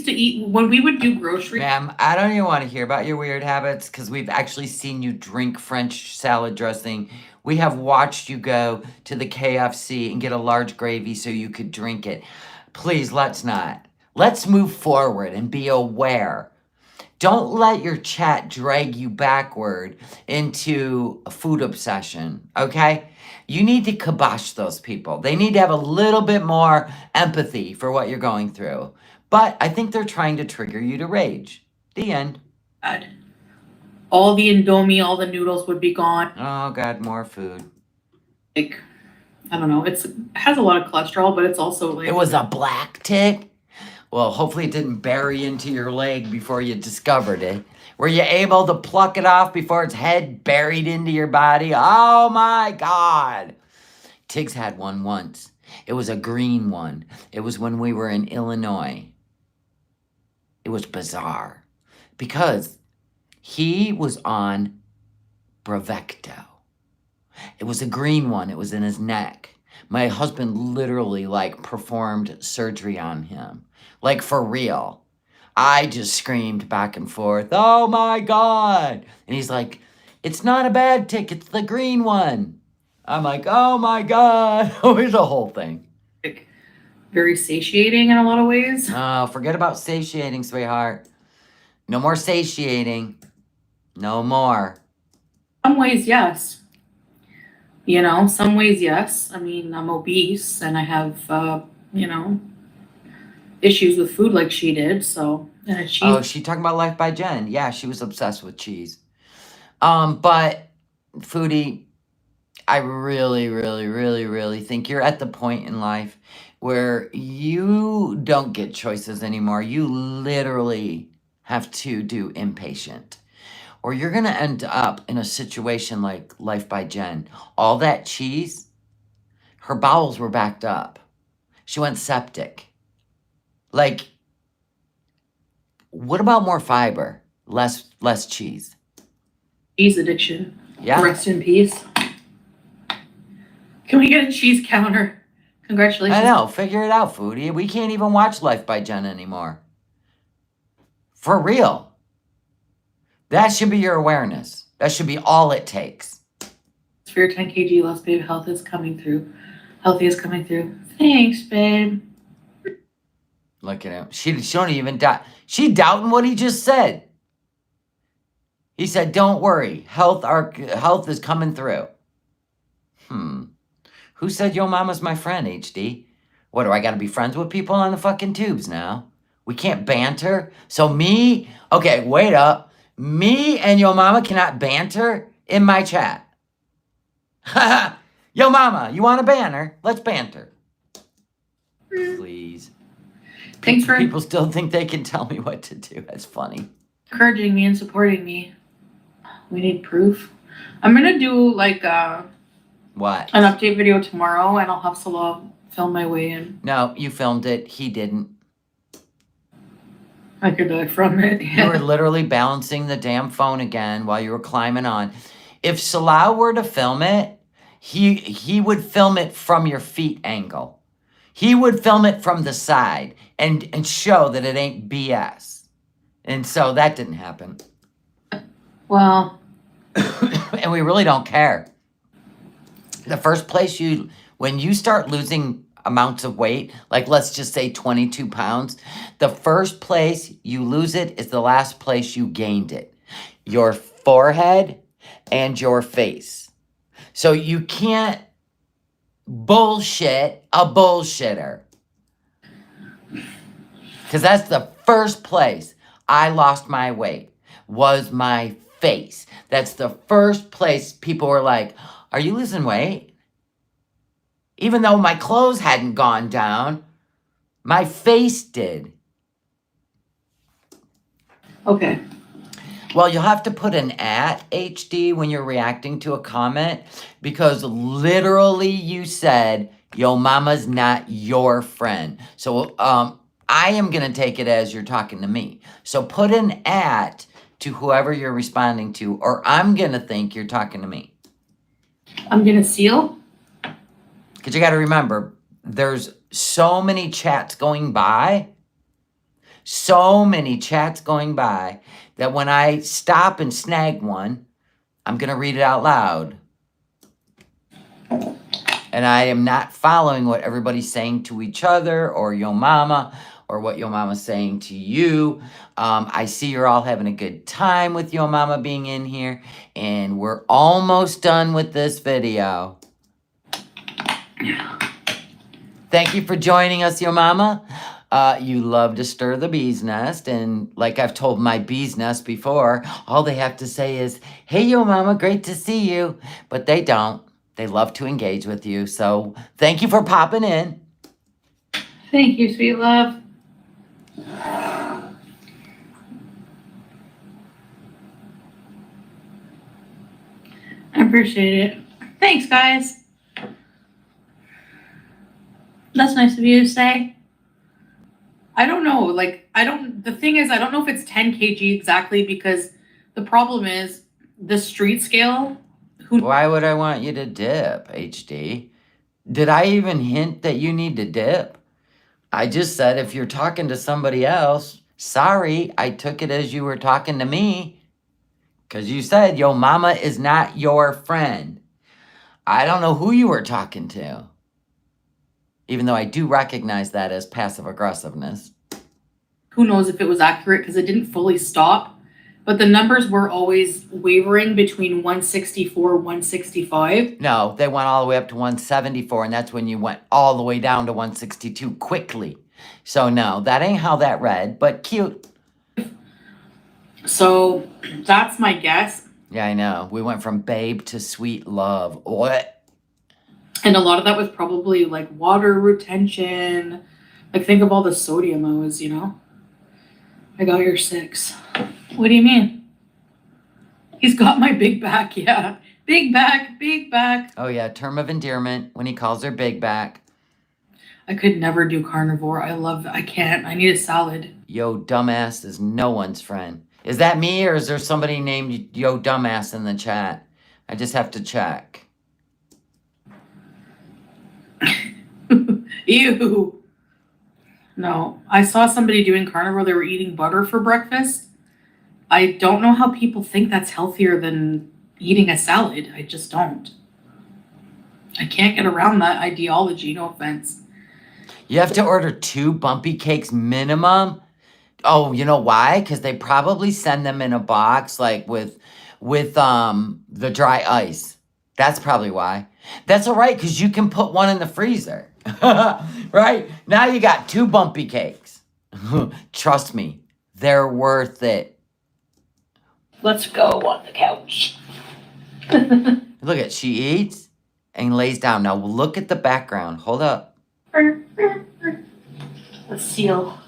to eat when we would do grocery. Ma'am, I don't even want to hear about your weird habits because we've actually seen you drink French salad dressing. We have watched you go to the KFC and get a large gravy so you could drink it. Please, let's not. Let's move forward and be aware. Don't let your chat drag you backward into a food obsession, okay? You need to kibosh those people. They need to have a little bit more empathy for what you're going through. But I think they're trying to trigger you to rage. The end. God. All the Indomie, all the noodles would be gone. Oh, God, more food. Like, I don't know. It has a lot of cholesterol, but it's also like... It was a black tick? Well, hopefully it didn't bury into your leg before you discovered it. Were you able to pluck it off before its head buried into your body? Oh, my God. Tiggs had one once. It was a green one. It was when we were in Illinois. It was bizarre because he was on Bravecto. It was a green one. It was in his neck. My husband literally performed surgery on him. For real. I just screamed back and forth, oh my God. And he's like, it's not a bad tick. It's the green one. I'm like, oh my God. Oh, here's a whole thing. Very satiating in a lot of ways. Oh, forget about satiating, sweetheart. No more satiating. No more. Some ways, yes. Some ways, yes. I mean, I'm obese and I have, issues with food like she did. So, oh, she talking about Life by Jen. Yeah, she was obsessed with cheese. But Foodie, I really, really, really, really think you're at the point in life where you don't get choices anymore. You literally have to do impatient. Or you're going to end up in a situation like Life by Jen. All that cheese, her bowels were backed up. She went septic. What about more fiber? Less cheese. Cheese addiction. Yeah. Rest in peace. Can we get a cheese counter? Congratulations. I know. Figure it out, Foodie. We can't even watch Life by Jen anymore. For real. That should be your awareness. That should be all it takes. For your 10 kg loss, babe, health is coming through. Healthy is coming through. Thanks, babe. Look at him. She don't even doubt. She doubting what he just said. He said, don't worry. Health is coming through. Who said your mama's my friend, HD? What, do I gotta be friends with people on the fucking tubes now? We can't banter? So okay, wait up. Me and your mama cannot banter in my chat. Yo mama, you want a banter? Let's banter. Please. Thanks for People still think they can tell me what to do. That's funny. encouraging me and supporting me. We need proof. I'm gonna do What? an update video tomorrow, and I'll have Salah film my way in. No, you filmed it. He didn't. I could die from it. You were literally balancing the damn phone again while you were climbing on. If Salah were to film it, he would film it from your feet angle. He would film it from the side and show that it ain't BS. And so that didn't happen. Well, And we really don't care. The first place when you start losing amounts of weight, like let's just say 22 pounds, the first place you lose it is the last place you gained it. Your forehead and your face. So you can't bullshit a bullshitter. Because that's the first place I lost my weight, was my face. That's the first place people were like, are you losing weight? Even though my clothes hadn't gone down, my face did. okay. Well, you'll have to put an @ HD when you're reacting to a comment, because literally you said, yo mama's not your friend. So I am going to take it as you're talking to me. So put an @ to whoever you're responding to, or I'm going to think you're talking to me. I'm going to seal. Because you got to remember, there's so many chats going by, that when I stop and snag one, I'm going to read it out loud. And I am not following what everybody's saying to each other or yo mama or what yo mama's saying to you. I see you're all having a good time with yo mama being in here. And we're almost done with this video. Thank you for joining us, yo mama. You love to stir the bee's nest, and like I've told my bee's nest before, all they have to say is, hey, yo mama, great to see you. But they don't. They love to engage with you. So thank you for popping in. Thank you, sweet love. I appreciate it. Thanks, guys. That's nice of you to say. I don't know. The thing is, I don't know if it's 10 kg exactly, because the problem is the street scale. Why would I want you to dip, HD? Did I even hint that you need to dip? I just said if you're talking to somebody else, sorry, I took it as you were talking to me. Because you said, yo mama is not your friend. I don't know who you were talking to. Even though I do recognize that as passive aggressiveness. Who knows if it was accurate, because it didn't fully stop. But the numbers were always wavering between 164, 165. No, they went all the way up to 174, and that's when you went all the way down to 162 quickly. So no, that ain't how that read, but cute. So that's my guess. Yeah, I know. We went from babe to sweet love. What? And a lot of that was probably like water retention. Like, think of all the sodium I was, I got your 6. What do you mean? He's got my big back, yeah. Big back, big back. Oh yeah, term of endearment when he calls her big back. I could never do carnivore. I can't. I need a salad. Yo dumbass is no one's friend. Is that me, or is there somebody named Yo dumbass in the chat? I just have to check. Ew. No, I saw somebody doing carnivore. They were eating butter for breakfast. I don't know how people think that's healthier than eating a salad. I just don't. I can't get around that ideology, no offense. You have to order 2 bumpy cakes minimum. Oh, you know why? Because they probably send them in a box, like with the dry ice. That's probably why. That's all right, because you can put one in the freezer. Right? Now you got 2 bumpy cakes. Trust me, they're worth it. Let's go on the couch. Look at, she eats and lays down. Now look at the background. Hold up. A seal.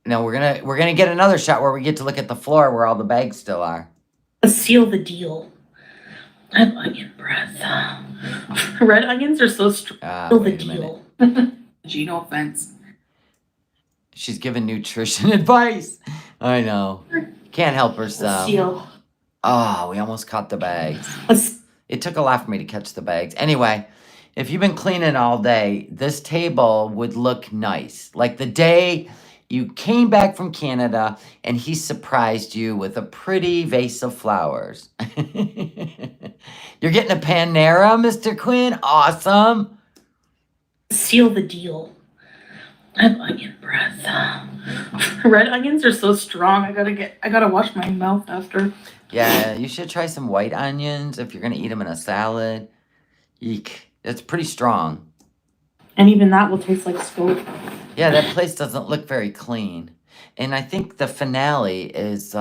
Now we're gonna get another shot where we get to look at the floor where all the bags still are. Seal the deal. I have onion breath. Red onions are so strong. Seal the deal. No offense. She's giving nutrition advice. I know. Can't help herself. Seal. Oh, we almost caught the bags. It took a lot for me to catch the bags. Anyway, if you've been cleaning all day, this table would look nice. Like the day You came back from Canada and he surprised you with a pretty vase of flowers. You're getting a Panera, Mr. Quinn? Awesome. Seal the deal. I have onion breath. Red onions are so strong. I gotta wash my mouth after. Yeah, you should try some white onions if you're gonna eat them in a salad. Eek, it's pretty strong. And even that will taste like scope. Yeah, that place doesn't look very clean. And I think the finale is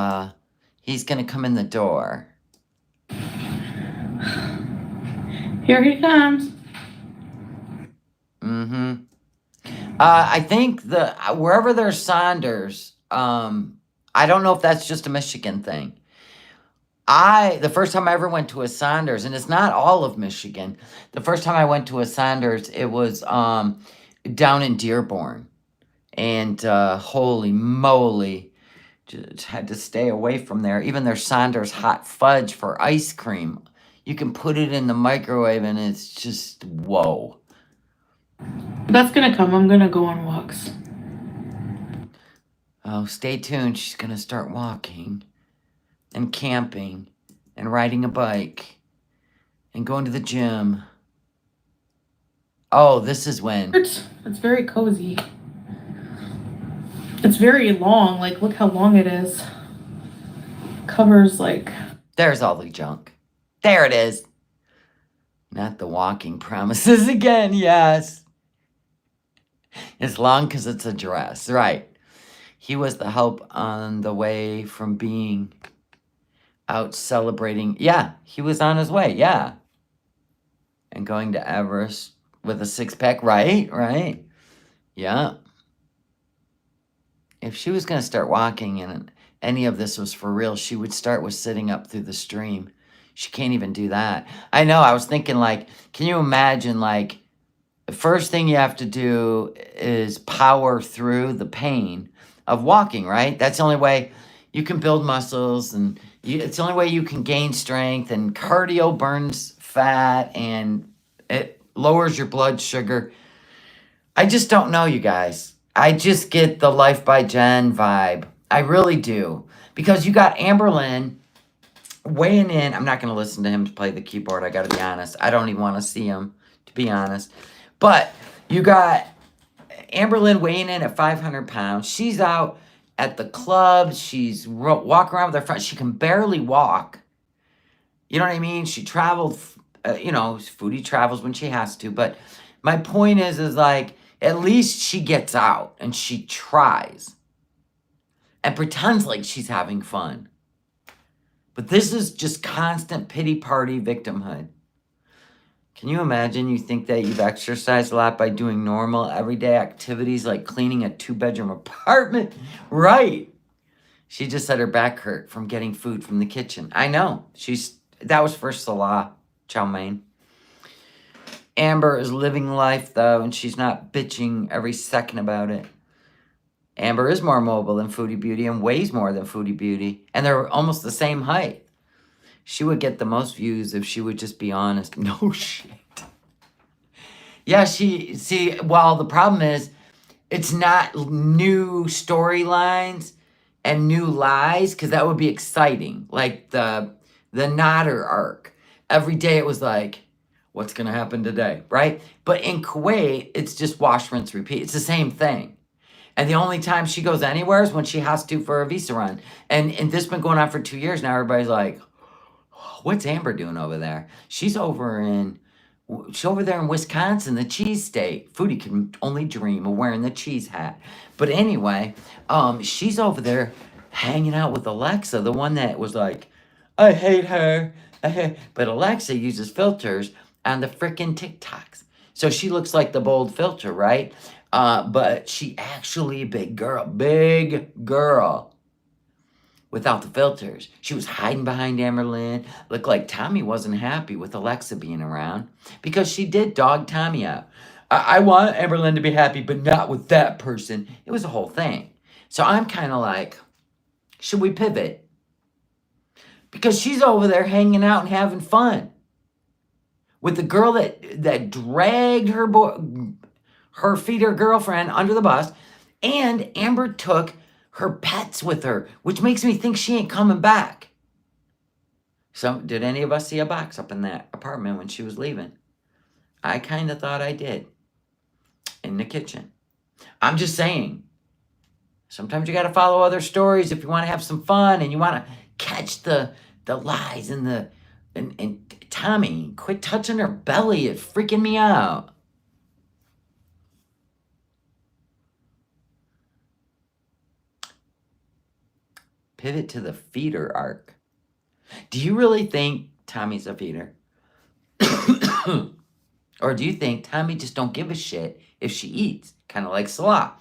he's gonna come in the door. Here he comes. Mm-hmm. I think wherever there's Saunders, I don't know if that's just a Michigan thing. The first time I ever went to a Saunders, and it's not all of Michigan. The first time I went to a Saunders, it was down in Dearborn, and holy moly, just had to stay away from there. Even their Saunders hot fudge for ice cream, you can put it in the microwave, and it's just whoa. That's gonna come. I'm gonna go on walks. Oh, stay tuned. She's gonna start walking and camping and riding a bike and going to the gym. Oh, this is when. It's very cozy. It's very long. Like, look how long it is. Covers like. There's all the junk. There it is. Not the walking promises again, yes. It's long because it's a dress, right. He was the help on the way from being out celebrating. Yeah, he was on his way, yeah. And going to Everest with a six-pack, right? Yeah. If she was going to start walking and any of this was for real, she would start with sitting up through the stream. She can't even do that. I know, I was thinking, like, can you imagine, like, the first thing you have to do is power through the pain of walking, right? That's the only way you can build muscles, and it's the only way you can gain strength, and cardio burns fat, and it lowers your blood sugar. I just don't know, you guys. I just get the Life by Jen vibe. I really do. Because you got Amberlynn weighing in. I'm not going to listen to him play the keyboard. I got to be honest. I don't even want to see him, to be honest. But you got Amberlynn weighing in at 500 pounds. She's out at the club. She's walking around with her friends. She can barely walk. You know what I mean? She traveled, Foodie travels when she has to. But my point is like, at least she gets out and she tries and pretends like she's having fun. But this is just constant pity party victimhood. Can you imagine you think that you've exercised a lot by doing normal everyday activities like cleaning a 2-bedroom apartment? Right. She just said her back hurt from getting food from the kitchen. I know. That was for Salah, chow mein. Amber is living life, though, and she's not bitching every second about it. Amber is more mobile than Foodie Beauty and weighs more than Foodie Beauty, and they're almost the same height. She would get the most views if she would just be honest. No shit. Yeah, well, the problem is, it's not new storylines and new lies, because that would be exciting. Like the Nodder arc. Every day it was like, what's going to happen today, right? But in Kuwait, it's just wash, rinse, repeat. It's the same thing. And the only time she goes anywhere is when she has to for a visa run. And this has been going on for 2 years now. Everybody's like, what's Amber doing over there? She's over there in Wisconsin, the cheese state. Foodie can only dream of wearing the cheese hat. But anyway, she's over there hanging out with Alexa, the one that was like, I hate her. But Alexa uses filters on the frickin' TikToks. So she looks like the bold filter, right? But she actually big girl. Without the filters. She was hiding behind Amberlynn. Looked like Tommy wasn't happy with Alexa being around because she did dog Tommy out. I want Amberlynn to be happy, but not with that person. It was a whole thing. So I'm kind of like, should we pivot? Because she's over there hanging out and having fun with the girl that dragged her girlfriend under the bus. And Amber took her pets with her, which makes me think she ain't coming back. So, did any of us see a box up in that apartment when she was leaving? I kind of thought I did. In the kitchen. I'm just saying. Sometimes you got to follow other stories if you want to have some fun and you want to catch the lies and and Tommy, quit touching her belly. It's freaking me out. Pivot to the feeder arc. Do you really think Tommy's a feeder? Or do you think Tommy just don't give a shit if she eats? Kind of like Salah.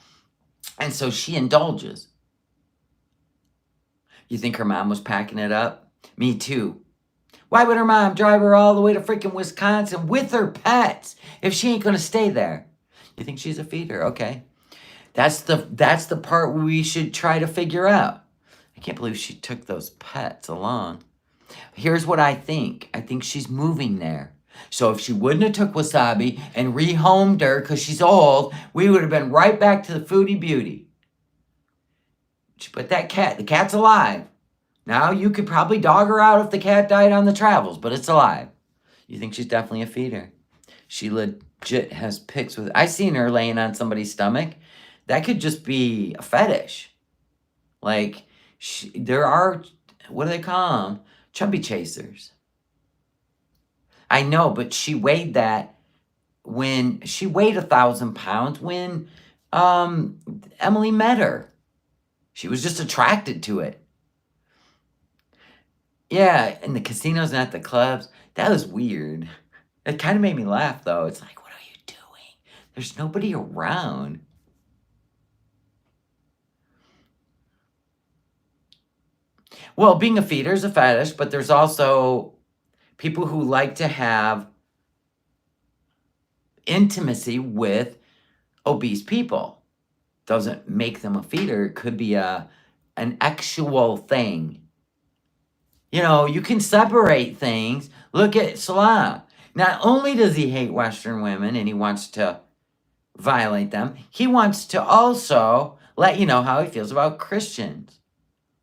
And so she indulges. You think her mom was packing it up? Me too. Why would her mom drive her all the way to freaking Wisconsin with her pets if she ain't going to stay there? You think she's a feeder? Okay. That's the part we should try to figure out. I can't believe she took those pets along. Here's what I think. I think she's moving there. So if she wouldn't have took Wasabi and rehomed her because she's old, we would have been right back to the Foodie Beauty. But that cat, the cat's alive. Now, you could probably dog her out if the cat died on the travels, but it's alive. You think she's definitely a feeder? She legit has pics with... I seen her laying on somebody's stomach. That could just be a fetish. Like, there are... What do they call them? Chubby chasers. I know, but she weighed that when... She weighed 1,000 pounds when Emily met her. She was just attracted to it. Yeah, in the casinos and at the clubs, that was weird. It kind of made me laugh, though. It's like, what are you doing? There's nobody around. Well, being a feeder is a fetish, but there's also people who like to have intimacy with obese people. Doesn't make them a feeder. It could be an actual thing. You know, you can separate things. Look at Salah. Not only does he hate Western women and he wants to violate them, he wants to also let you know how he feels about Christians.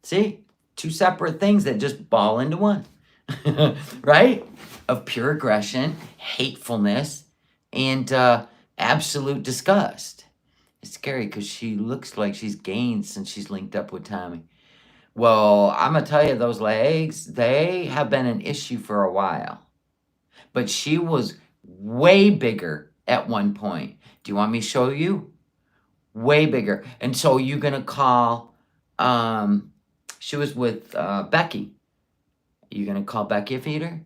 See? Two separate things that just ball into one. Right? Of pure aggression, hatefulness, and absolute disgust. It's scary because she looks like she's gained since she's linked up with Tommy. Well, I'm going to tell you, those legs, they have been an issue for a while. But she was way bigger at one point. Do you want me to show you? Way bigger. And so you're going to call, she was with Becky. You're going to call Becky a feeder?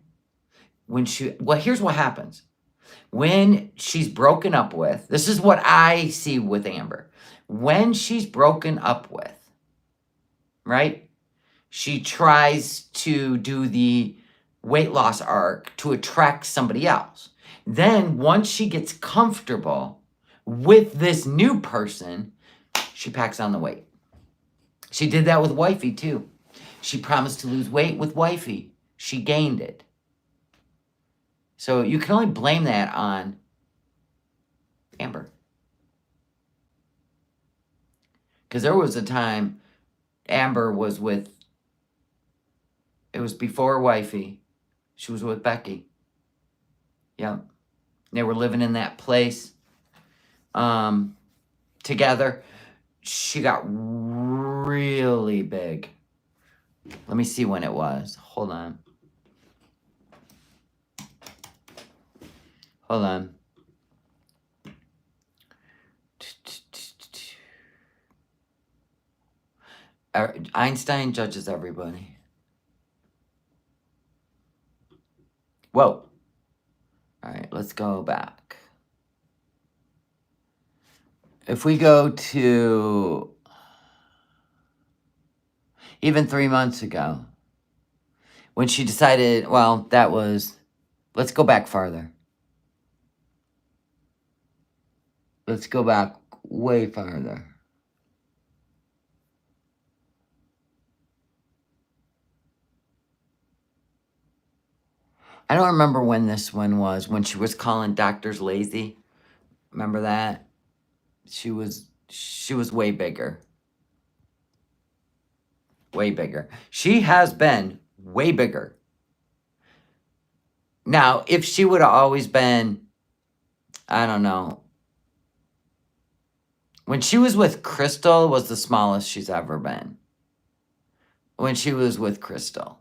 Well, here's what happens. When she's broken up with, this is what I see with Amber. When she's broken up with, right? She tries to do the weight loss arc to attract somebody else. Then once she gets comfortable with this new person, she packs on the weight. She did that with Wifey too. She promised to lose weight with Wifey. She gained it. So you can only blame that on Amber. Because there was a time Amber was with, it was before Wifey. She was with Becky. Yeah. They were living in that place together. She got really big. Let me see when it was. Hold on. Hold on. Einstein judges everybody. Whoa. All right, let's go back. If we go to even 3 months ago, when she decided, well, that was, let's go back farther. Let's go back way farther. I don't remember when this one was, when she was calling doctors lazy. Remember that? She was she was way bigger. Way bigger. She has been way bigger. Now, if she would have always been, I don't know. When she was with Crystal was the smallest she's ever been. When she was with Crystal.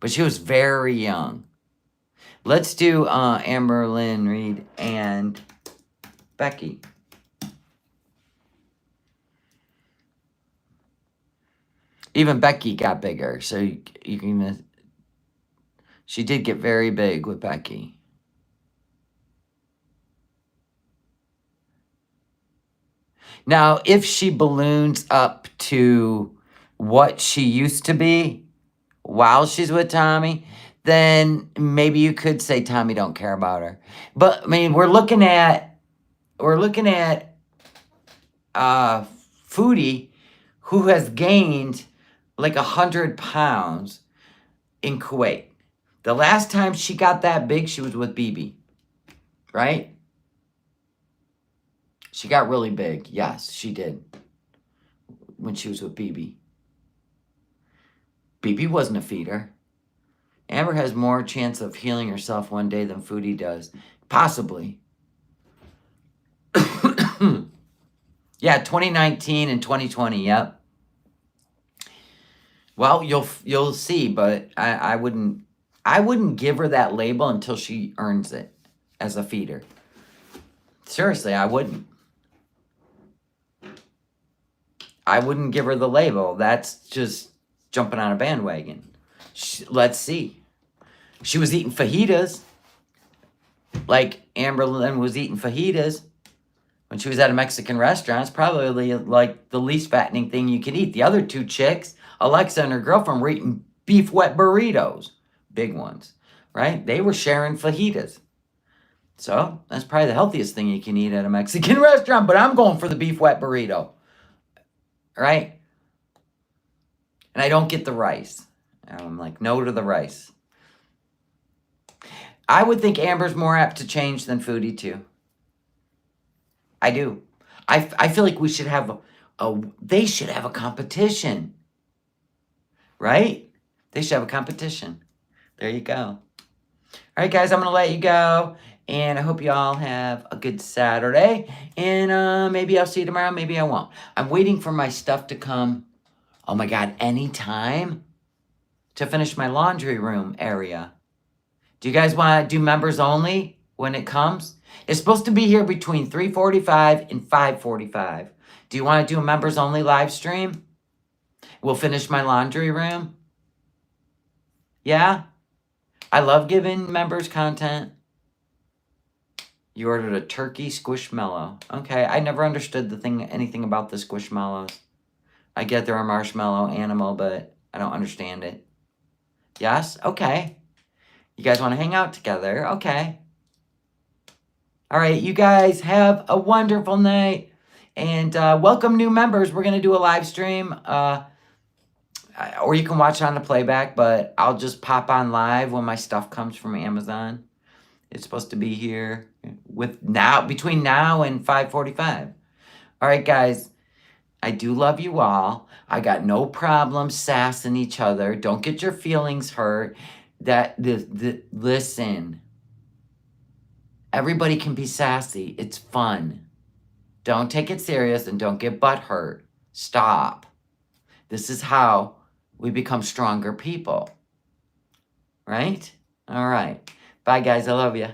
But she was very young. Let's do Amber Lynn Reed and Becky. Even Becky got bigger, so you can. She did get very big with Becky. Now, if she balloons up to what she used to be while she's with Tommy, then maybe you could say Tommy don't care about her. But I mean, we're looking at Foodie, who has gained like 100 pounds in Kuwait. The last time she got that big, she was with BB, right? She got really big. Yes, she did. When she was with BB. BB wasn't a feeder. Amber has more chance of healing herself one day than Foodie does. Possibly. Yeah, 2019 and 2020, yep. Well, you'll see, but I wouldn't give her that label until she earns it as a feeder. Seriously, I wouldn't. I wouldn't give her the label. That's just jumping on a bandwagon. Let's see. She was eating fajitas. Like Amber Lynn was eating fajitas when she was at a Mexican restaurant. It's probably like the least fattening thing you could eat. The other two chicks, Alexa and her girlfriend, were eating beef wet burritos. Big ones, right? They were sharing fajitas. So that's probably the healthiest thing you can eat at a Mexican restaurant. But I'm going for the beef wet burrito. Right? And I don't get the rice. I'm like, no to the rice. I would think Amber's more apt to change than Foodie too. I do. I feel like we should have they should have a competition. Right? They should have a competition. There you go. All right, guys, I'm going to let you go. And I hope you all have a good Saturday. And maybe I'll see you tomorrow. Maybe I won't. I'm waiting for my stuff to come. Oh, my God. Anytime to finish my laundry room area. Do you guys want to do members only when it comes? It's supposed to be here between 3:45 and 5:45. Do you want to do a members only live stream? We'll finish my laundry room. Yeah? I love giving members content. You ordered a turkey squishmallow. Okay, I never understood anything about the squishmallows. I get they're a marshmallow animal, but I don't understand it. Yes? Okay. You guys want to hang out together? Okay. All right, you guys have a wonderful night. And welcome new members. We're going to do a live stream. Or you can watch it on the playback, but I'll just pop on live when my stuff comes from Amazon. It's supposed to be here between now and 5:45. All right, guys. I do love you all. I got no problem sassing each other. Don't get your feelings hurt. Listen. Everybody can be sassy. It's fun. Don't take it serious and don't get butthurt. Stop. This is how we become stronger people. Right? All right. Bye, guys. I love you.